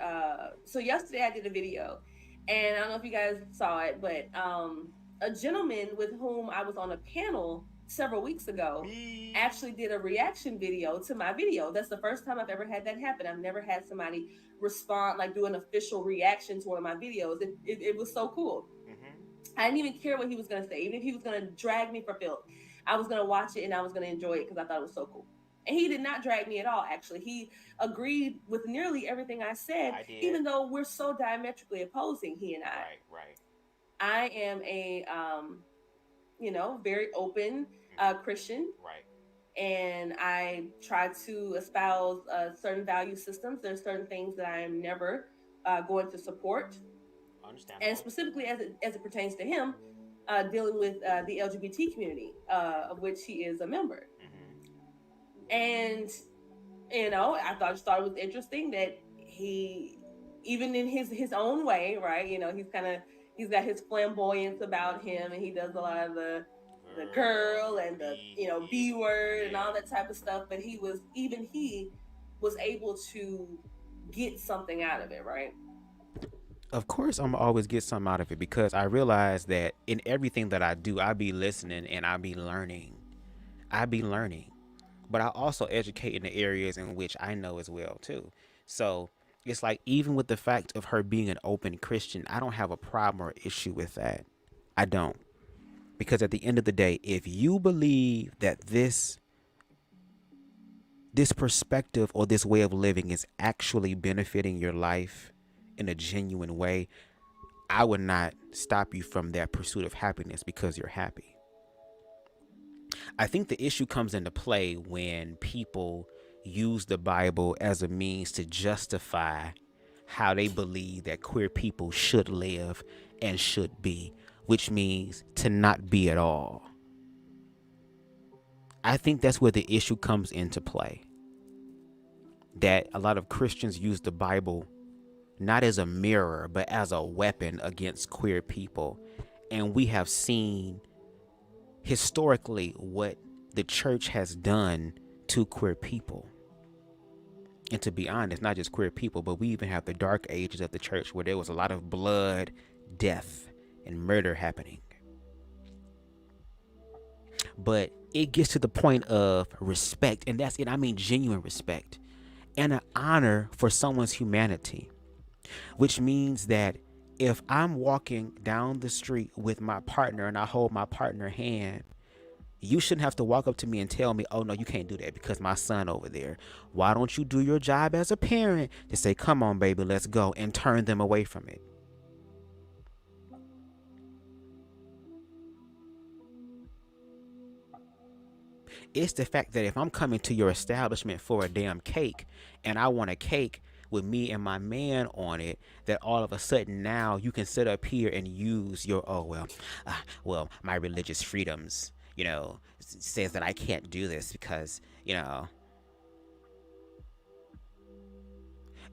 so yesterday I did a video, and I don't know if you guys saw it, but a gentleman with whom I was on a panel several weeks ago actually did a reaction video to my video. That's the first time I've ever had that happen. I've never had somebody respond, like do an official reaction to one of my videos. It was so cool. I didn't even care what he was going to say. Even if he was going to drag me for filth, I was going to watch it and I was going to enjoy it because I thought it was so cool. And he did not drag me at all, actually. He agreed with nearly everything I said, even though we're so diametrically opposing, he and I. Right. I am a, very open Christian. Right. And I try to espouse certain value systems. There's certain things that I am never going to support. And specifically as it pertains to him, dealing with the LGBT community, of which he is a member. And, I just thought it was interesting that he, even in his own way, right, he's got his flamboyance about him, and he does a lot of the girl and the, B word and all that type of stuff, but he was able to get something out of it, right? Of course, I'm gonna always get something out of it because I realize that in everything that I do, I be listening and I be learning. But I also educate in the areas in which I know as well too. So it's like, even with the fact of her being an open Christian, I don't have a problem or issue with that. I don't. Because at the end of the day, if you believe that this perspective or this way of living is actually benefiting your life in a genuine way, I would not stop you from that pursuit of happiness because you're happy. I think the issue comes into play when people use the Bible as a means to justify how they believe that queer people should live and should be, which means to not be at all. I think that's where the issue comes into play. That a lot of Christians use the Bible not as a mirror, but as a weapon against queer people. And we have seen historically what the church has done to queer people. And to be honest, not just queer people, but we even have the dark ages of the church where there was a lot of blood, death, and murder happening. But it gets to the point of respect, and that's it. I mean genuine respect and an honor for someone's humanity, which means that if I'm walking down the street with my partner and I hold my partner's hand, you shouldn't have to walk up to me and tell me, oh no, you can't do that because my son over there. Why don't you do your job as a parent to say, come on, baby, let's go, and turn them away from it? It's the fact that if I'm coming to your establishment for a damn cake and I want a cake with me and my man on it, that all of a sudden now you can sit up here and use your, my religious freedoms, says that I can't do this because,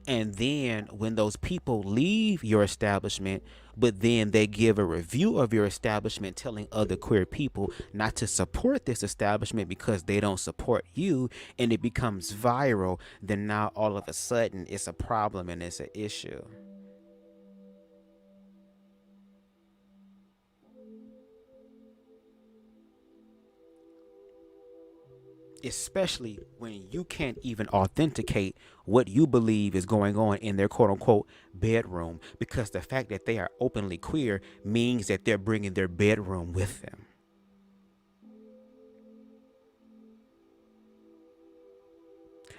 And then when those people leave your establishment, but then they give a review of your establishment telling other queer people not to support this establishment because they don't support you, and it becomes viral, then now all of a sudden it's a problem and it's an issue. Especially when you can't even authenticate what you believe is going on in their quote unquote bedroom, because the fact that they are openly queer means that they're bringing their bedroom with them.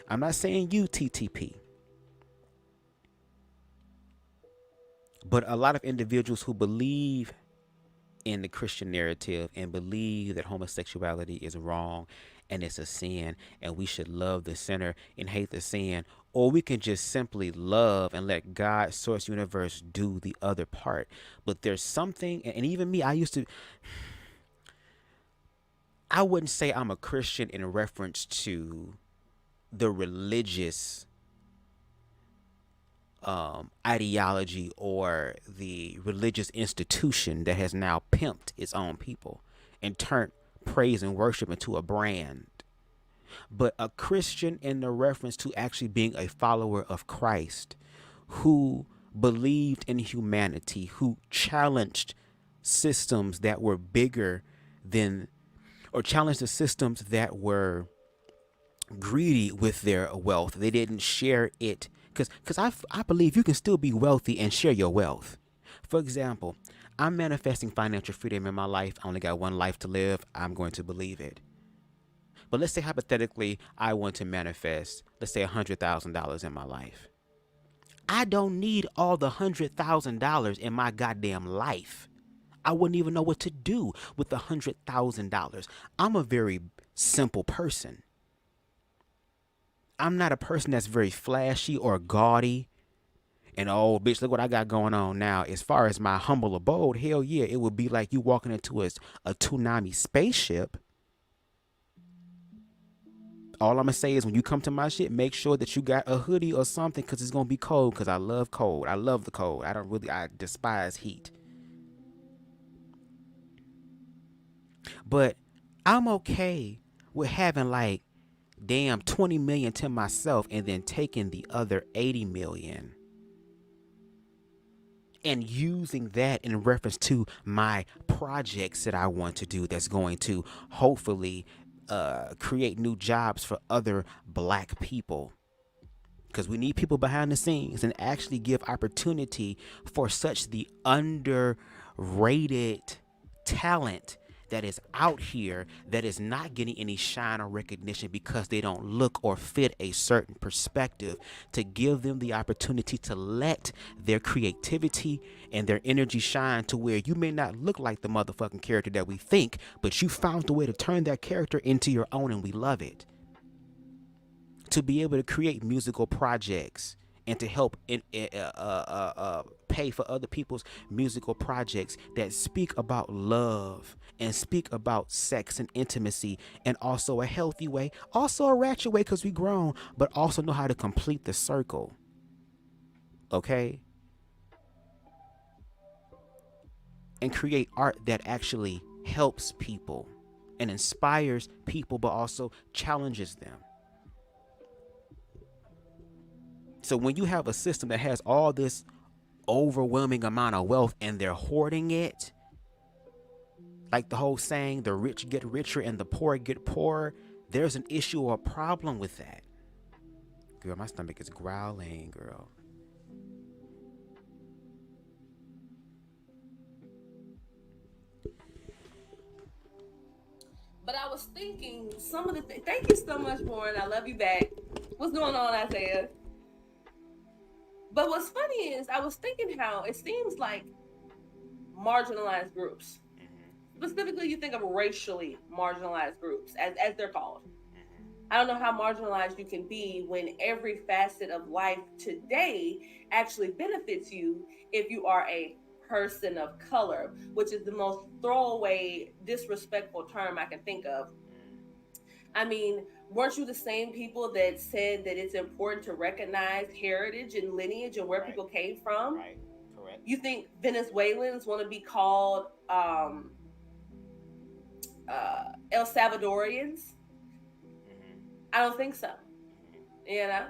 I'm not saying you, TTP. But a lot of individuals who believe in the Christian narrative and believe that homosexuality is wrong and it's a sin and we should love the sinner and hate the sin, or we can just simply love and let God, source, universe do the other part. But there's something, and even me, I wouldn't say I'm a Christian in reference to the religious ideology or the religious institution that has now pimped its own people and turned praise and worship into a brand. But a Christian in the reference to actually being a follower of Christ who believed in humanity, who challenged systems that were bigger than, or challenged the systems that were greedy with their wealth. They didn't share it because I believe you can still be wealthy and share your wealth. For example, I'm manifesting financial freedom in my life. I only got one life to live. I'm going to believe it. But let's say hypothetically, I want to manifest, let's say $100,000 in my life. I don't need all the $100,000 in my goddamn life. I wouldn't even know what to do with the $100,000. I'm a very simple person. I'm not a person that's very flashy or gaudy. And oh, bitch, look what I got going on now. As far as my humble abode, hell yeah, it would be like you walking into a Toonami spaceship. All I'm going to say is when you come to my shit, make sure that you got a hoodie or something because it's going to be cold because I love cold. I love the cold. I despise heat. But I'm okay with having like, damn, 20 million to myself and then taking the other 80 million and using that in reference to my projects that I want to do that's going to hopefully create new jobs for other black people. Because we need people behind the scenes and actually give opportunity for such the underrated talent that is out here that is not getting any shine or recognition because they don't look or fit a certain perspective, to give them the opportunity to let their creativity and their energy shine to where you may not look like the motherfucking character that we think, but you found a way to turn that character into your own and we love it. To be able to create musical projects and to help pay for other people's musical projects that speak about love and speak about sex and intimacy, and also a healthy way, also a ratchet way because we grown, but also know how to complete the circle. Okay? And create art that actually helps people and inspires people, but also challenges them. So when you have a system that has all this overwhelming amount of wealth and they're hoarding it, like the whole saying, the rich get richer and the poor get poorer, there's an issue or a problem with that. Girl, my stomach is growling, girl. But I was thinking some of the thank you so much, Warren. I love you back. What's going on, Isaiah? But what's funny is I was thinking how it seems like marginalized groups, specifically you think of racially marginalized groups as they're called. I don't know how marginalized you can be when every facet of life today actually benefits you if you are a person of color, which is the most throwaway, disrespectful term I can think of. I mean, weren't you the same people that said that it's important to recognize heritage and lineage and where people came from? Right, correct. You think Venezuelans want to be called El Salvadorians? I don't think so. You know,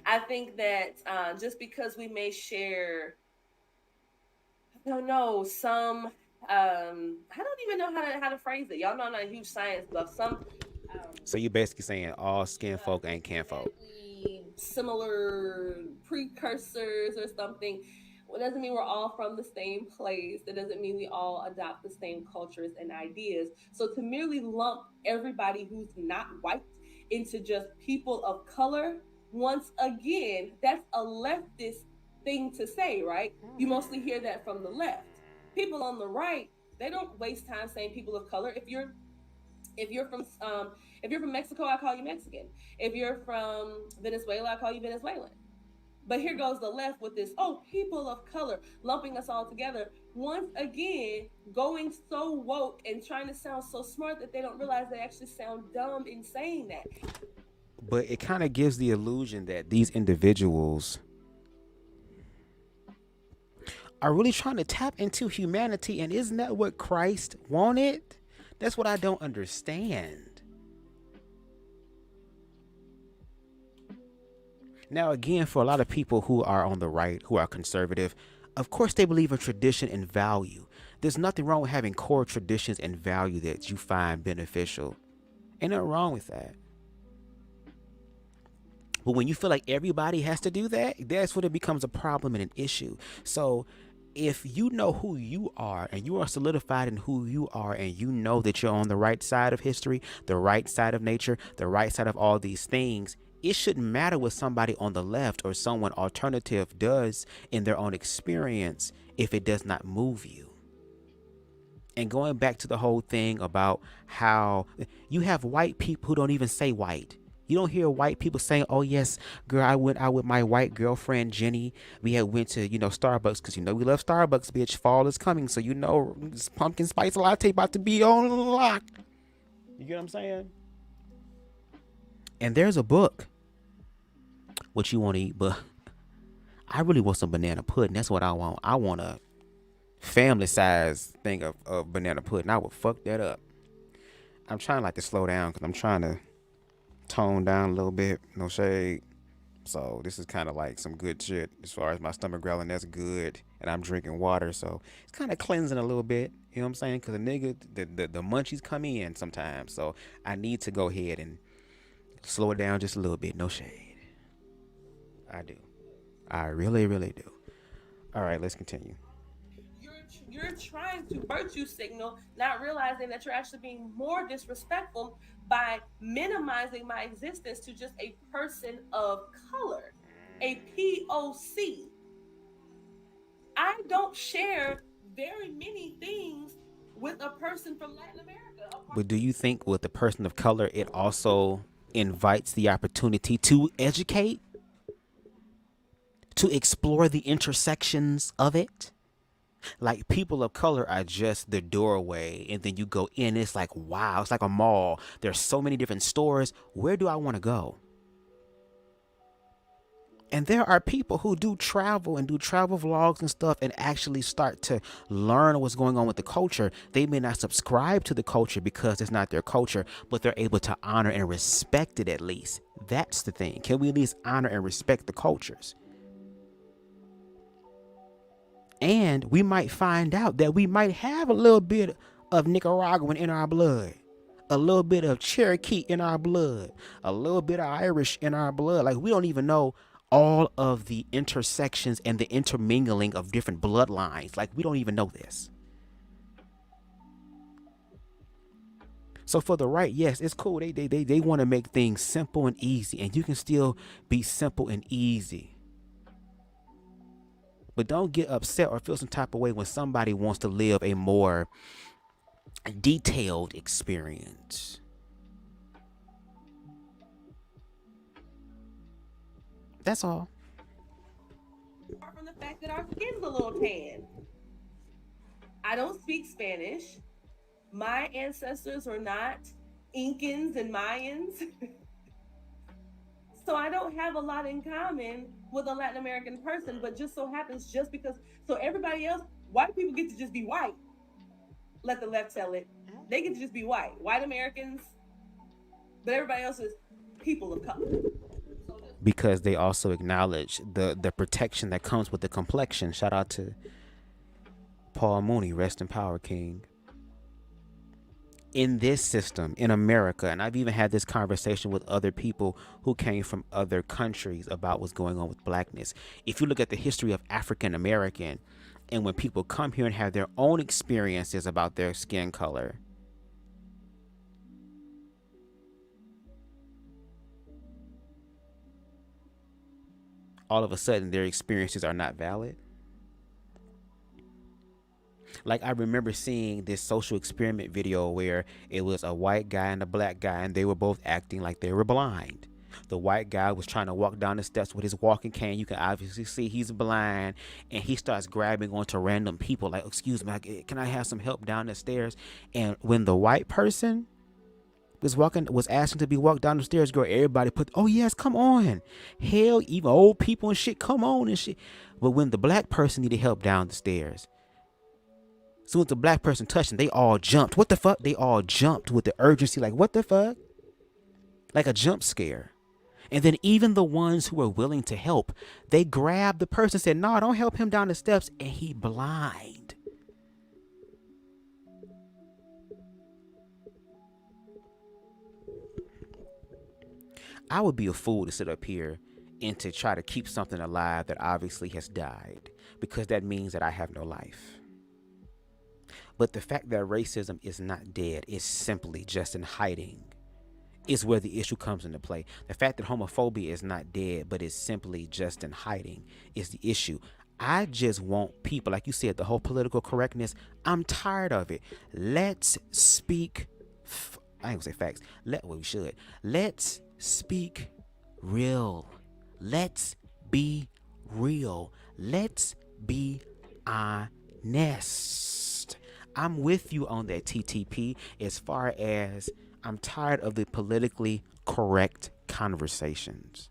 I think that just because we may share, I don't know, some, I don't even know how to phrase it. Y'all know I'm not a huge science buff. Some. So you basically saying all skin folk ain't kin folk. Similar precursors or something. Well, it doesn't mean we're all from the same place. It doesn't mean we all adopt the same cultures and ideas. So to merely lump everybody who's not white into just people of color, once again, that's a leftist thing to say, right? You mostly hear that from the left. People on the right, they don't waste time saying people of color. If you're from if you're from Mexico, I call you Mexican. If you're from Venezuela, I call you Venezuelan. But here goes the left with this, oh, people of color, lumping us all together. Once again, going so woke and trying to sound so smart that they don't realize they actually sound dumb in saying that. But it kind of gives the illusion that these individuals are really trying to tap into humanity. And isn't that what Christ wanted? That's what I don't understand. Now, again, for a lot of people who are on the right, who are conservative, of course they believe in tradition and value. There's nothing wrong with having core traditions and value that you find beneficial. Ain't nothing wrong with that. But when you feel like everybody has to do that, that's when it becomes a problem and an issue. So if you know who you are and you are solidified in who you are and you know that you're on the right side of history, the right side of nature, the right side of all these things, it shouldn't matter what somebody on the left or someone alternative does in their own experience if it does not move you. And going back to the whole thing about how you have white people who don't even say white. You don't hear white people saying, oh, yes, girl, I went out with my white girlfriend, Jenny. We had went to, Starbucks because, we love Starbucks, bitch. Fall is coming. So, this pumpkin spice latte about to be on lock. You get what I'm saying? And there's a book. What you want to eat, but I really want some banana pudding. That's what I want. I want a family size thing of banana pudding. I would fuck that up. I'm trying to slow down because I'm trying to tone down a little bit. No shade. So this is kind of like some good shit as far as my stomach growling. That's good. And I'm drinking water. So it's kind of cleansing a little bit. You know what I'm saying? Because the munchies come in sometimes. So I need to go ahead and slow it down just a little bit. No shade. I do. I really, really do. All right, let's continue. You're trying to virtue signal, not realizing that you're actually being more disrespectful by minimizing my existence to just a person of color, a POC. I don't share very many things with a person from Latin America. But do you think with the person of color, it also invites the opportunity to educate? To explore the intersections of it? Like people of color are just the doorway, and then you go in, it's like, wow, it's like a mall. There's so many different stores. Where do I want to go? And there are people who do travel and do travel vlogs and stuff and actually start to learn what's going on with the culture. They may not subscribe to the culture because it's not their culture, but they're able to honor and respect it at least. That's the thing. Can we at least honor and respect the cultures? And we might find out that we might have a little bit of Nicaraguan in our blood, a little bit of Cherokee in our blood, a little bit of Irish in our blood. Like we don't even know all of the intersections and the intermingling of different bloodlines. Like we don't even know this. So for the right, yes, it's cool. They want to make things simple and easy, and you can still be simple and easy. But don't get upset or feel some type of way when somebody wants to live a more detailed experience. That's all. Apart from the fact that our skin's a little tan. I don't speak Spanish. My ancestors are not Incans and Mayans. So I don't have a lot in common with a Latin American person, but just so happens because everybody else, white people get to just be white. Let the left tell it. They get to just be white Americans, but everybody else is people of color. Because they also acknowledge the protection that comes with the complexion. Shout out to Paul Mooney, rest in power, King. In this system, in America, and I've even had this conversation with other people who came from other countries about what's going on with blackness. If you look at the history of African American, and when people come here and have their own experiences about their skin color, all of a sudden their experiences are not valid. Like, I remember seeing this social experiment video where it was a white guy and a black guy, and they were both acting like they were blind. The white guy was trying to walk down the steps with his walking cane. You can obviously see he's blind, and he starts grabbing onto random people like, excuse me, can I have some help down the stairs? And when the white person was asking to be walked down the stairs, girl, everybody put, oh yes, come on. Hell, even old people and shit, come on and shit. But when the black person needed help down the stairs, as soon as the black person touched them, they all jumped. What the fuck? They all jumped with the urgency, like, what the fuck? Like a jump scare. And then even the ones who were willing to help, they grabbed the person and said, no, don't help him down the steps. And he blind. I would be a fool to sit up here and to try to keep something alive that obviously has died, because that means that I have no life. But the fact that racism is not dead, is simply just in hiding, is where the issue comes into play. The fact that homophobia is not dead, but is simply just in hiding, is the issue. I just want people, like you said, the whole political correctness, I'm tired of it. Let's speak, I ain't gonna say facts, we should. Let's speak real. Let's be real. Let's be honest. I'm with you on that, TTP, as far as I'm tired of the politically correct conversations.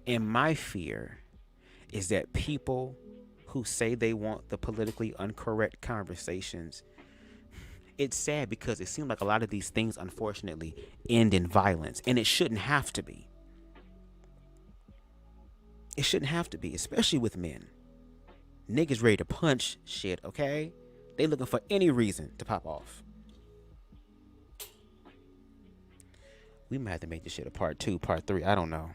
And my fear is that people who say they want the politically incorrect conversations, it's sad because it seems like a lot of these things, unfortunately, end in violence. And it shouldn't have to be. It shouldn't have to be, especially with men. Niggas ready to punch shit, okay? They looking for any reason to pop off. We might have to make this shit a part 2, part 3. I don't know.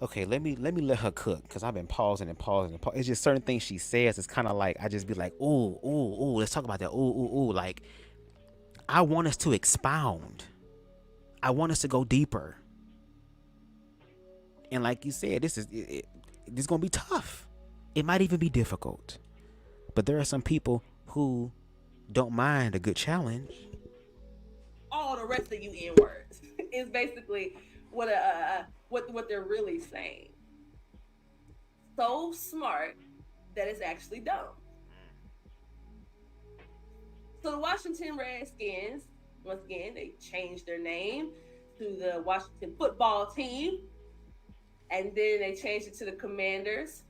Okay, let me let her cook, because I've been pausing. It's just certain things she says. It's kind of like, I just be like, ooh, let's talk about that. Ooh. Like, I want us to expound. I want us to go deeper. And like you said, this is going to be tough. It might even be difficult. But there are some people who don't mind a good challenge. All the rest of you N-words is basically what they're really saying. So smart that it's actually dumb. So the Washington Redskins, once again, they changed their name to the Washington Football Team. And then they changed it to the Commanders.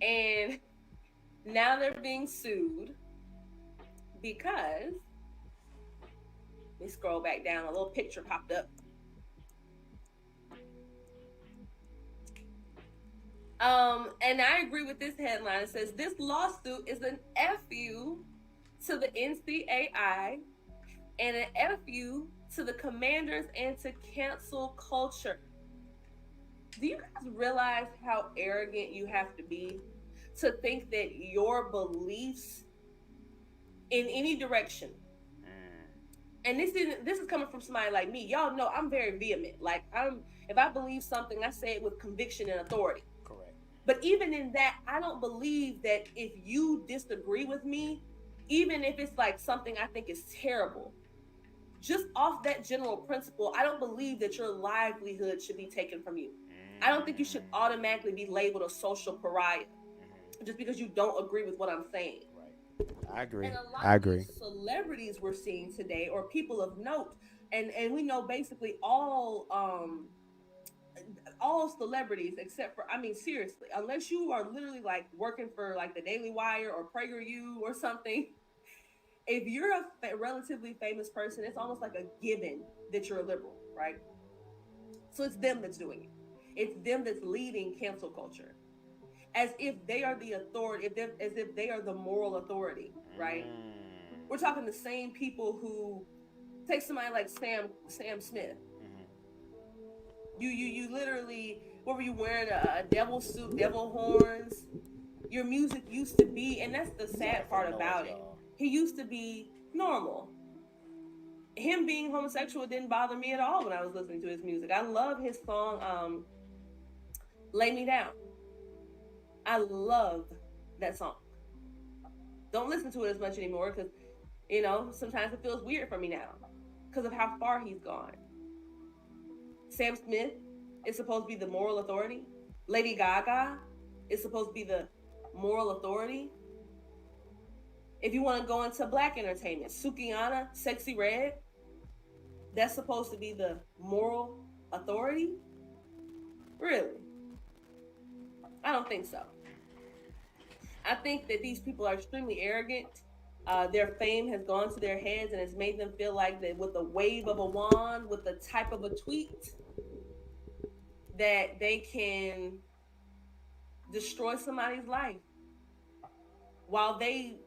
And now they're being sued because, let me scroll back down, a little picture popped up. And I agree with this headline. It says, this lawsuit is an FU to the NCAI and an FU to the Commanders and to cancel culture. Do you guys realize how arrogant you have to be to think that your beliefs in any direction, and this is coming from somebody like me. Y'all know I'm very vehement. Like, if I believe something, I say it with conviction and authority. Correct. But even in that, I don't believe that if you disagree with me, even if it's like something I think is terrible, just off that general principle, I don't believe that your livelihood should be taken from you. I don't think you should automatically be labeled a social pariah just because you don't agree with what I'm saying. Right. I agree. And a lot of these celebrities we're seeing today, or people of note, and we know basically all celebrities except for, I mean, seriously, unless you are literally like working for like the Daily Wire or PragerU or something, if you're a relatively famous person, it's almost like a given that you're a liberal, right? So it's them that's doing it. It's them that's leading cancel culture, as if they are the authority, as if they are the moral authority, right? We're talking the same people who take somebody like Sam Smith. You literally, what were you wearing? A devil suit, devil horns, your music used to be, and that's the sad part about it. He used to be normal. Him being homosexual didn't bother me at all when I was listening to his music. I love his song, Lay Me Down. I love that song. Don't listen to it as much anymore because, you know, sometimes it feels weird for me now because of how far he's gone. Sam Smith is supposed to be the moral authority. Lady Gaga is supposed to be the moral authority. If you want to go into black entertainment, Sukihana, Sexy Red, that's supposed to be the moral authority? Really? I don't think so. I think that these people are extremely arrogant. Their fame has gone to their heads and has made them feel like that with the wave of a wand, with the type of a tweet, that they can destroy somebody's life. While they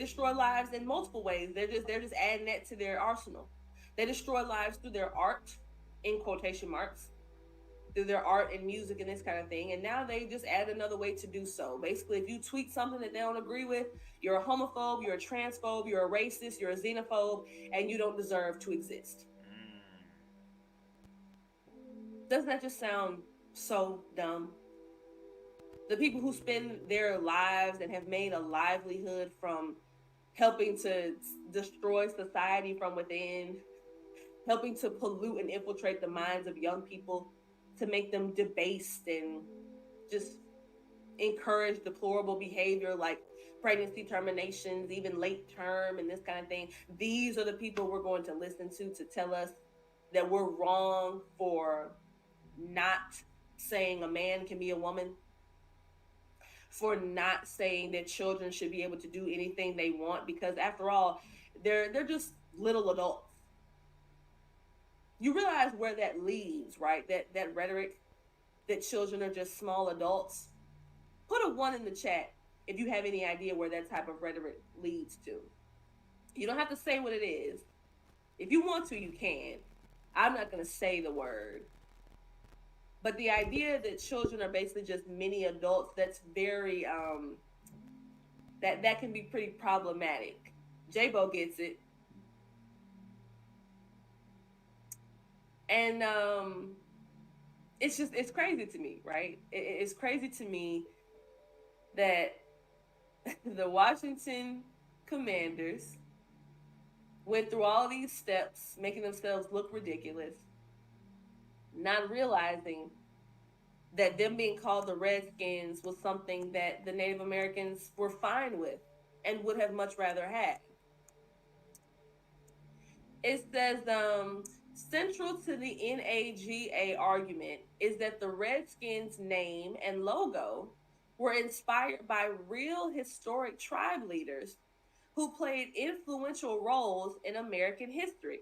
destroy lives in multiple ways. They're just adding that to their arsenal. They destroy lives through their art, in quotation marks, through their art and music and this kind of thing. And now they just add another way to do so. Basically, if you tweet something that they don't agree with, you're a homophobe, you're a transphobe, you're a racist, you're a xenophobe, and you don't deserve to exist. Doesn't that just sound so dumb? The people who spend their lives and have made a livelihood from helping to destroy society from within, helping to pollute and infiltrate the minds of young people to make them debased and just encourage deplorable behavior like pregnancy terminations, even late term and this kind of thing. These are the people we're going to listen to tell us that we're wrong for not saying a man can be a woman, for not saying that children should be able to do anything they want, because after all, they're just little adults. You realize where that leads, right? That rhetoric that children are just small adults. Put a 1 in the chat if you have any idea where that type of rhetoric leads to. You don't have to say what it is. If you want to, you can. I'm not going to say the word. But the idea that children are basically just mini adults, that's very, that can be pretty problematic. J-Bo gets it. And it's crazy to me, right? It's crazy to me that the Washington Commanders went through all these steps, making themselves look ridiculous, not realizing that them being called the Redskins was something that the Native Americans were fine with and would have much rather had. It says, central to the NAGA argument is that the Redskins name and logo were inspired by real historic tribe leaders who played influential roles in American history,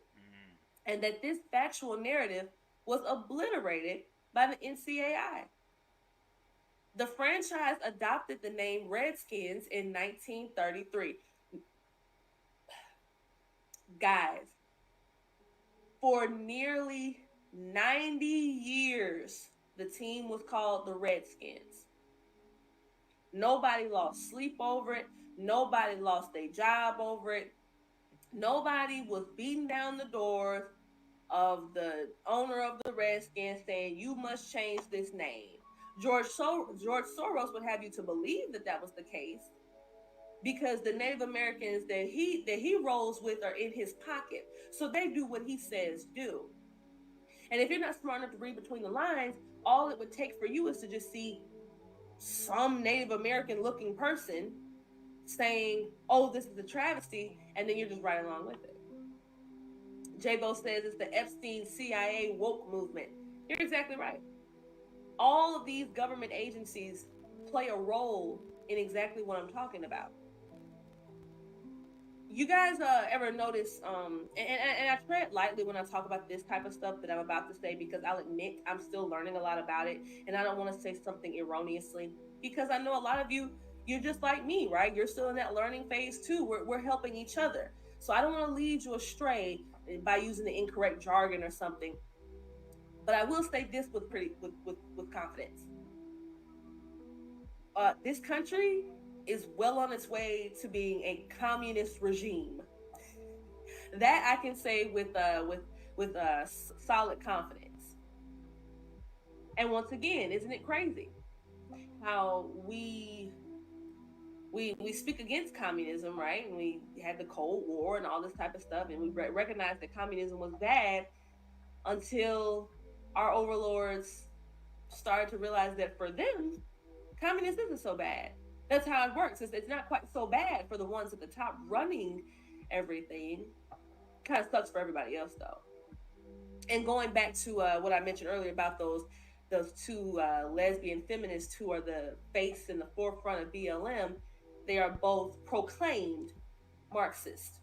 and that this factual narrative was obliterated by the NCAI. The franchise adopted the name Redskins in 1933. Guys, for nearly 90 years, the team was called the Redskins. Nobody lost sleep over it. Nobody lost their job over it. Nobody was beating down the doors of the owner of the Redskins saying, you must change this name. George Soros would have you to believe that was the case because the Native Americans that he rolls with are in his pocket. So they do what he says do. And if you're not smart enough to read between the lines, all it would take for you is to just see some Native American looking person saying, oh, this is a travesty, and then you're just right along with it. J-Bo says it's the Epstein CIA woke movement. You're exactly right. All of these government agencies play a role in exactly what I'm talking about. You guys ever notice, and I tread lightly when I talk about this type of stuff that I'm about to say, because I'll admit I'm still learning a lot about it, and I don't want to say something erroneously, because I know a lot of you're just like me, right? You're still in that learning phase too. We're helping each other. So I don't want to lead you astray by using the incorrect jargon or something. But I will say this with confidence. this country is well on its way to being a communist regime. That I can say with solid confidence. And once again, isn't it crazy how we speak against communism, right? And we had the Cold War and all this type of stuff, and we recognized that communism was bad until our overlords started to realize that for them, communism isn't so bad. That's how it works. It's not quite so bad for the ones at the top running everything. Kind of sucks for everybody else, though. And going back to what I mentioned earlier about those two lesbian feminists who are the face and the forefront of BLM, they are both proclaimed Marxist.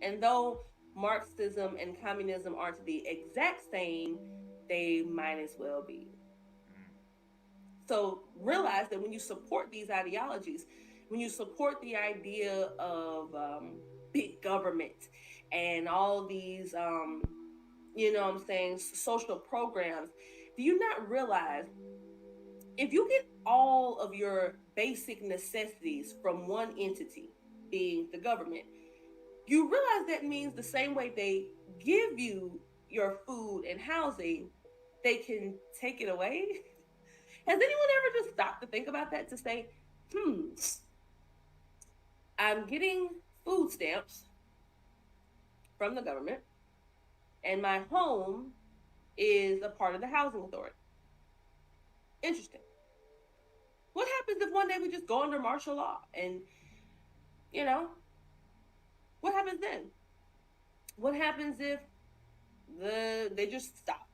And though Marxism and communism aren't the exact same, they might as well be. So realize that when you support these ideologies, when you support the idea of big government and all these, social programs, do you not realize if you get all of your basic necessities from one entity, being the government, you realize that means the same way they give you your food and housing, they can take it away? Has anyone ever just stopped to think about that, to say, I'm getting food stamps from the government, and my home is a part of the housing authority. Interesting. What happens if one day we just go under martial law and, what happens then? What happens if they just stop?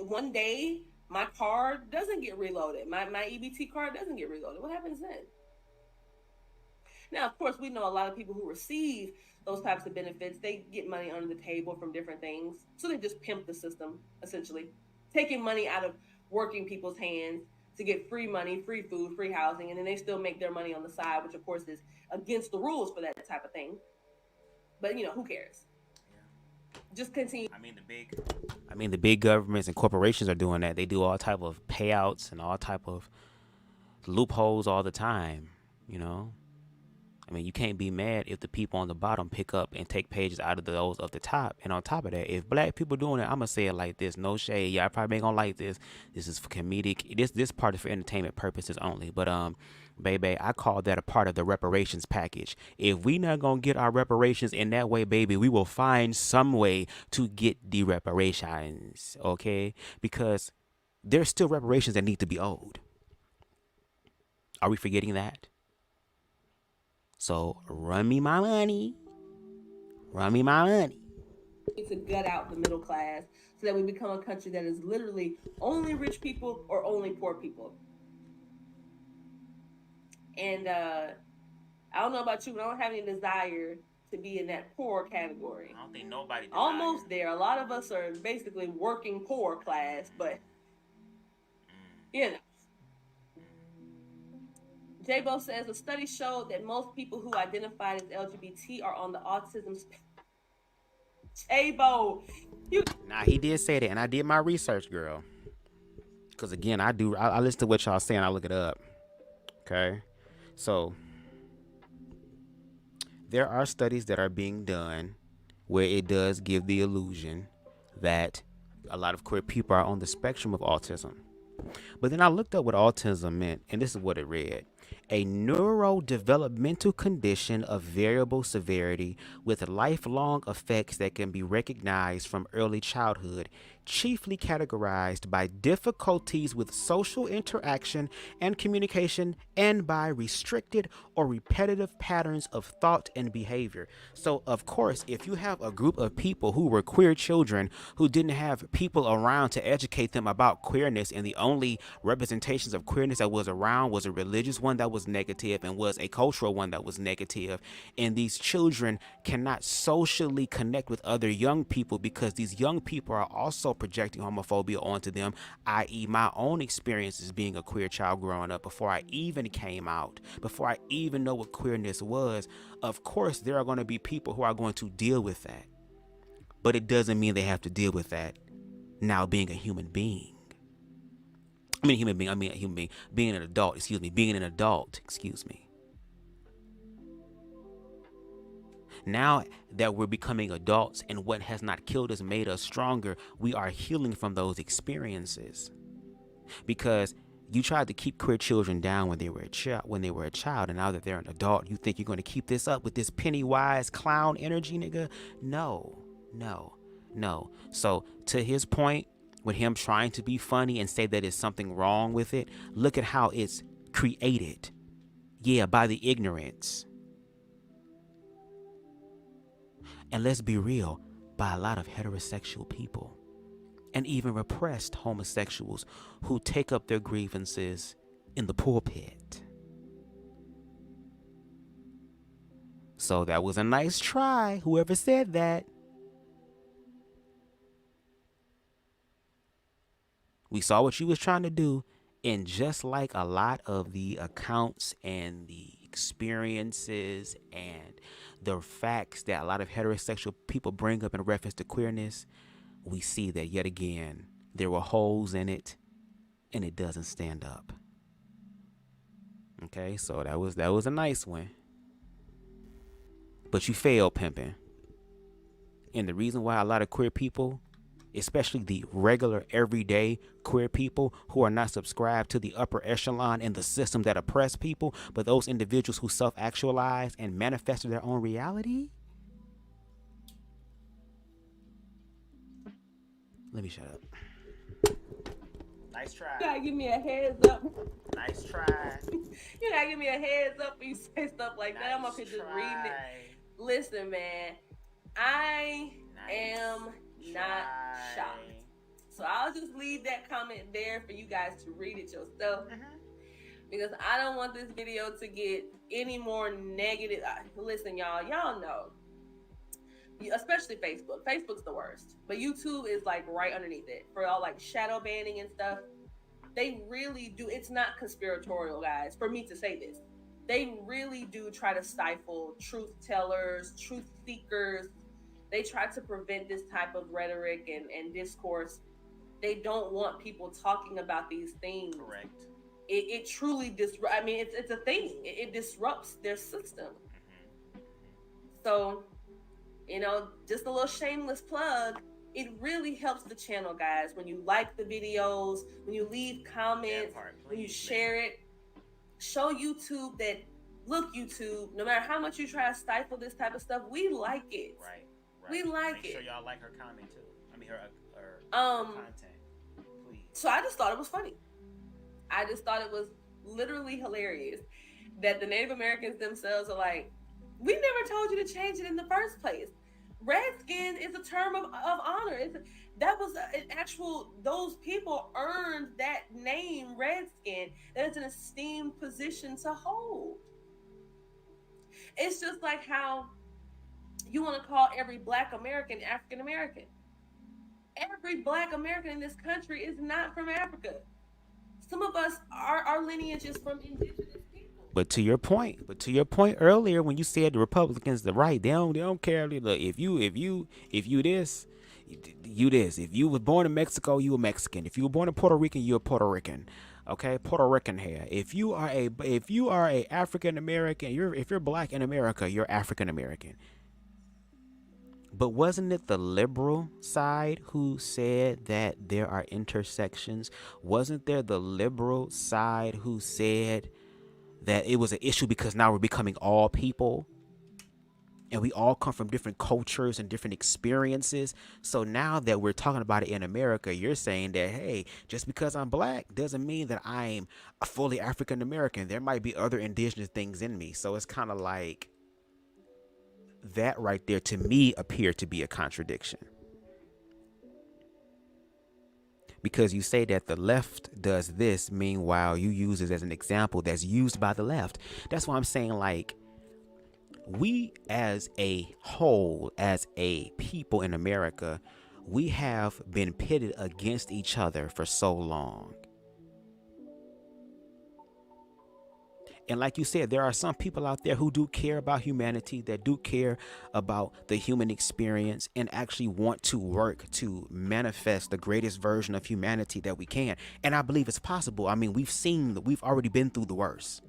One day my card doesn't get reloaded. My EBT card doesn't get reloaded. What happens then? Now, of course, we know a lot of people who receive those types of benefits, they get money under the table from different things. So they just pimp the system, essentially, taking money out of working people's hands to get free money, free food, free housing, and then they still make their money on the side, which of course is against the rules for that type of thing. But who cares? Just continue. The big governments and corporations are doing that. They do all type of payouts and all type of loopholes all the time. You can't be mad if the people on the bottom pick up and take pages out of those of the top. And on top of that, if black people doing it, I'm gonna say it like this: no shade. Y'all probably ain't gonna like this. This is for comedic. This part is for entertainment purposes only. But baby, I call that a part of the reparations package. If we not gonna get our reparations in that way, baby, we will find some way to get the reparations. Okay? Because there's still reparations that need to be owed. Are we forgetting that? So run me my money. Run me my money. To gut out the middle class so that we become a country that is literally only rich people or only poor people. And I don't know about you, but I don't have any desire to be in that poor category. I don't think nobody desires. Almost there. A lot of us are basically working poor class, but J-Bo says a study showed that most people who identified as LGBT are on the autism spectrum. J-Bo, Nah, he did say that, and I did my research, girl. Because again, I listen to what y'all saying, I look it up. Okay? So, there are studies that are being done where it does give the illusion that a lot of queer people are on the spectrum of autism. But then I looked up what autism meant, and this is what it read. A neurodevelopmental condition of variable severity with lifelong effects that can be recognized from early childhood, chiefly categorized by difficulties with social interaction and communication and by restricted or repetitive patterns of thought and behavior. So, of course, if you have a group of people who were queer children who didn't have people around to educate them about queerness, and the only representations of queerness that was around was a religious one that was negative and was a cultural one that was negative, and these children cannot socially connect with other young people because these young people are also projecting homophobia onto them, i.e. my own experiences being a queer child growing up before I even came out, before I even know what queerness was. Of course, there are going to be people who are going to deal with that, but it doesn't mean they have to deal with that now being a human being. I mean, human being. I mean, a human being. Being an adult. Excuse me. Being an adult. Excuse me. Now that we're becoming adults and what has not killed us made us stronger, we are healing from those experiences. Because you tried to keep queer children down when they were a child, and now that they're an adult, you think you're going to keep this up with this Pennywise clown energy, nigga? No. So to his point, with him trying to be funny and say that there's something wrong with it, look at how it's created. Yeah, by the ignorance. And let's be real, by a lot of heterosexual people and even repressed homosexuals who take up their grievances in the pulpit. So that was a nice try, whoever said that. We saw what you was trying to do, and just like a lot of the accounts and the experiences and the facts that a lot of heterosexual people bring up in reference to queerness, we see that yet again there were holes in it, and it doesn't stand up. Okay, so that was a nice one, but you failed, pimping. And the reason why a lot of queer people, especially the regular everyday queer people who are not subscribed to the upper echelon in the system that oppress people, but those individuals who self-actualize and manifest their own reality. Let me shut up. Nice try. You gotta give me a heads up. Nice try. You gotta give me a heads up when you say stuff like that. I'm up here just reading it. Listen, man, I am not shocked. So I'll just leave that comment there for you guys to read it yourself. Because I don't want this video to get any more negative. Listen, y'all know, especially Facebook. Facebook's the worst, but YouTube is like right underneath it for all like shadow banning and stuff. They really do. It's not conspiratorial, guys, for me to say this. They really do try to stifle truth tellers, truth seekers. They try to prevent this type of rhetoric and discourse. They don't want people talking about these things. Correct. It truly disrupts. I mean, it's a thing. It disrupts their system. So, just a little shameless plug. It really helps the channel, guys, when you like the videos, when you leave comments, when you share it. Show YouTube that, look, YouTube, no matter how much you try to stifle this type of stuff, we like it. Right. We like Make it. sure y'all like her comment too. I mean her content. Please. So I just thought it was funny. I just thought it was literally hilarious that the Native Americans themselves are like, we never told you to change it in the first place. Redskin is a term of honor. That was an actual, those people earned that name, Redskin. That is an esteemed position to hold. It's just like how you want to call every Black American African American. Every Black American in this country is not from Africa. Some of us, our lineage is from indigenous people. But to your point earlier, when you said the Republicans, the right, they don't care. Look, if you this, you this. If you was born in Mexico, you a Mexican. If you were born in Puerto Rican, you're a Puerto Rican. Okay, Puerto Rican hair. If you are a African American, if you're Black in America, you're African American. But wasn't it the liberal side who said that there are intersections? Wasn't there the liberal side who said that it was an issue because now we're becoming all people? And we all come from different cultures and different experiences. So now that we're talking about it in America, you're saying that, hey, just because I'm Black doesn't mean that I'm a fully African American. There might be other indigenous things in me. So it's kind of like, that right there to me appeared to be a contradiction, because you say that the left does this, meanwhile you use it as an example that's used by the left. That's why I'm saying, like, we as a whole, as a people in America, we have been pitted against each other for so long. And like you said, there are some people out there who do care about humanity, that do care about the human experience and actually want to work to manifest the greatest version of humanity that we can. And I believe it's possible. I mean, we've already been through the worst.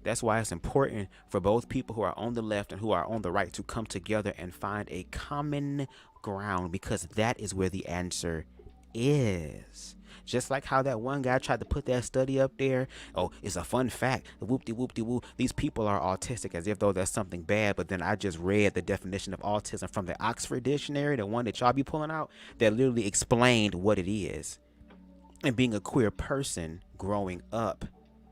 That's why it's important for both people who are on the left and who are on the right to come together and find a common ground, because that is where the answer is. Just like how that one guy tried to put that study up there. Oh, it's a fun fact. Whoop-de-whoop-de-woo. These people are autistic, as if though that's something bad. But then I just read the definition of autism from the Oxford Dictionary, the one that y'all be pulling out, that literally explained what it is. And being a queer person growing up,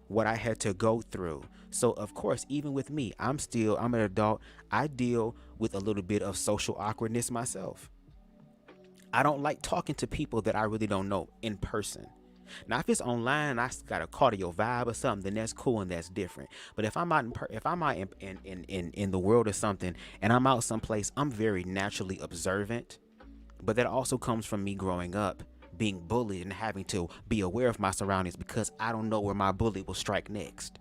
what I had to go through. So of course, even with me, I'm an adult. I deal with a little bit of social awkwardness myself. I don't like talking to people that I really don't know in person. Now, if it's online, I got a cardio vibe or something, then that's cool and that's different. But if I'm out in the world or something, and I'm out someplace, I'm very naturally observant. But that also comes from me growing up, being bullied and having to be aware of my surroundings, because I don't know where my bully will strike next.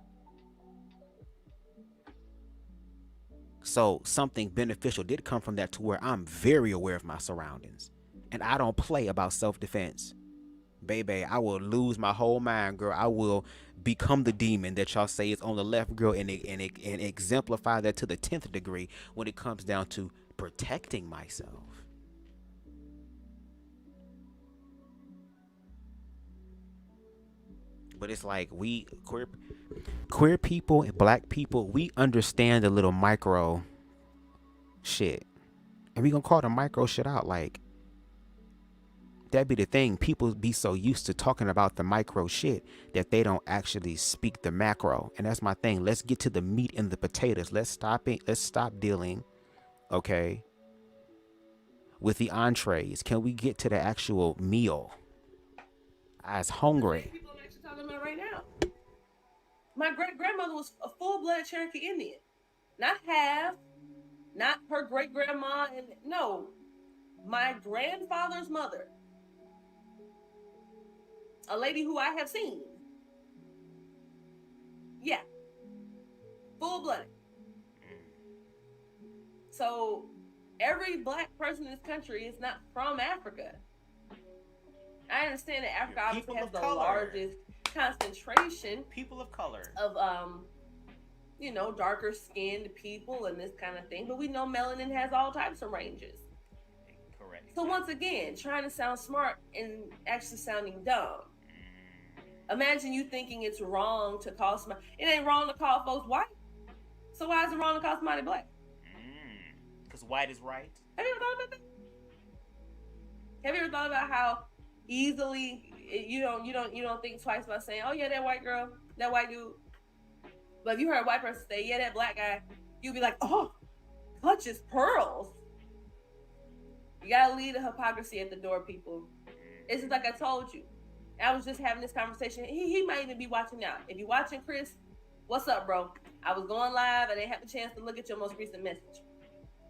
So something beneficial did come from that, to where I'm very aware of my surroundings. And I don't play about self-defense. Baby, I will lose my whole mind, girl. I will become the demon that y'all say is on the left, girl, and exemplify that to the 10th degree when it comes down to protecting myself. But it's like we queer people and black people, we understand a little micro shit. And we gonna call the micro shit out. Like, that be the thing. People be so used to talking about the micro shit that they don't actually speak the macro. And that's my thing. Let's get to the meat and the potatoes. Let's stop it. Let's stop dealing, okay, with the entrees. Can we get to the actual meal? I was hungry. People I'm actually talking about right now. My great grandmother was a full-blooded Cherokee Indian, not half, not her great grandma, and no, my grandfather's mother, a lady who I have seen. Yeah, full-blooded. So every black person in this country is not from Africa. I understand that Africa obviously has the largest concentration People of color of darker skinned people and this kind of thing, but we know melanin has all types of ranges. Correct. So once again, trying to sound smart and actually sounding dumb. Imagine you thinking it's wrong to call somebody. It ain't wrong to call folks white. So why is it wrong to call somebody black? Because white is right. Have you ever thought about that? Have you ever thought about how easily you don't think twice about saying, oh yeah, that white girl, that white dude? But if you heard a white person say, yeah, that black guy, you'd be like, oh, clutch his pearls. You gotta leave the hypocrisy at the door, people. It's just like I told you. I was just having this conversation. He might even be watching now. If you're watching, Chris, what's up, bro? I was going live. I didn't have the chance to look at your most recent message.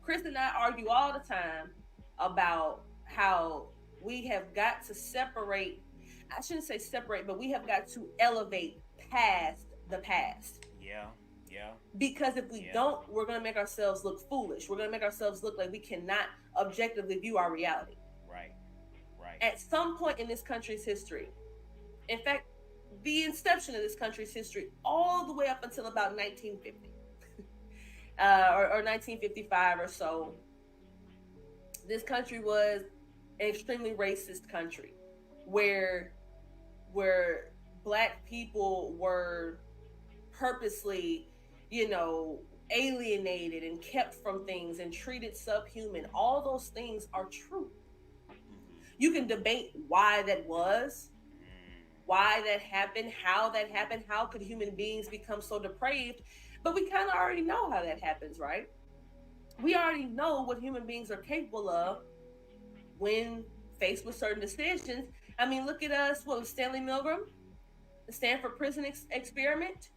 Chris and I argue all the time about how we have got to separate. I shouldn't say separate, but we have got to elevate past the past. Yeah. Because if we don't, we're going to make ourselves look foolish. We're going to make ourselves look like we cannot objectively view our reality. Right. At some point in this country's history, in fact, the inception of this country's history, all the way up until about 1950 or 1955 or so, this country was an extremely racist country where black people were purposely, alienated and kept from things and treated subhuman. All those things are true. You can debate why that was, why that happened, how could human beings become so depraved, but we kind of already know how that happens, right? We already know what human beings are capable of when faced with certain decisions. I mean, look at us. What was Stanley Milgram? The Stanford prison experiment?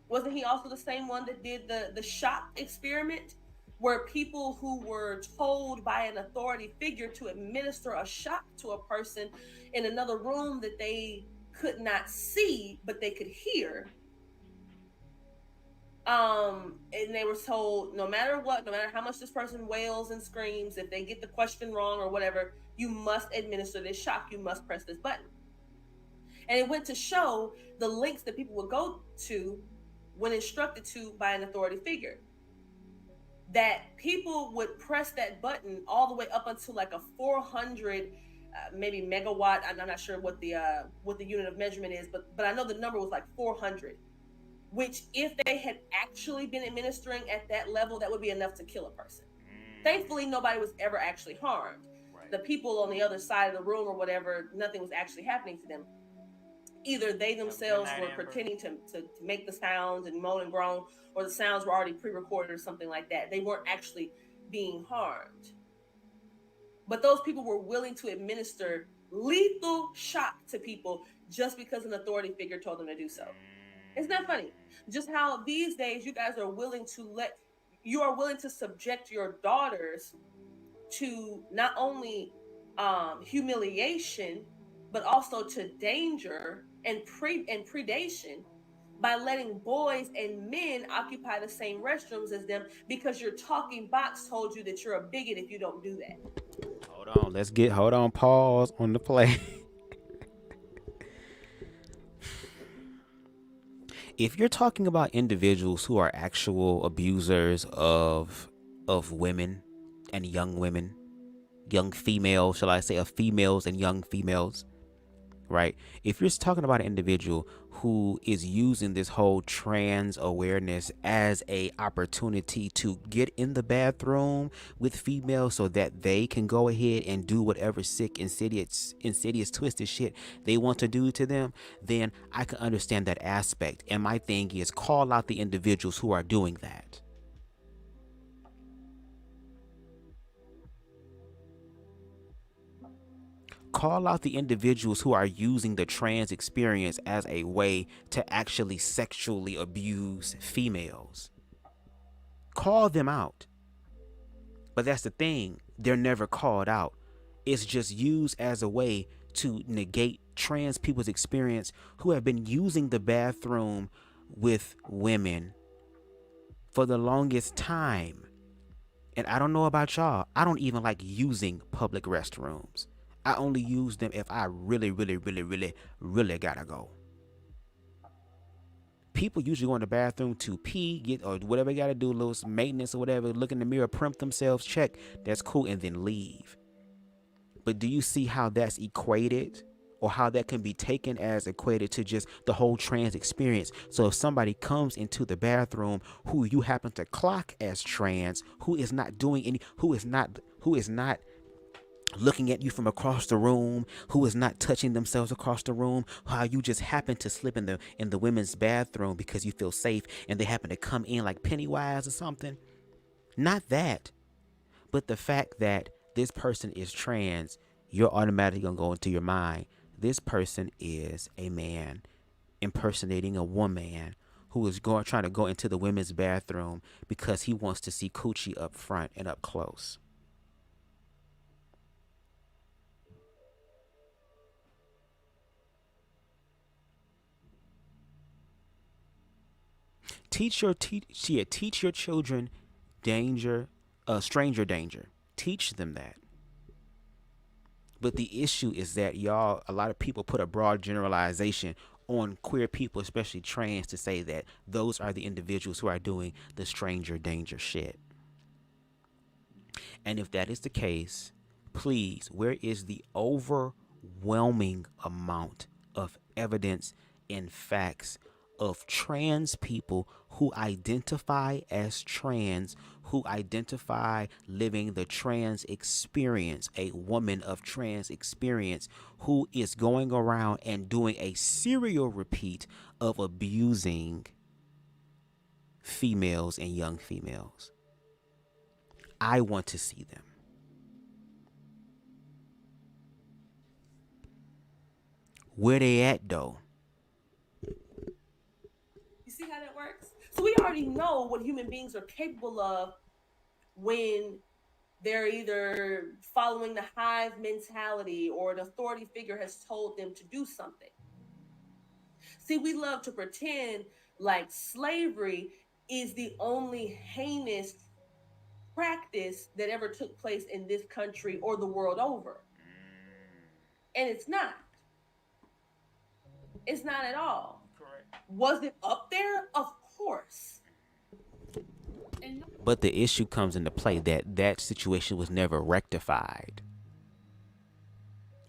Wasn't he also the same one that did the shop experiment? were people who were told by an authority figure to administer a shock to a person in another room that they could not see, but they could hear. And they were told, no matter what, no matter how much this person wails and screams, if they get the question wrong or whatever, you must administer this shock. You must press this button. And it went to show the links that people would go to when instructed to by an authority figure. That people would press that button all the way up until like a 400 maybe megawatt. I'm not sure what the unit of measurement is, but I know the number was like 400. Which, if they had actually been administering at that level, that would be enough to kill a person. Thankfully, nobody was ever actually harmed. Right. The people on the other side of the room or whatever, nothing was actually happening to them. Either they themselves were pretending to make the sounds and moan and groan, or the sounds were already pre-recorded or something like that. They weren't actually being harmed. But those people were willing to administer lethal shock to people just because an authority figure told them to do so. Isn't that funny? Just how these days you guys are willing to subject your daughters to not only humiliation, but also to danger and predation by letting boys and men occupy the same restrooms as them because your talking box told you that you're a bigot if you don't do that. Hold on, pause on the play. If you're talking about individuals who are actual abusers of women and young females, shall I say, of females and young females, right? If you're talking about an individual who is using this whole trans awareness as a opportunity to get in the bathroom with females so that they can go ahead and do whatever sick, insidious, twisted shit they want to do to them, then I can understand that aspect. And my thing is, call out the individuals who are doing that. Call out the individuals who are using the trans experience as a way to actually sexually abuse females. Call them out. But that's the thing, they're never called out. It's just used as a way to negate trans people's experience who have been using the bathroom with women for the longest time. And I don't know about y'all, I don't even like using public restrooms. I only use them if I really gotta go. People usually go in the bathroom to pee, get or whatever they gotta do, a little maintenance or whatever, look in the mirror, primp themselves, check, that's cool, and then leave. But do you see how that's equated, or how that can be taken as equated to just the whole trans experience? So if somebody comes into the bathroom who you happen to clock as trans, who is not looking at you from across the room, who is not touching themselves across the room, how you just happen to slip in the women's bathroom because you feel safe and they happen to come in like Pennywise or something. Not that, but the fact that this person is trans, you're automatically gonna go into your mind, this person is a man impersonating a woman who is trying to go into the women's bathroom because he wants to see coochie up front and up close. Teach your children stranger danger. Teach them that. But the issue is that a lot of people put a broad generalization on queer people, especially trans, to say that those are the individuals who are doing the stranger danger shit. And if that is the case, please, where is the overwhelming amount of evidence and facts of trans people who identify as trans, who identify living the trans experience, a woman of trans experience, who is going around and doing a serial repeat of abusing females and young females? I want to see them. Where they at though? See how that works? So we already know what human beings are capable of when they're either following the hive mentality or an authority figure has told them to do something. See, we love to pretend like slavery is the only heinous practice that ever took place in this country or the world over. And it's not. It's not at all. Correct. Was it up there? Of course. But the issue comes into play that that situation was never rectified.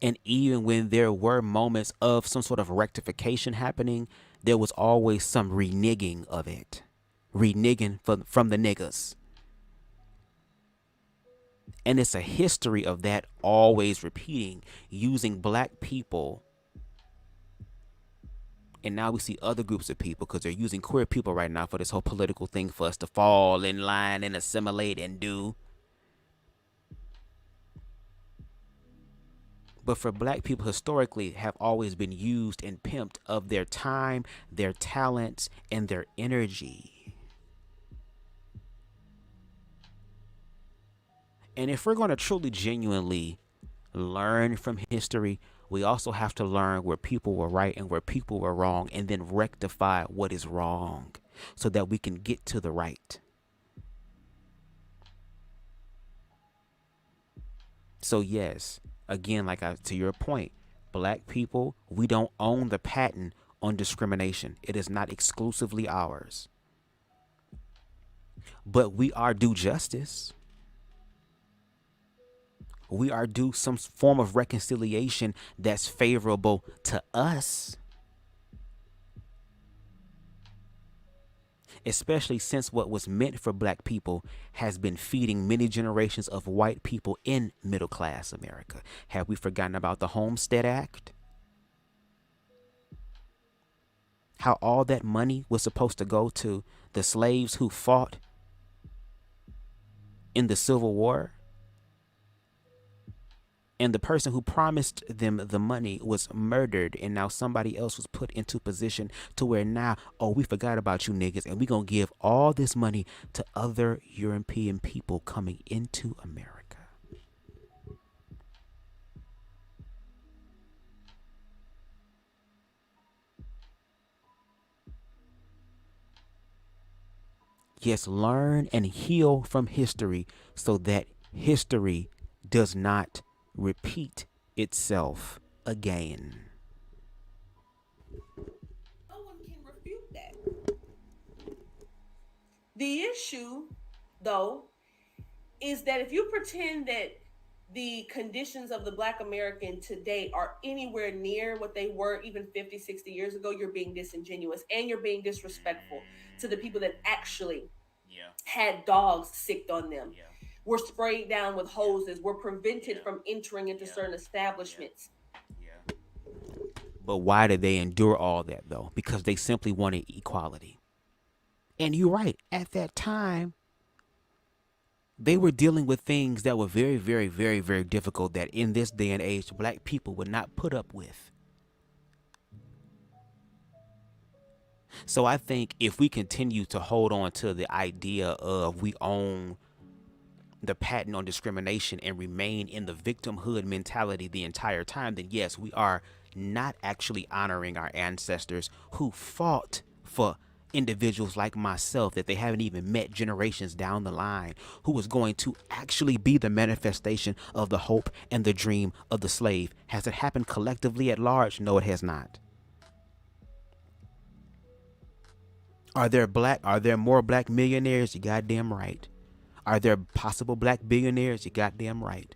And even when there were moments of some sort of rectification happening, there was always some reneging of it. Reneging from the niggas. And it's a history of that always repeating, using black people. And now we see other groups of people, because they're using queer people right now for this whole political thing for us to fall in line and assimilate and do. But for black people historically have always been used and pimped of their time, their talents, and their energy. And if we're going to truly, genuinely learn from history, we also have to learn where people were right and where people were wrong, and then rectify what is wrong so that we can get to the right. So yes, again, to your point, black people, we don't own the patent on discrimination. It is not exclusively ours. But we are due justice. We are due some form of reconciliation that's favorable to us. Especially since what was meant for black people has been feeding many generations of white people in middle class America. Have we forgotten about the Homestead Act? How all that money was supposed to go to the slaves who fought in the Civil War? And the person who promised them the money was murdered, and now somebody else was put into position to where now, oh, we forgot about you niggas, and we're going to give all this money to other European people coming into America. Yes, learn and heal from history so that history does not repeat itself again. No one can refute that. The issue, though, is that if you pretend that the conditions of the Black American today are anywhere near what they were even 50, 60 years ago, you're being disingenuous and you're being disrespectful to the people that actually had dogs sicked on them. Were sprayed down with hoses, were prevented from entering into certain establishments. But why did they endure all that, though? Because they simply wanted equality. And you're right, at that time, they were dealing with things that were very, very, very, very difficult that in this day and age, black people would not put up with. So I think if we continue to hold on to the idea of we own the patent on discrimination and remain in the victimhood mentality the entire time, then yes, we are not actually honoring our ancestors who fought for individuals like myself that they haven't even met generations down the line, who was going to actually be the manifestation of the hope and the dream of the slave. Has it happened collectively at large? No, it has not. Are there more black millionaires? You goddamn right. Are there possible black billionaires? You goddamn right.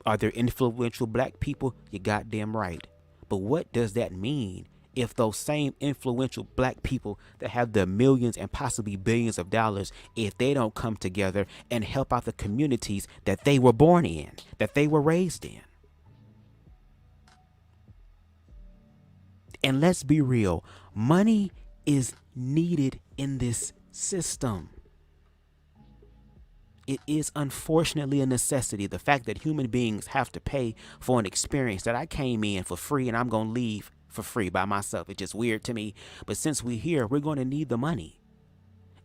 Are there influential black people? You goddamn right. But what does that mean if those same influential black people that have the millions and possibly billions of dollars, if they don't come together and help out the communities that they were born in, that they were raised in? And let's be real, money is needed in this system. It is unfortunately a necessity. The fact that human beings have to pay for an experience that I came in for free and I'm going to leave for free by myself. It's just weird to me. But since we're here, we're going to need the money.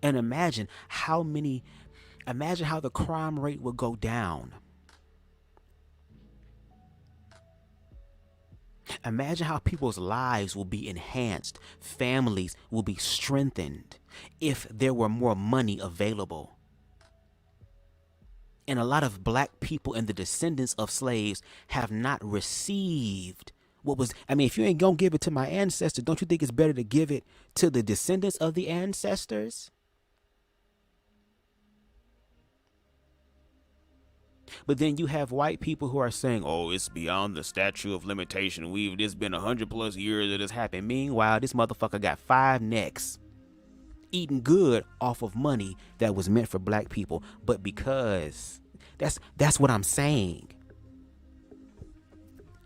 And imagine how the crime rate would go down. Imagine how people's lives will be enhanced, families will be strengthened if there were more money available. And a lot of black people and the descendants of slaves have not received what was, if you ain't gonna give it to my ancestors, don't you think it's better to give it to the descendants of the ancestors? But then you have white people who are saying, oh, it's beyond the statute of limitation. It's been 100+ years that this happened. Meanwhile, this motherfucker got 5 necks, eating good off of money that was meant for black people. But because that's what I'm saying.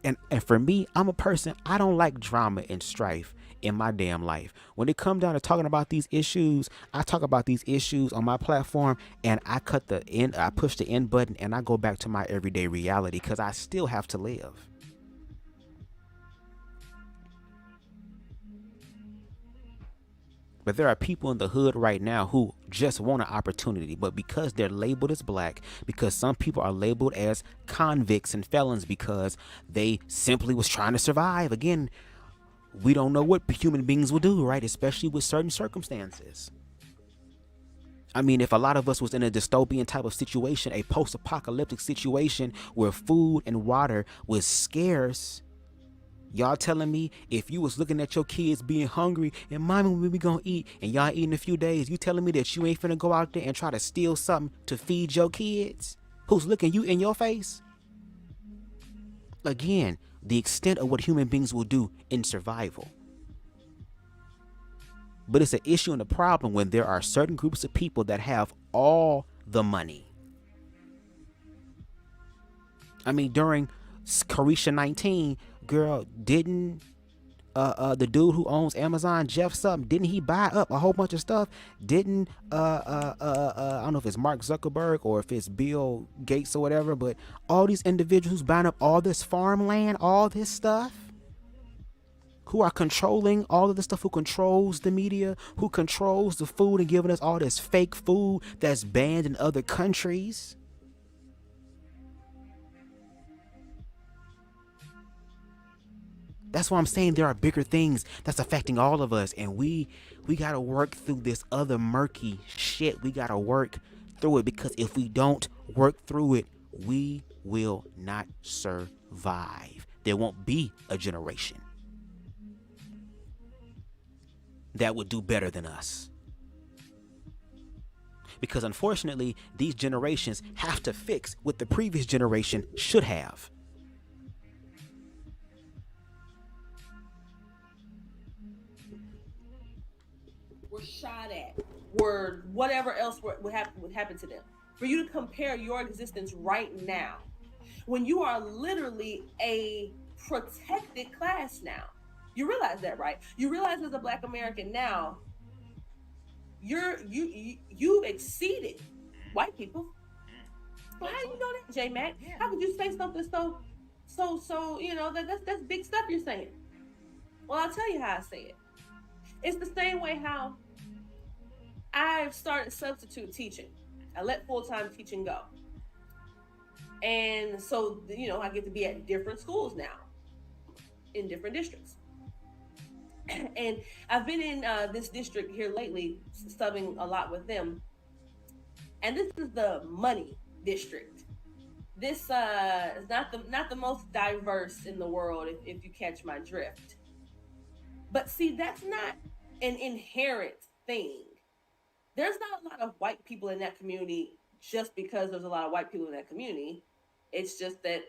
And for me, I'm a person, I don't like drama and strife in my damn life. When it comes down to talking about these issues, I talk about these issues on my platform, and I push the end button, and I go back to my everyday reality because I still have to live. But there are people in the hood right now who just want an opportunity. But because they're labeled as black, because some people are labeled as convicts and felons because they simply was trying to survive. Again, we don't know what human beings will do, right? Especially with certain circumstances. If a lot of us was in a dystopian type of situation, a post-apocalyptic situation where food and water was scarce, y'all telling me if you was looking at your kids being hungry and mommy, when we gonna eat, and y'all eating a few days, you telling me that you ain't finna go out there and try to steal something to feed your kids who's looking you in your face? Again, the extent of what human beings will do in survival. But it's an issue and a problem when there are certain groups of people that have all the money. During Carisha 19, girl, didn't the dude who owns Amazon, Jeff something, didn't he buy up a whole bunch of stuff? Didn't I don't know if it's Mark Zuckerberg or if it's Bill Gates or whatever, but all these individuals buying up all this farmland, all this stuff, who are controlling all of this stuff, who controls the media, who controls the food and giving us all this fake food that's banned in other countries. That's why I'm saying there are bigger things that's affecting all of us, and we got to work through this other murky shit. We got to work through it, because if we don't work through it, we will not survive. There won't be a generation that would do better than us. Because unfortunately, these generations have to fix what the previous generation should have. Were shot at, were whatever else would happen to them. For you to compare your existence right now, when you are literally a protected class now. You realize that, right? You realize as a Black American now, you've exceeded white people. Well, how do you know that, J Mac? How could you say something so that's big stuff you're saying? Well, I'll tell you how I say it. It's the same way how I've started substitute teaching. I let full-time teaching go. And so, I get to be at different schools now in different districts. And I've been in this district here lately, subbing a lot with them. And this is the money district. This is not the most diverse in the world, if you catch my drift. But see, that's not an inherent thing. There's not a lot of white people in that community just because there's a lot of white people in that community. It's just that,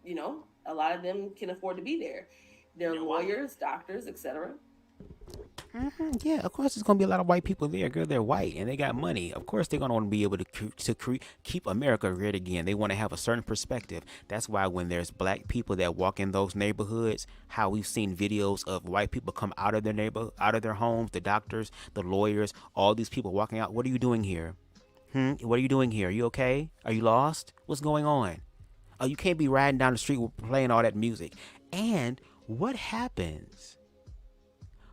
a lot of them can afford to be there. They're lawyers, doctors, etc. Yeah, of course there's going to be a lot of white people there, girl. They're white and they got money. Of course they're going to want to be able to keep America red again. They want to have a certain perspective. That's why when there's black people that walk in those neighborhoods, how we've seen videos of white people come out of their homes, the doctors, the lawyers, all these people walking out. What are you doing here? What are you doing here? Are you okay? Are you lost? What's going on? Oh, you can't be riding down the street playing all that music. And what happens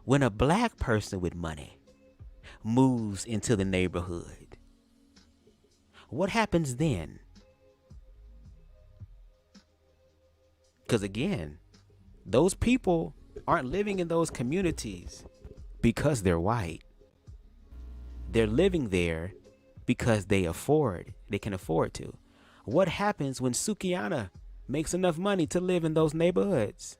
when a black person with money, moves into the neighborhood. What happens then? Because again, those people aren't living in those communities because they're white. They're living there because they can afford to. What happens when Sukihana makes enough money to live in those neighborhoods?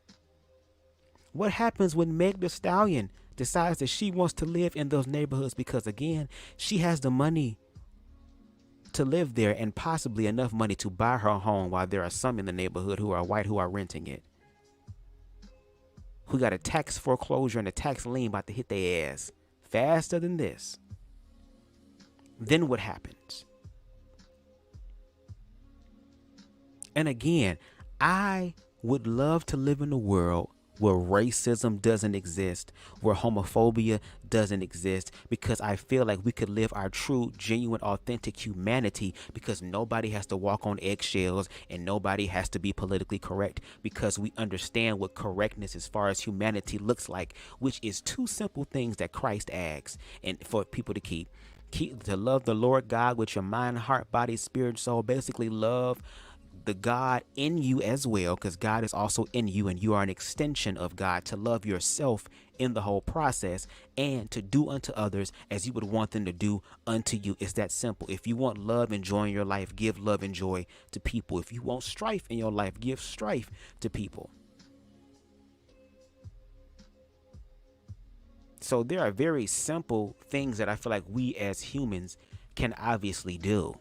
What happens when Meg Thee Stallion decides that she wants to live in those neighborhoods because, again, she has the money to live there and possibly enough money to buy her home, while there are some in the neighborhood who are white who are renting it, who got a tax foreclosure and a tax lien about to hit their ass faster than this? Then what happens? And again, I would love to live in a world where racism doesn't exist, where homophobia doesn't exist, because I feel like we could live our true, genuine, authentic humanity, because nobody has to walk on eggshells and nobody has to be politically correct, because we understand what correctness as far as humanity looks like, which is two simple things that Christ asks and for people to keep to love the Lord God with your mind, heart, body, spirit, soul. Basically love the God in you as well, because God is also in you and you are an extension of God. To love yourself in the whole process and to do unto others as you would want them to do unto you. It's that simple. If you want love and joy in your life, give love and joy to people. If you want strife in your life, give strife to people. So there are very simple things that I feel like we as humans can obviously do.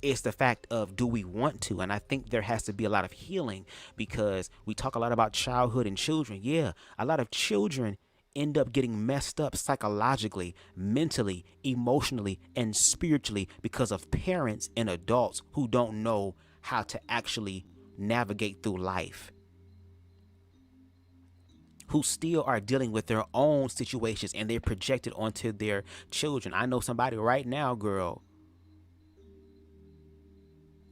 It's the fact of, do we want to? And I think there has to be a lot of healing, because we talk a lot about childhood and children. Yeah, a lot of children end up getting messed up psychologically, mentally, emotionally, and spiritually because of parents and adults who don't know how to actually navigate through life, who still are dealing with their own situations and they're projected onto their children. I know somebody right now, girl,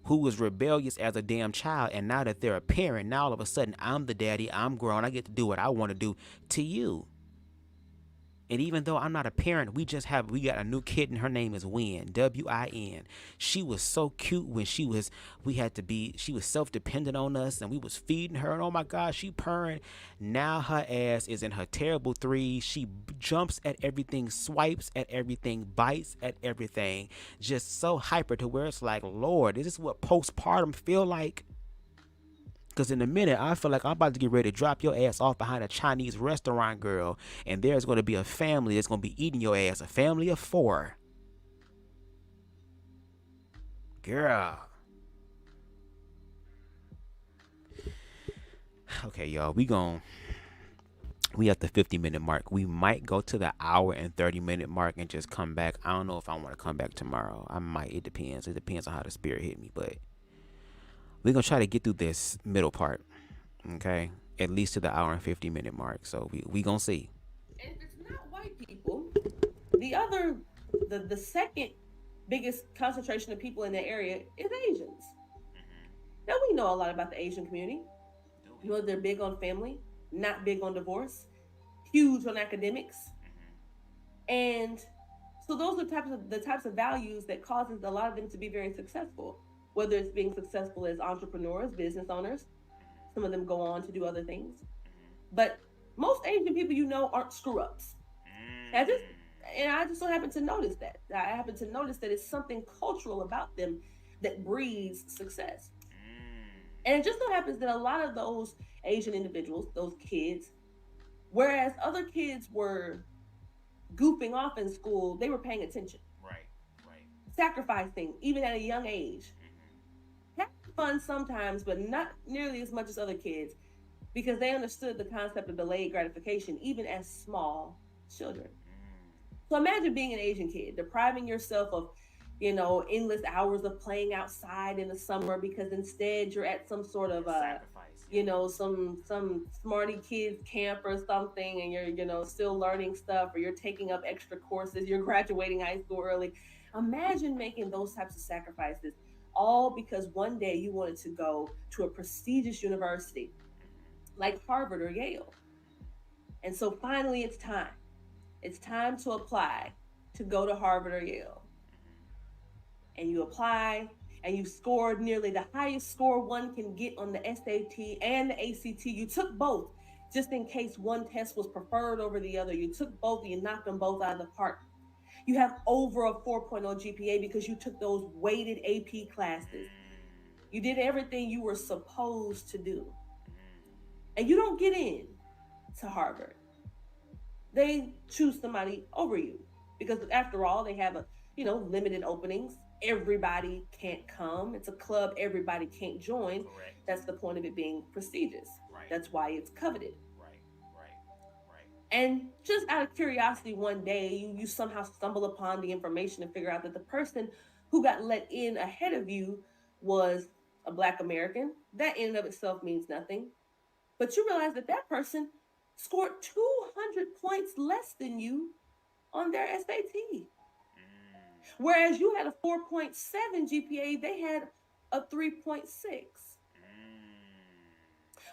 who was rebellious as a damn child, and now that they're a parent, now all of a sudden I'm the daddy, I'm grown, I get to do what I want to do to you. And even though I'm not a parent, we got a new kid, and her name is Win, W-I-N. She was so cute when she was self-dependent on us, and we was feeding her, and oh my God, she purring. Now her ass is in her terrible threes. She jumps at everything, swipes at everything, bites at everything, just so hyper to where it's like, Lord, is this what postpartum feel like? Because in a minute, I feel like I'm about to get ready to drop your ass off behind a Chinese restaurant, girl. And there's going to be a family that's going to be eating your ass. A family of 4. Girl. Okay, y'all. We at the 50-minute mark. We might go to the hour and 30-minute mark and just come back. I don't know if I want to come back tomorrow. I might. It depends. It depends on how the spirit hit me. But we're going to try to get through this middle part, okay? At least to the hour and 50-minute mark. So we going to see. And if it's not white people, the second biggest concentration of people in the area is Asians. Now, we know a lot about the Asian community. You know, they're big on family, not big on divorce, huge on academics. And so those are the types of values that causes a lot of them to be very successful. Whether it's being successful as entrepreneurs, business owners, some of them go on to do other things. But most Asian people you know aren't screw-ups. And I just so happen to notice that. I happen to notice that it's something cultural about them that breeds success. And it just so happens that a lot of those Asian individuals, those kids, whereas other kids were goofing off in school, they were paying attention. Right. Sacrificing, even at a young age. Having fun sometimes, but not nearly as much as other kids, because they understood the concept of delayed gratification, even as small children. So imagine being an Asian kid, depriving yourself of, endless hours of playing outside in the summer, because instead you're at some sort of some smarty kids camp or something, and you're still learning stuff, or you're taking up extra courses, you're graduating high school early. Imagine making those types of sacrifices, all because one day you wanted to go to a prestigious university like Harvard or Yale. And so finally it's time. it's time to apply to go to Harvard or Yale. And you apply and you scored nearly the highest score one can get on the SAT and the ACT. You took both just in case one test was preferred over the other. You took both and you knocked them both out of the park. You have over a 4.0 GPA because you took those weighted AP classes. You did everything you were supposed to do. And you don't get in to Harvard. They choose somebody over you because after all, they have limited openings. Everybody can't come. It's a club everybody can't join. Correct. That's the point of it being prestigious. Right. That's why it's coveted. Right. And just out of curiosity, one day you somehow stumble upon the information and figure out that the person who got let in ahead of you was a Black American. That in and of itself means nothing. But you realize that that person scored 200 points less than you on their SAT. Whereas you had a 4.7 GPA, they had a 3.6.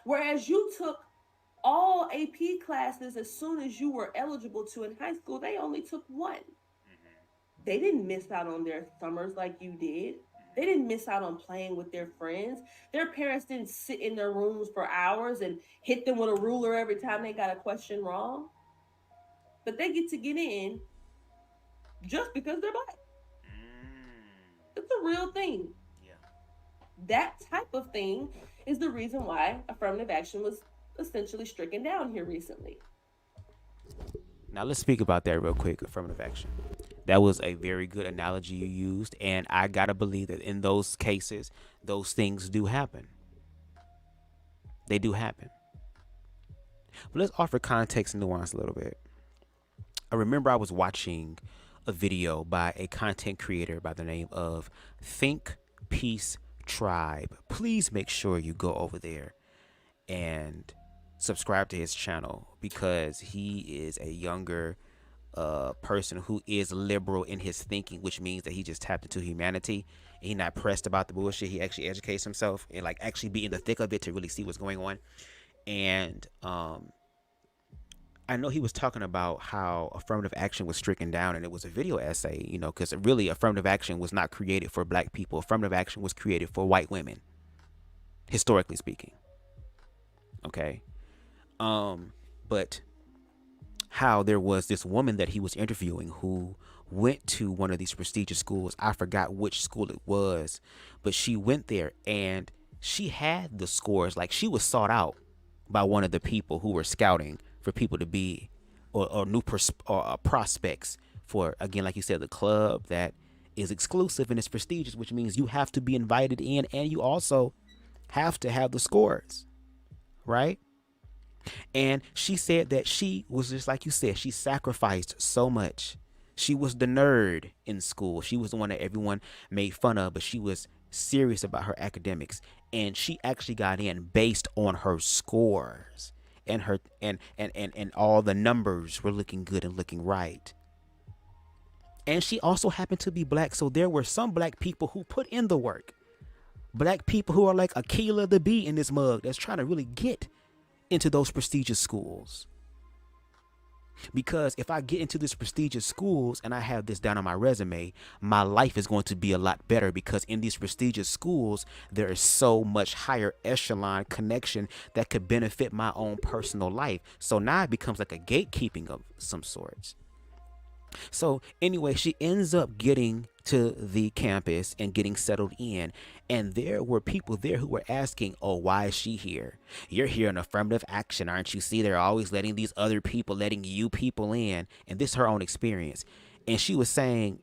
Whereas you took all AP classes as soon as you were eligible to in high school, they only took one. They didn't miss out on their summers like you did. They didn't miss out on playing with their friends. Their parents didn't sit in their rooms for hours and hit them with a ruler every time they got a question wrong. But they get to get in just because they're Black. It's a real thing. Yeah. That type of thing is the reason why affirmative action was essentially stricken down here recently. Now let's speak about that real quick, affirmative action. That was a very good analogy you used, and I gotta believe that in those cases, those things do happen. They do happen. But let's offer context and nuance a little bit. I remember I was watching a video by a content creator by the name of Think Peace Tribe. Please make sure you go over there and subscribe to his channel because he is a younger person who is liberal in his thinking, which means that he just tapped into humanity. He's not pressed about the bullshit. He actually educates himself and actually be in the thick of it to really see what's going on. And I know he was talking about how affirmative action was stricken down, and it was a video essay, because really affirmative action was not created for Black people. Affirmative action was created for white women, historically speaking. Okay. But how there was this woman that he was interviewing who went to one of these prestigious schools. I forgot which school it was, but she went there and she had the scores. She was sought out by one of the people who were scouting for people to be or new prospects for, again, like you said, the club that is exclusive and is prestigious, which means you have to be invited in and you also have to have the scores, right? And she said that she was just like you said, she sacrificed so much. She was the nerd in school. She was the one that everyone made fun of, but she was serious about her academics. And she actually got in based on her scores. And her and all the numbers were looking good and looking right. And she also happened to be Black. So there were some Black people who put in the work. Black people who are like Akilah the Bee in this mug that's trying to really get into those prestigious schools. Because if I get into these prestigious schools and I have this down on my resume, my life is going to be a lot better because in these prestigious schools, there is so much higher echelon connection that could benefit my own personal life. So now it becomes like a gatekeeping of some sorts. So anyway, she ends up getting to the campus and getting settled in. And there were people there who were asking, oh, why is she here? You're here in affirmative action, aren't you? See, they're always letting these other people, letting you people in. And this is her own experience. And she was saying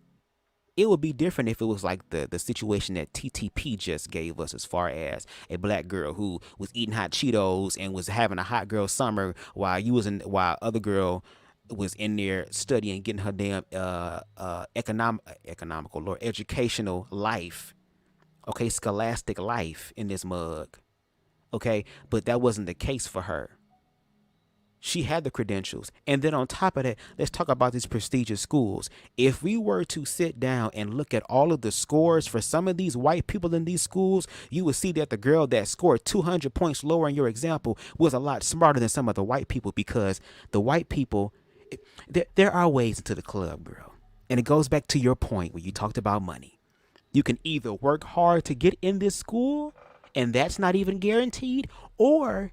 it would be different if it was like the situation that TTP just gave us, as far as a Black girl who was eating hot Cheetos and was having a hot girl summer while other girl was in there studying, getting her damn educational life, okay, scholastic life in this mug, okay, but that wasn't the case for her. She had the credentials. And then on top of that, let's talk about these prestigious schools. If we were to sit down and look at all of the scores for some of these white people in these schools, you would see that the girl that scored 200 points lower in your example was a lot smarter than some of the white people, because the white people there are ways into the club, girl. And it goes back to your point when you talked about money. You can either work hard to get in this school, and that's not even guaranteed, or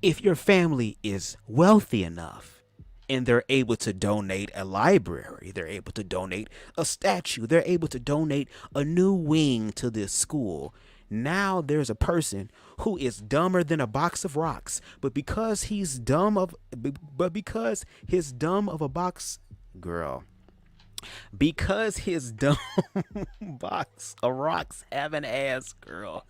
if your family is wealthy enough and they're able to donate a library, they're able to donate a statue, they're able to donate a new wing to this school. Now there's a person who is dumber than a box of rocks, but because he's dumb of a box, girl, because his dumb box of rocks having ass, girl,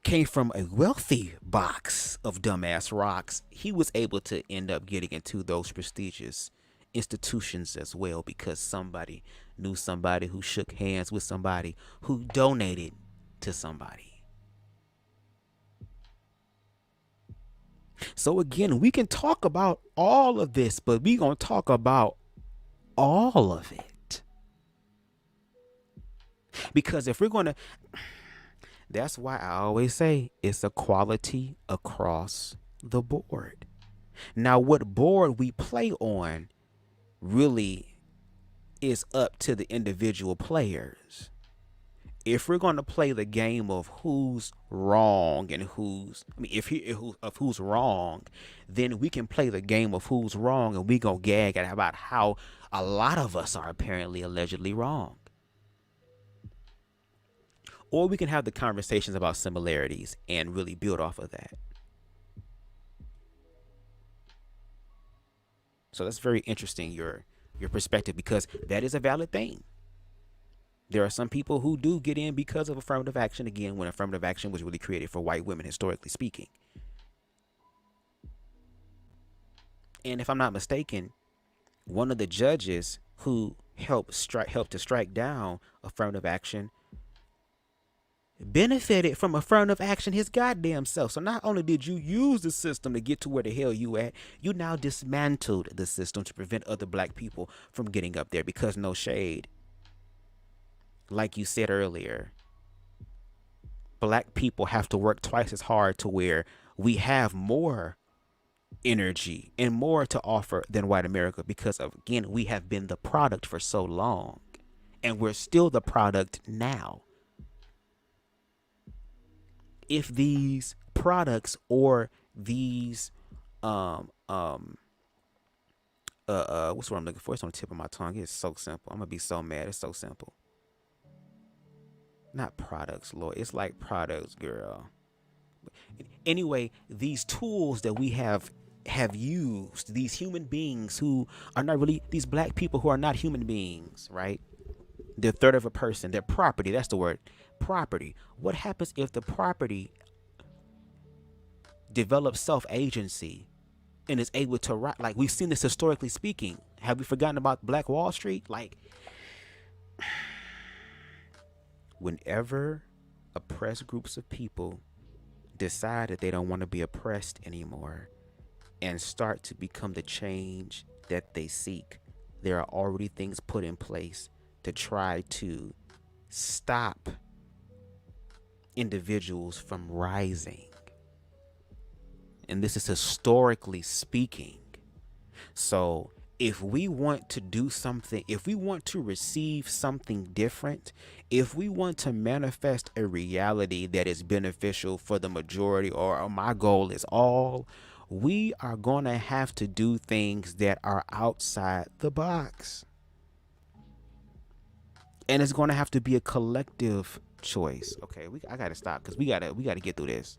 came from a wealthy box of dumbass rocks, he was able to end up getting into those prestigious institutions as well, because somebody knew somebody who shook hands with somebody who donated to somebody. So again, we can talk about all of this, but we gonna talk about all of it, because if we're gonna, that's why I always say it's equality across the board. Now, what board we play on really is up to the individual players. If we're going to play the game of who's wrong and who's wrong, then we can play the game of who's wrong, and we gonna gag at about how a lot of us are apparently allegedly wrong. Or we can have the conversations about similarities and really build off of that. So that's very interesting, your perspective, because that is a valid thing. There are some people who do get in because of affirmative action, again, when affirmative action was really created for white women, historically speaking. And if I'm not mistaken, one of the judges who helped to strike down affirmative action benefited from affirmative action his goddamn self. So not only did you use the system to get to where the hell you at, you now dismantled the system to prevent other black people from getting up there. Because, no shade, like you said earlier, black people have to work twice as hard to where we have more energy and more to offer than white America, because of, again, we have been the product for so long, and we're still the product now. If these products or these what's what I'm looking for? It's on the tip of my tongue. It's so simple. I'm gonna be so mad. It's so simple. Not products, Lord. It's like products, girl. Anyway, these tools that we have used, these human beings who are not really, these black people who are not human beings, right? They're a third of a person. They're property. That's the word. Property. What happens if the property develops self-agency and is able to write? Like, we've seen this historically speaking. Have we forgotten about Black Wall Street? Like, whenever oppressed groups of people decide that they don't want to be oppressed anymore and start to become the change that they seek, there are already things put in place to try to stop individuals from rising. And this is historically speaking. So if we want to do something, if we want to receive something different, if we want to manifest a reality that is beneficial for the majority, or my goal is all, we are going to have to do things that are outside the box. And it's going to have to be a collective choice. Okay, I got to stop, because we got to get through this.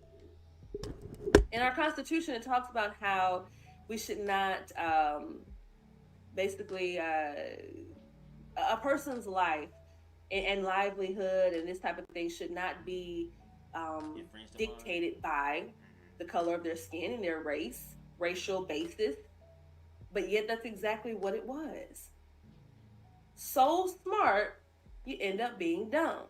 In our Constitution, it talks about how we should not basically a person's life and livelihood and this type of thing should not be dictated by the color of their skin and their race, racial basis. But yet that's exactly what it was. So smart, you end up being dumb.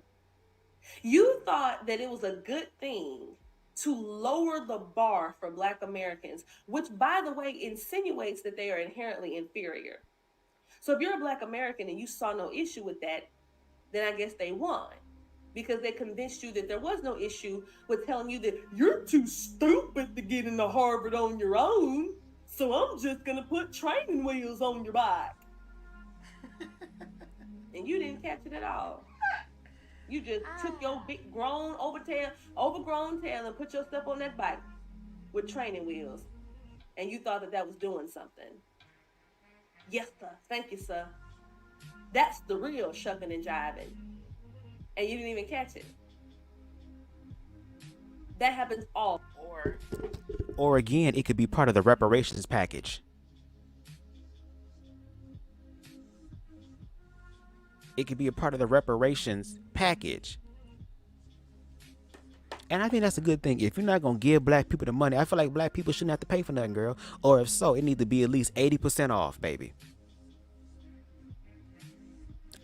You thought that it was a good thing to lower the bar for Black Americans, which, by the way, insinuates that they are inherently inferior. So if you're a Black American and you saw no issue with that, then I guess they won, because they convinced you that there was no issue with telling you that you're too stupid to get into Harvard on your own. So I'm just gonna put training wheels on your bike. And you didn't catch it at all. You just took your big overgrown tail and put yourself on that bike with training wheels. And you thought that was doing something. Yes, sir. Thank you, sir. That's the real shucking and jiving. And you didn't even catch it. That happens all. Or again, it could be part of the reparations package. It could be a part of the reparations package. And I think that's a good thing. If you're not going to give black people the money, I feel like black people shouldn't have to pay for nothing, girl. Or if so, it needs to be at least 80% off, baby.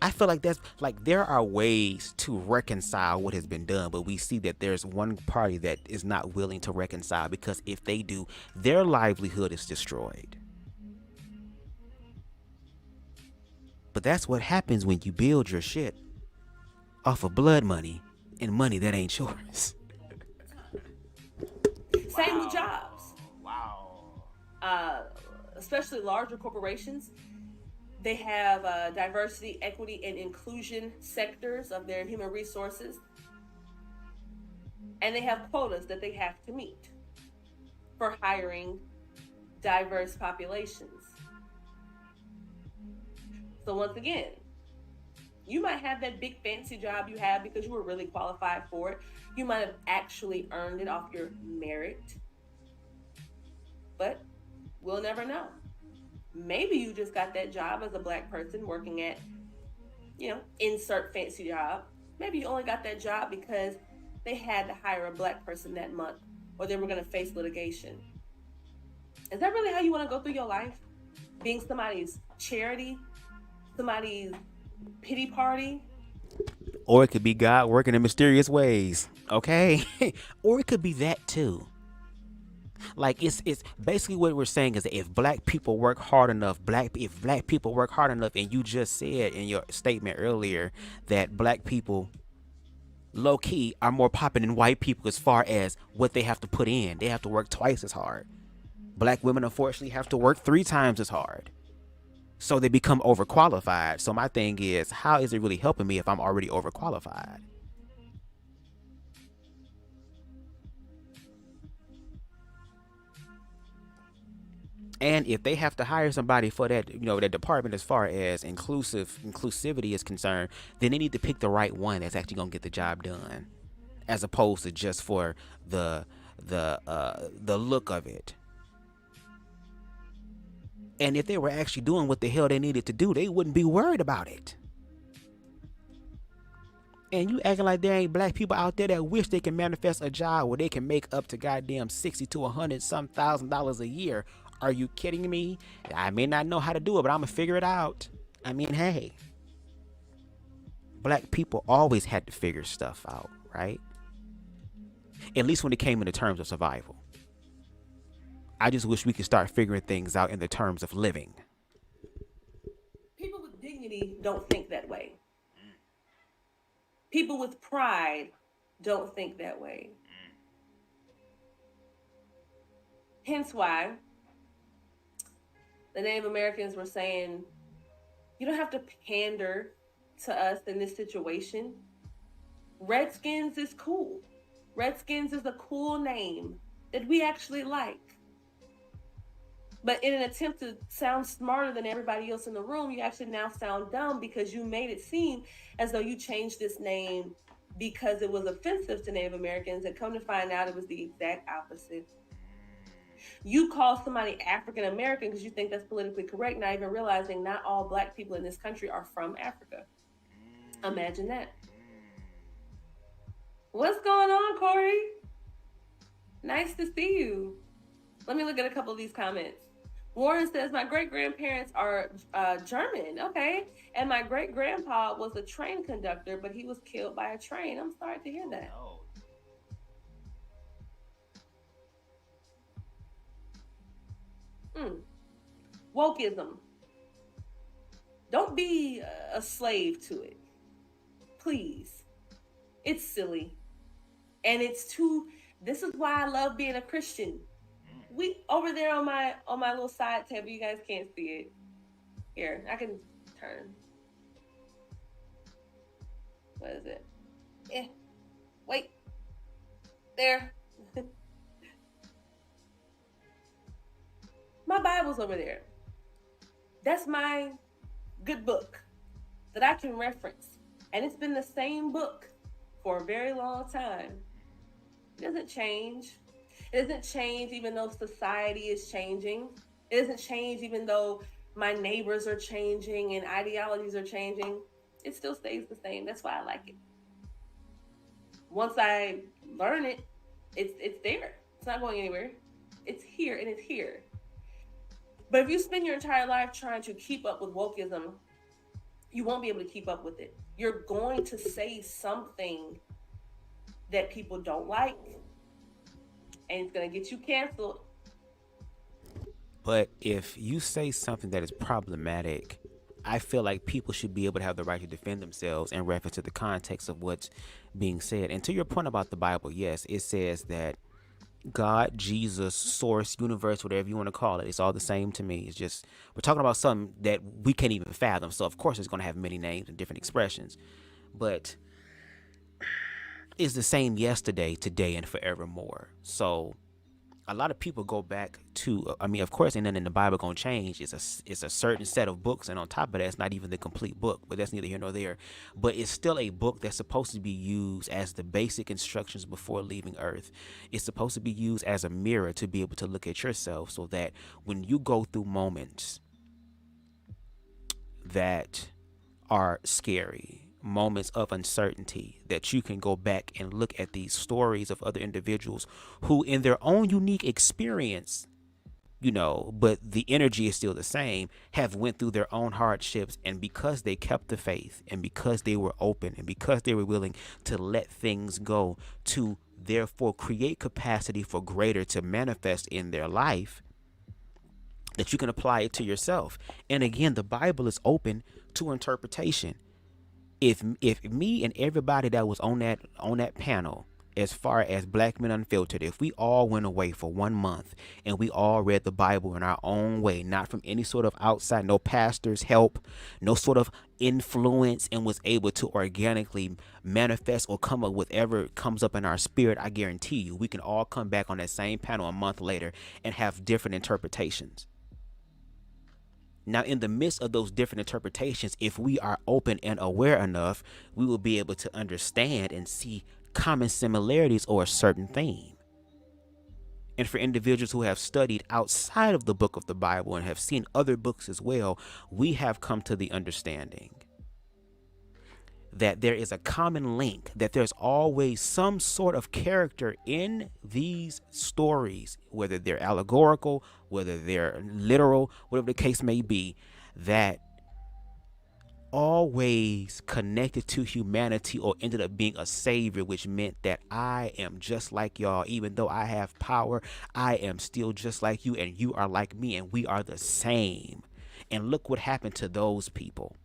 I feel like that's like there are ways to reconcile what has been done, but we see that there's one party that is not willing to reconcile, because if they do, their livelihood is destroyed. But that's what happens when you build your shit off of blood money and money that ain't yours. Same with jobs. Wow. Especially larger corporations. They have diversity, equity, and inclusion sectors of their human resources. And they have quotas that they have to meet for hiring diverse populations. So once again, you might have that big fancy job you have because you were really qualified for it. You might have actually earned it off your merit. But we'll never know. Maybe you just got that job as a black person working at, insert fancy job. Maybe you only got that job because they had to hire a black person that month, or they were going to face litigation. Is that really how you want to go through your life? Being somebody's charity, somebody's pity party? Or it could be God working in mysterious ways, okay? Or it could be that too. Like it's basically what we're saying is that if black people work hard enough, if black people work hard enough, and you just said in your statement earlier that black people low key are more popping than white people as far as what they have to put in. They have to work twice as hard. Black women unfortunately have to work 3 times as hard. So they become overqualified. So my thing is, how is it really helping me if I'm already overqualified? And if they have to hire somebody for that, that department as far as inclusivity is concerned, then they need to pick the right one that's actually going to get the job done, as opposed to just for the look of it. And if they were actually doing what the hell they needed to do, they wouldn't be worried about it. And you acting like there ain't black people out there that wish they can manifest a job where they can make up to goddamn $60,000 to $100,000 a year. Are you kidding me? I may not know how to do it, but I'm gonna figure it out. I mean, hey, black people always had to figure stuff out, right? At least when it came into terms of survival. I just wish we could start figuring things out in the terms of living. People with dignity don't think that way. People with pride don't think that way. Hence why the Native Americans were saying, you don't have to pander to us in this situation. Redskins is cool. Redskins is a cool name that we actually like. But in an attempt to sound smarter than everybody else in the room, you actually now sound dumb because you made it seem as though you changed this name because it was offensive to Native Americans, and come to find out it was the exact opposite. You call somebody African American because you think that's politically correct, not even realizing not all black people in this country are from Africa. Imagine that. What's going on, Corey? Nice to see you. Let me look at a couple of these comments. Warren says, my great-grandparents are German, okay? And my great-grandpa was a train conductor, but he was killed by a train. I'm sorry to hear that. Wokeism. Don't be a slave to it. Please. It's silly. And this is why I love being a Christian. we over there on my little side table, you guys can't see it. Here, I can turn. What is it? Wait. There. My Bible's over there. That's my good book that I can reference. And it's been the same book for a very long time. It doesn't change. It doesn't change even though society is changing. It doesn't change even though my neighbors are changing and ideologies are changing. It still stays the same. That's why I like it. Once I learn it, it's there. It's not going anywhere. It's here and it's here. But if you spend your entire life trying to keep up with wokeism, you won't be able to keep up with it. You're going to say something that people don't like, and it's going to get you canceled. But if you say something that is problematic, I feel like people should be able to have the right to defend themselves in reference to the context of what's being said. And to your point about the Bible, yes, it says that God, Jesus, source, universe, whatever you want to call it, it's all the same to me. It's just, we're talking about something that we can't even fathom. So of course it's going to have many names and different expressions, but it's the same yesterday, today, and forevermore. So a lot of people go back to, I mean, of course, ain't nothing in the Bible gonna change. It's a certain set of books, and on top of that, it's not even the complete book, but that's neither here nor there. But it's still a book that's supposed to be used as the basic instructions before leaving Earth. It's supposed to be used as a mirror to be able to look at yourself, so that when you go through moments that are scary, moments of uncertainty, that you can go back and look at these stories of other individuals who in their own unique experience, but the energy is still the same, have went through their own hardships, and because they kept the faith, and because they were open, and because they were willing to let things go, to therefore create capacity for greater to manifest in their life, that you can apply it to yourself. And again, the Bible is open to interpretation. If me and everybody that was on that panel, as far as Black Men Unfiltered, if we all went away for 1 month and we all read the Bible in our own way, not from any sort of outside, no pastor's help, no sort of influence, and was able to organically manifest or come up with whatever comes up in our spirit, I guarantee you we can all come back on that same panel a month later and have different interpretations. Now, in the midst of those different interpretations, if we are open and aware enough, we will be able to understand and see common similarities or a certain theme. And for individuals who have studied outside of the book of the Bible and have seen other books as well, we have come to the understanding that there is a common link, that there's always some sort of character in these stories, whether they're allegorical, whether they're literal, whatever the case may be, that always connected to humanity or ended up being a savior, which meant that I am just like y'all. Even though I have power, I am still just like you, and you are like me, and we are the same. And look what happened to those people.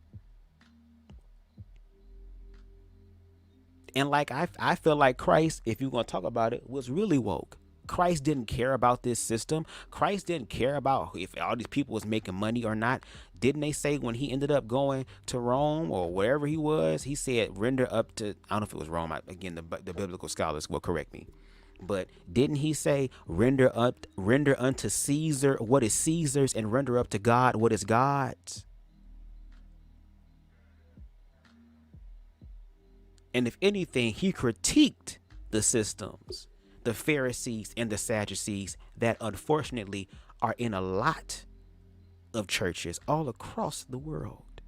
And like I feel like Christ, if you're going to talk about it, was really woke. Christ didn't care about this system. Christ didn't care about if all these people was making money or not. Didn't they say when he ended up going to Rome or wherever he was, he said, render up to, I don't know if it was Rome. Again, the biblical scholars will correct me. But didn't he say, render unto Caesar what is Caesar's, and render up to God what is God's? And if anything, he critiqued the systems, the Pharisees and the Sadducees that unfortunately are in a lot of churches all across the world.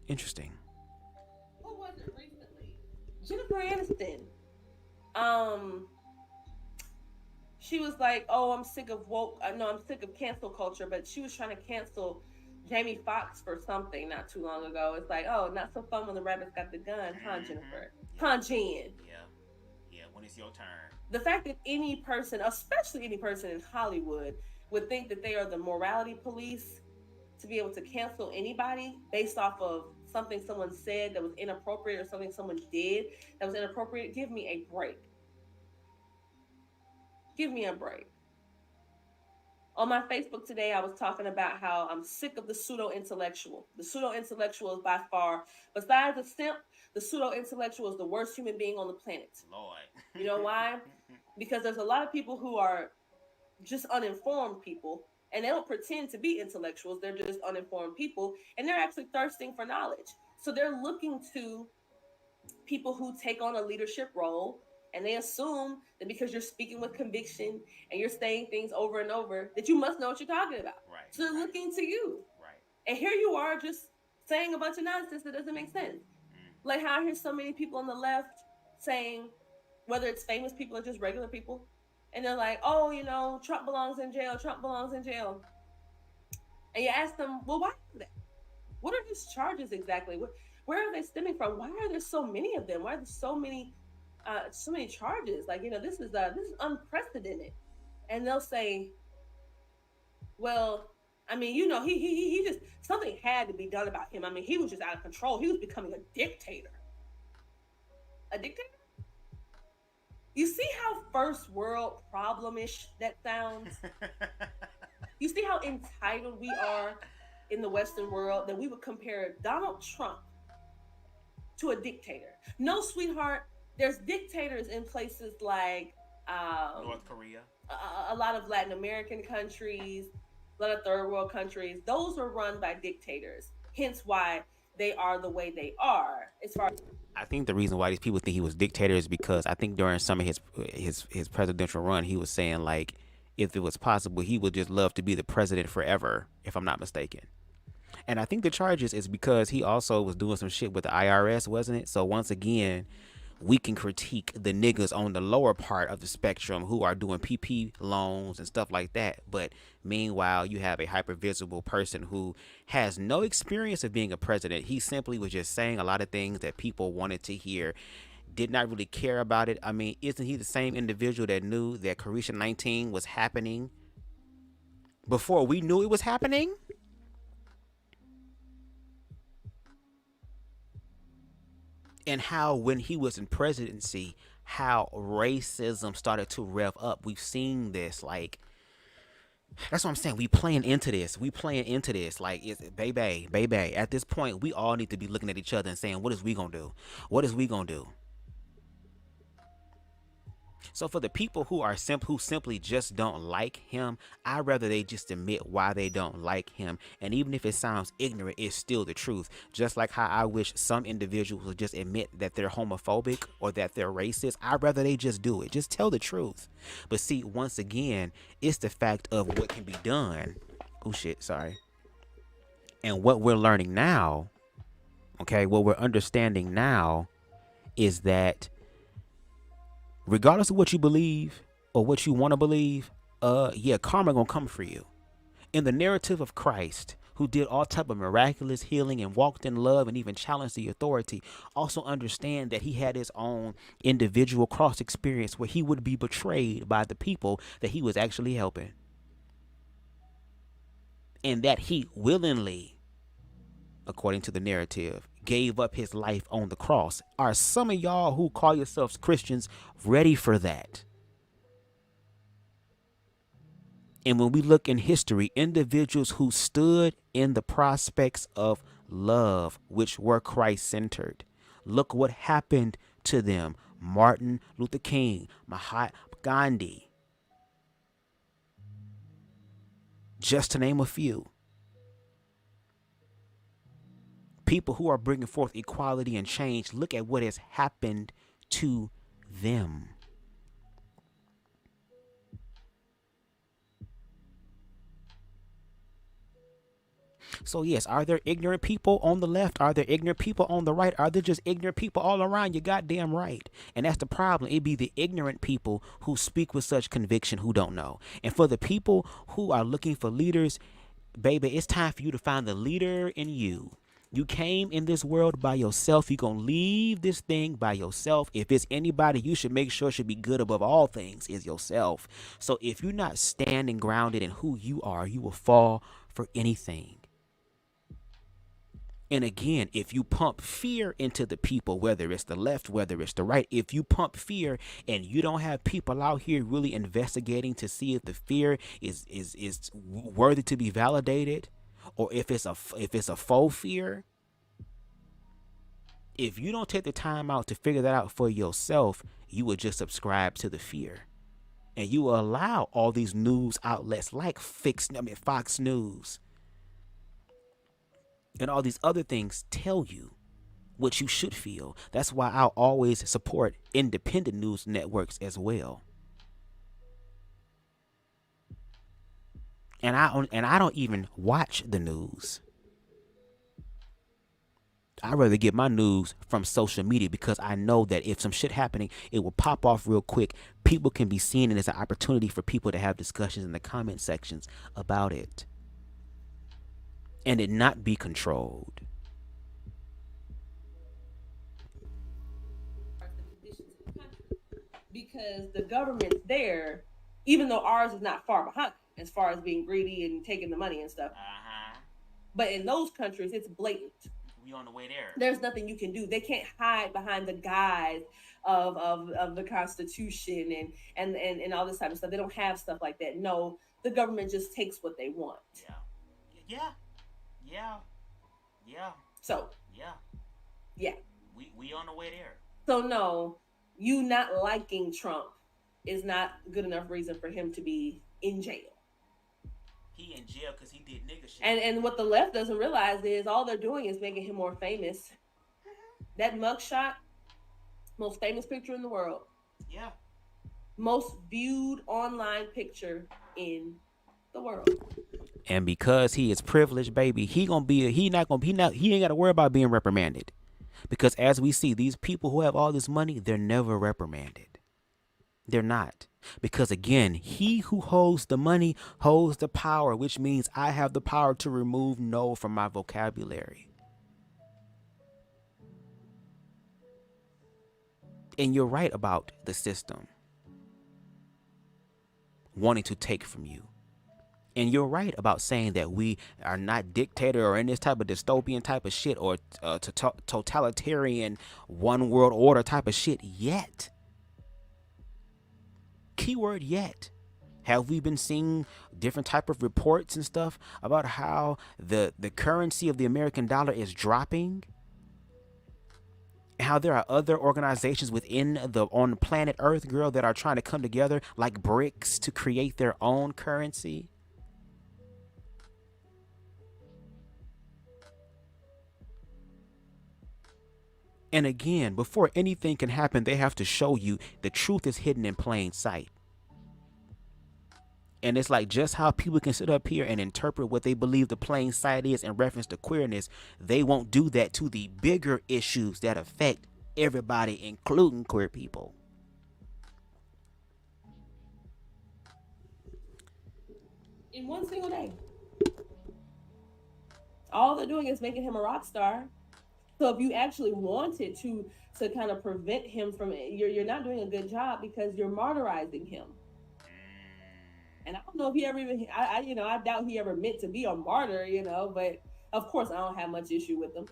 Interesting. Who was it recently? Jennifer Aniston. She was like, "Oh, I'm sick of woke. No, I'm sick of cancel culture." But she was trying to cancel Jamie Foxx for something not too long ago. It's like, oh, not so fun when the rabbit's got the gun, huh, Jennifer? Huh, Jen? Yeah. When it's your turn. The fact that any person, especially any person in Hollywood, would think that they are the morality police to be able to cancel anybody based off of something someone said that was inappropriate or something someone did that was inappropriate, give me a break. Give me a break. On my Facebook today, I was talking about how I'm sick of the pseudo-intellectual. The pseudo-intellectual is by far, besides a simp, the pseudo-intellectual is the worst human being on the planet. Lord. You know why? Because there's a lot of people who are just uninformed people, and they don't pretend to be intellectuals. They're just uninformed people, and they're actually thirsting for knowledge. So they're looking to people who take on a leadership role, and they assume that because you're speaking with conviction and you're saying things over and over, that you must know what you're talking about. Right. So they're looking to you. Right. And here you are just saying a bunch of nonsense that doesn't make sense. Like how I hear so many people on the left saying, whether it's famous people or just regular people, and they're like, oh, you know, Trump belongs in jail. Trump belongs in jail. And you ask them, well, why is that? What are these charges exactly? Where are they stemming from? Why are there so many of them? Why are there so many charges? Like, you know, this is unprecedented. And they'll say, well, I mean, you know, he just, something had to be done about him. I mean, he was just out of control. He was becoming a dictator. A dictator? You see how first world problem-ish that sounds? You see how entitled we are in the Western world that we would compare Donald Trump to a dictator. No, sweetheart, there's dictators in places like North Korea, a lot of Latin American countries, a lot of third world countries. Those are run by dictators. Hence why they are the way they are. As far as I think the reason why these people think he was dictator is because I think during some of his presidential run, he was saying like, if it was possible, he would just love to be the president forever, if I'm not mistaken. And I think the charges is because he also was doing some shit with the IRS, wasn't it? So once again, we can critique the niggas on the lower part of the spectrum who are doing PP loans and stuff like that. But meanwhile, you have a hyper-visible person who has no experience of being a president. He simply was just saying a lot of things that people wanted to hear, did not really care about it. I mean, isn't he the same individual that knew that Carisha 19 was happening before we knew it was happening? And how when he was in presidency, how racism started to rev up. We've seen this, like, that's what I'm saying. We playing into this. Like, it's baby. At this point, we all need to be looking at each other and saying, what is we gonna do? What is we gonna do? So for the people who simply just don't like him, I'd rather they just admit why they don't like him. And even if it sounds ignorant, it's still the truth. Just like how I wish some individuals would just admit that they're homophobic or that they're racist. I'd rather they just do it. Just tell the truth. But see, once again, it's the fact of what can be done. Oh shit, sorry. And what we're learning now, okay, what we're understanding now is that regardless of what you believe or what you want to believe, karma gonna come for you. In the narrative of Christ, who did all type of miraculous healing and walked in love and even challenged the authority, also understand that he had his own individual cross experience where he would be betrayed by the people that he was actually helping. And that he willingly, according to the narrative, gave up his life on the cross. Are some of y'all who call yourselves Christians ready for that? And when we look in history, individuals who stood in the prospects of love, which were Christ-centered, look what happened to them. Martin Luther King, Mahatma Gandhi, just to name a few. People who are bringing forth equality and change, look at what has happened to them. So yes, are there ignorant people on the left? Are there ignorant people on the right? Are there just ignorant people all around? You're goddamn right. And that's the problem. It be the ignorant people who speak with such conviction who don't know. And for the people who are looking for leaders, baby, it's time for you to find the leader in you. You came in this world by yourself. You're going to leave this thing by yourself. If it's anybody you should make sure should be good above all things is yourself. So if you're not standing grounded in who you are, you will fall for anything. And again, if you pump fear into the people, whether it's the left, whether it's the right, if you pump fear and you don't have people out here really investigating to see if the fear is worthy to be validated, or if it's a faux fear, if you don't take the time out to figure that out for yourself, you will just subscribe to the fear. And you will allow all these news outlets like Fox News and all these other things tell you what you should feel. That's why I'll always support independent news networks as well. And I don't even watch the news. I'd rather get my news from social media, because I know that if some shit happening, it will pop off real quick. People can be seeing it as an opportunity for people to have discussions in the comment sections about it. And it not be controlled. Because the government's there, even though ours is not far behind as far as being greedy and taking the money and stuff. But in those countries, it's blatant. We on the way there. There's nothing you can do. They can't hide behind the guise of the Constitution and all this type of stuff. They don't have stuff like that. No, the government just takes what they want. Yeah. So yeah. We on the way there. So no, you not liking Trump is not good enough reason for him to be in jail. He in jail because he did nigga shit. And what the left doesn't realize is all they're doing is making him more famous. That mugshot, most famous picture in the world. Yeah. Most viewed online picture in the world. And because he is privileged, baby, he ain't got to worry about being reprimanded. Because as we see, these people who have all this money, they're never reprimanded. They're not. Because again, he who holds the money holds the power, which means I have the power to remove no from my vocabulary. And you're right about the system wanting to take from you. And you're right about saying that we are not dictator or in this type of dystopian type of shit or totalitarian one world order type of shit yet. Keyword yet. Have we been seeing different type of reports and stuff about how the currency of the American dollar is dropping? How there are other organizations on planet Earth, girl, that are trying to come together like BRICS to create their own currency? And again, before anything can happen, they have to show you the truth is hidden in plain sight. And it's like just how people can sit up here and interpret what they believe the plain sight is in reference to queerness, they won't do that to the bigger issues that affect everybody, including queer people. In one single day. All they're doing is making him a rock star. So if you actually wanted to kind of prevent him from, you're not doing a good job because you're martyrizing him. And I don't know if he ever even, I doubt he ever meant to be a martyr, but of course I don't have much issue with him.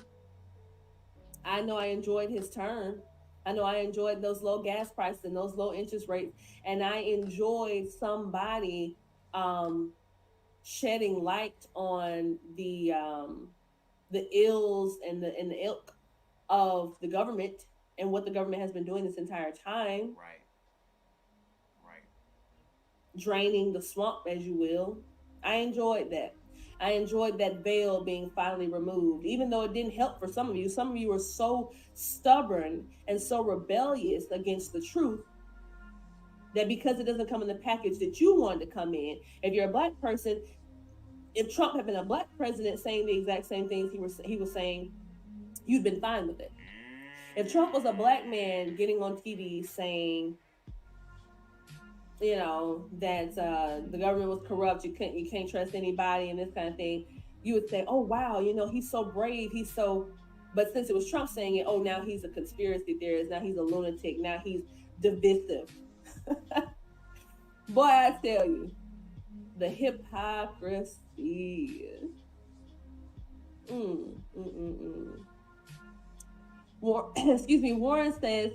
I know I enjoyed his term. I know I enjoyed those low gas prices and those low interest rates. And I enjoyed somebody shedding light on the ills and the ilk of the government and what the government has been doing this entire time. Right. Draining the swamp, as you will. I enjoyed that. I enjoyed that veil being finally removed, even though it didn't help for some of you. Some of you were so stubborn and so rebellious against the truth that because it doesn't come in the package that you wanted to come in, if you're a black person, if Trump had been a black president saying the exact same things he was saying, you'd been fine with it. If Trump was a black man getting on TV saying, that the government was corrupt, you can't trust anybody and this kind of thing, you would say, oh wow, he's so brave, but since it was Trump saying it, oh, now he's a conspiracy theorist, now he's a lunatic, now he's divisive. Boy, I tell you, the hypocrisy. Excuse me. Warren says,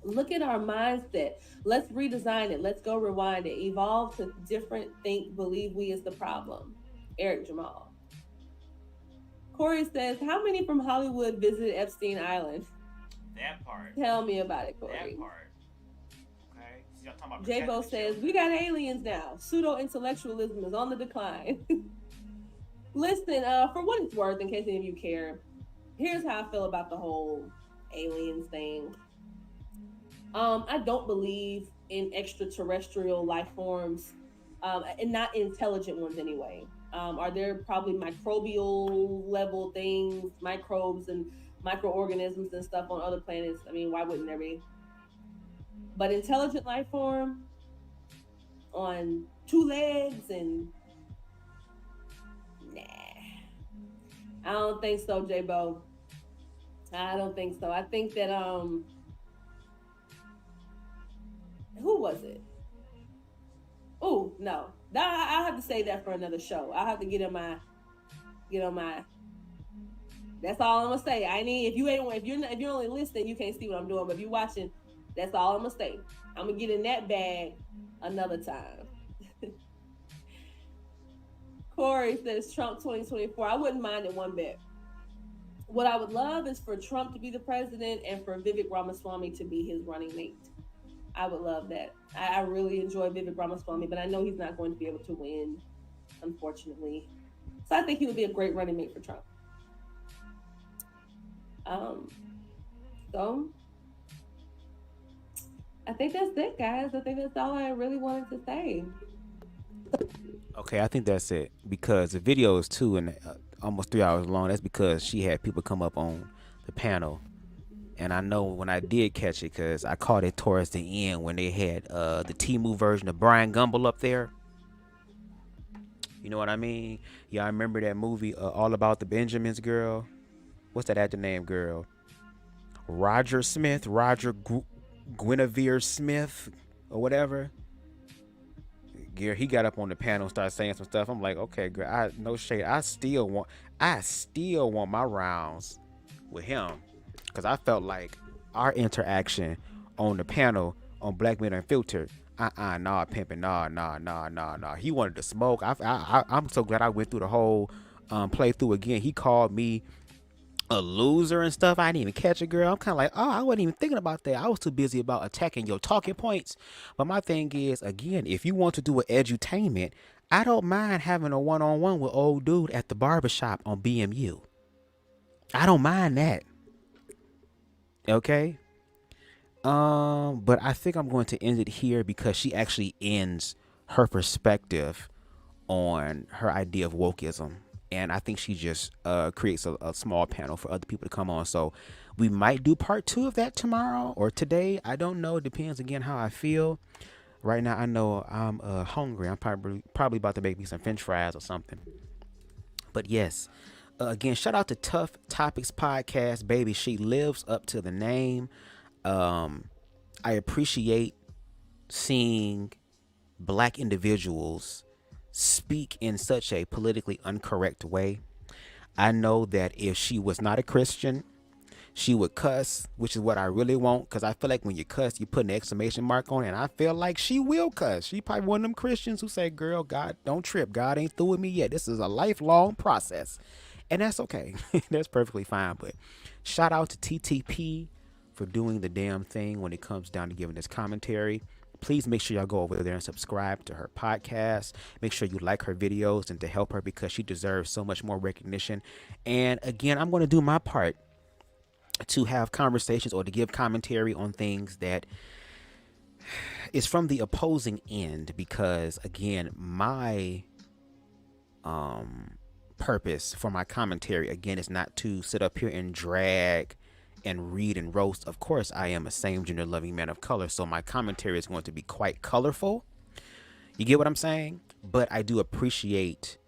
look at our mindset. Let's redesign it. Let's go rewind it. Evolve to different think, believe we is the problem. Eric Jamal. Corey says, how many from Hollywood visited Epstein Island? That part. Tell me about it, Corey. That part. Okay. So y'all talking about J-Bo says, we got aliens now. Pseudo-intellectualism is on the decline. Listen, for what it's worth, in case any of you care, here's how I feel about the whole aliens thing. I don't believe in extraterrestrial life forms, and not intelligent ones anyway. Are there probably microbial level things, microbes and microorganisms and stuff on other planets? I mean, why wouldn't there be? But intelligent life form on two legs and nah. I don't think so, J-Bo. I don't think so. I think that who was it? Oh no, I'll have to say that for another show. I'll have to get on my. That's all I'm gonna say. I need if you're only listening, you can't see what I'm doing. But if you're watching, that's all I'm gonna say. I'm gonna get in that bag another time. Corey says Trump 2024. I wouldn't mind it one bit. What I would love is for Trump to be the president and for Vivek Ramaswamy to be his running mate. I would love that. I really enjoy Vivek Ramaswamy, but I know he's not going to be able to win, unfortunately. So I think he would be a great running mate for Trump. So I think that's it, guys. I think that's all I really wanted to say. Okay, I think that's it because the video is 2 and almost 3 hours long. That's because she had people come up on the panel, and I know when I did catch it because I caught it towards the end when they had the Temu version of Brian Gumble up there. You know what I mean? Yeah, I remember that movie All About the Benjamins girl. What's that actor name, girl? Roger Guinevere Smith or whatever. He got up on the panel and started saying some stuff. I'm like, okay, girl, no shade. I still want my rounds with him because I felt like our interaction on the panel on Black Men Unfiltered. Nah, pimping, nah. He wanted to smoke. I'm so glad I went through the whole playthrough again. He called me a loser and stuff. I didn't even catch it, girl. I'm kind of like, oh, I wasn't even thinking about that. I was too busy about attacking your talking points. But my thing is, again, if you want to do an edutainment, I don't mind having a one-on-one with old dude at the barbershop on BMU. I don't mind that. Okay? But I think I'm going to end it here because she actually ends her perspective on her idea of wokeism. And I think she just creates a small panel for other people to come on. So we might do part 2 of that tomorrow or today. I don't know. It depends, again, how I feel. Right now, I know I'm hungry. I'm probably about to make me some French fries or something. But yes, again, shout out to Tough Topics Podcast, baby. She lives up to the name. I appreciate seeing Black individuals speak in such a politically incorrect way. I know that if she was not a Christian, she would cuss, which is what I really want, because I feel like when you cuss, you put an exclamation mark on it, and I feel like she will cuss. She probably one of them Christians who say, girl, God, don't trip. God ain't through with me yet. This is a lifelong process, and that's okay. That's perfectly fine. But shout out to TTP for doing the damn thing when it comes down to giving this commentary. Please make sure y'all go over there and subscribe to her podcast. Make sure you like her videos and to help her because she deserves so much more recognition. And again, I'm going to do my part to have conversations or to give commentary on things that is from the opposing end because, again, my purpose for my commentary, again, is not to sit up here and drag and read and roast. Of course, I am a same gender loving man of color, so my commentary is going to be quite colorful. You get what I'm saying? But I do appreciate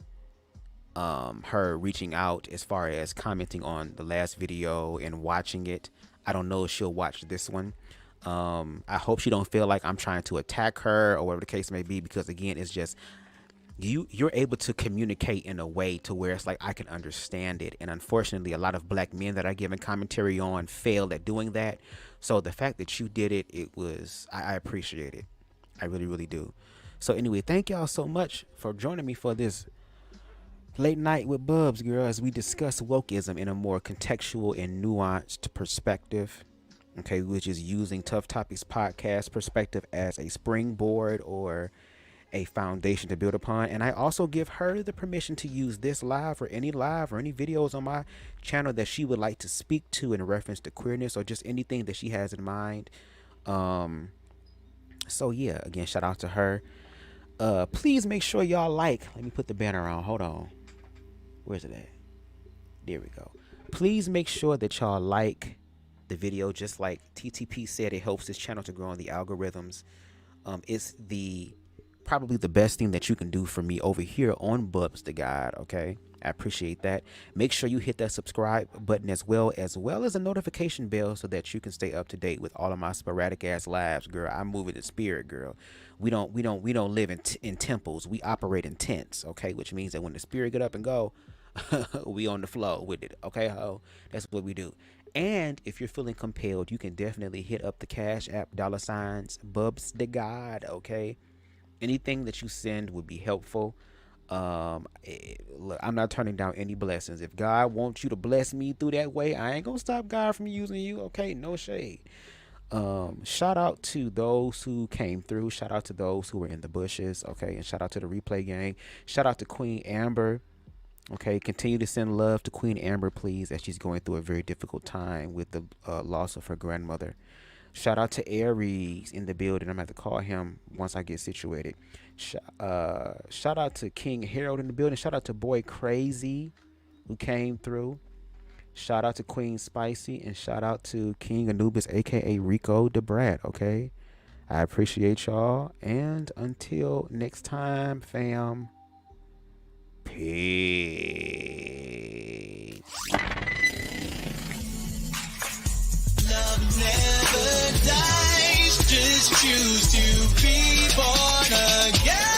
her reaching out as far as commenting on the last video and watching it. I don't know if she'll watch this one. I hope she don't feel like I'm trying to attack her or whatever the case may be, because again, it's just you're able to communicate in a way to where it's like I can understand it. And unfortunately, a lot of black men that I given commentary on failed at doing that. So the fact that you did it, I appreciate it. I really, really do. So anyway, thank y'all so much for joining me for this late night with Bubs, girl, as we discuss wokeism in a more contextual and nuanced perspective. Okay, which is using Tough Topics podcast perspective as a springboard or a foundation to build upon. And I also give her the permission to use this live or any videos on my channel that she would like to speak to in reference to queerness or just anything that she has in mind. So yeah, again, shout out to her. Please make sure y'all let me put the banner on. Hold on. Where's it at? There we go. Please make sure that y'all like the video. Just like TTP said, it helps this channel to grow on the algorithms. It's probably the best thing that you can do for me over here on Bubs the Guide. Okay, I appreciate that. Make sure you hit that subscribe button as well as a notification bell so that you can stay up to date with all of my sporadic ass lives, girl. I'm moving in spirit, girl. We don't live in temples. We operate in tents. Okay, which means that when the spirit get up and go, we on the flow with it. Okay, ho, that's what we do. And if you're feeling compelled, you can definitely hit up the Cash App $ Bubs the God. Okay. Anything that you send would be helpful. Look, I'm not turning down any blessings. If God wants you to bless me through that way, I ain't gonna stop God from using you. Okay, no shade. Shout out to those who came through. Shout out to those who were in the bushes. Okay, and shout out to the replay gang. Shout out to Queen Amber. Okay, continue to send love to Queen Amber, please, as she's going through a very difficult time with the loss of her grandmother. Shout out to Aries in the building. I'm going to have to call him once I get situated. Shout out to King Harold in the building. Shout out to Boy Crazy who came through. Shout out to Queen Spicy. And shout out to King Anubis, a.k.a. Rico the Brat, okay? I appreciate y'all. And until next time, fam, peace. Love never dies, just choose to be born again.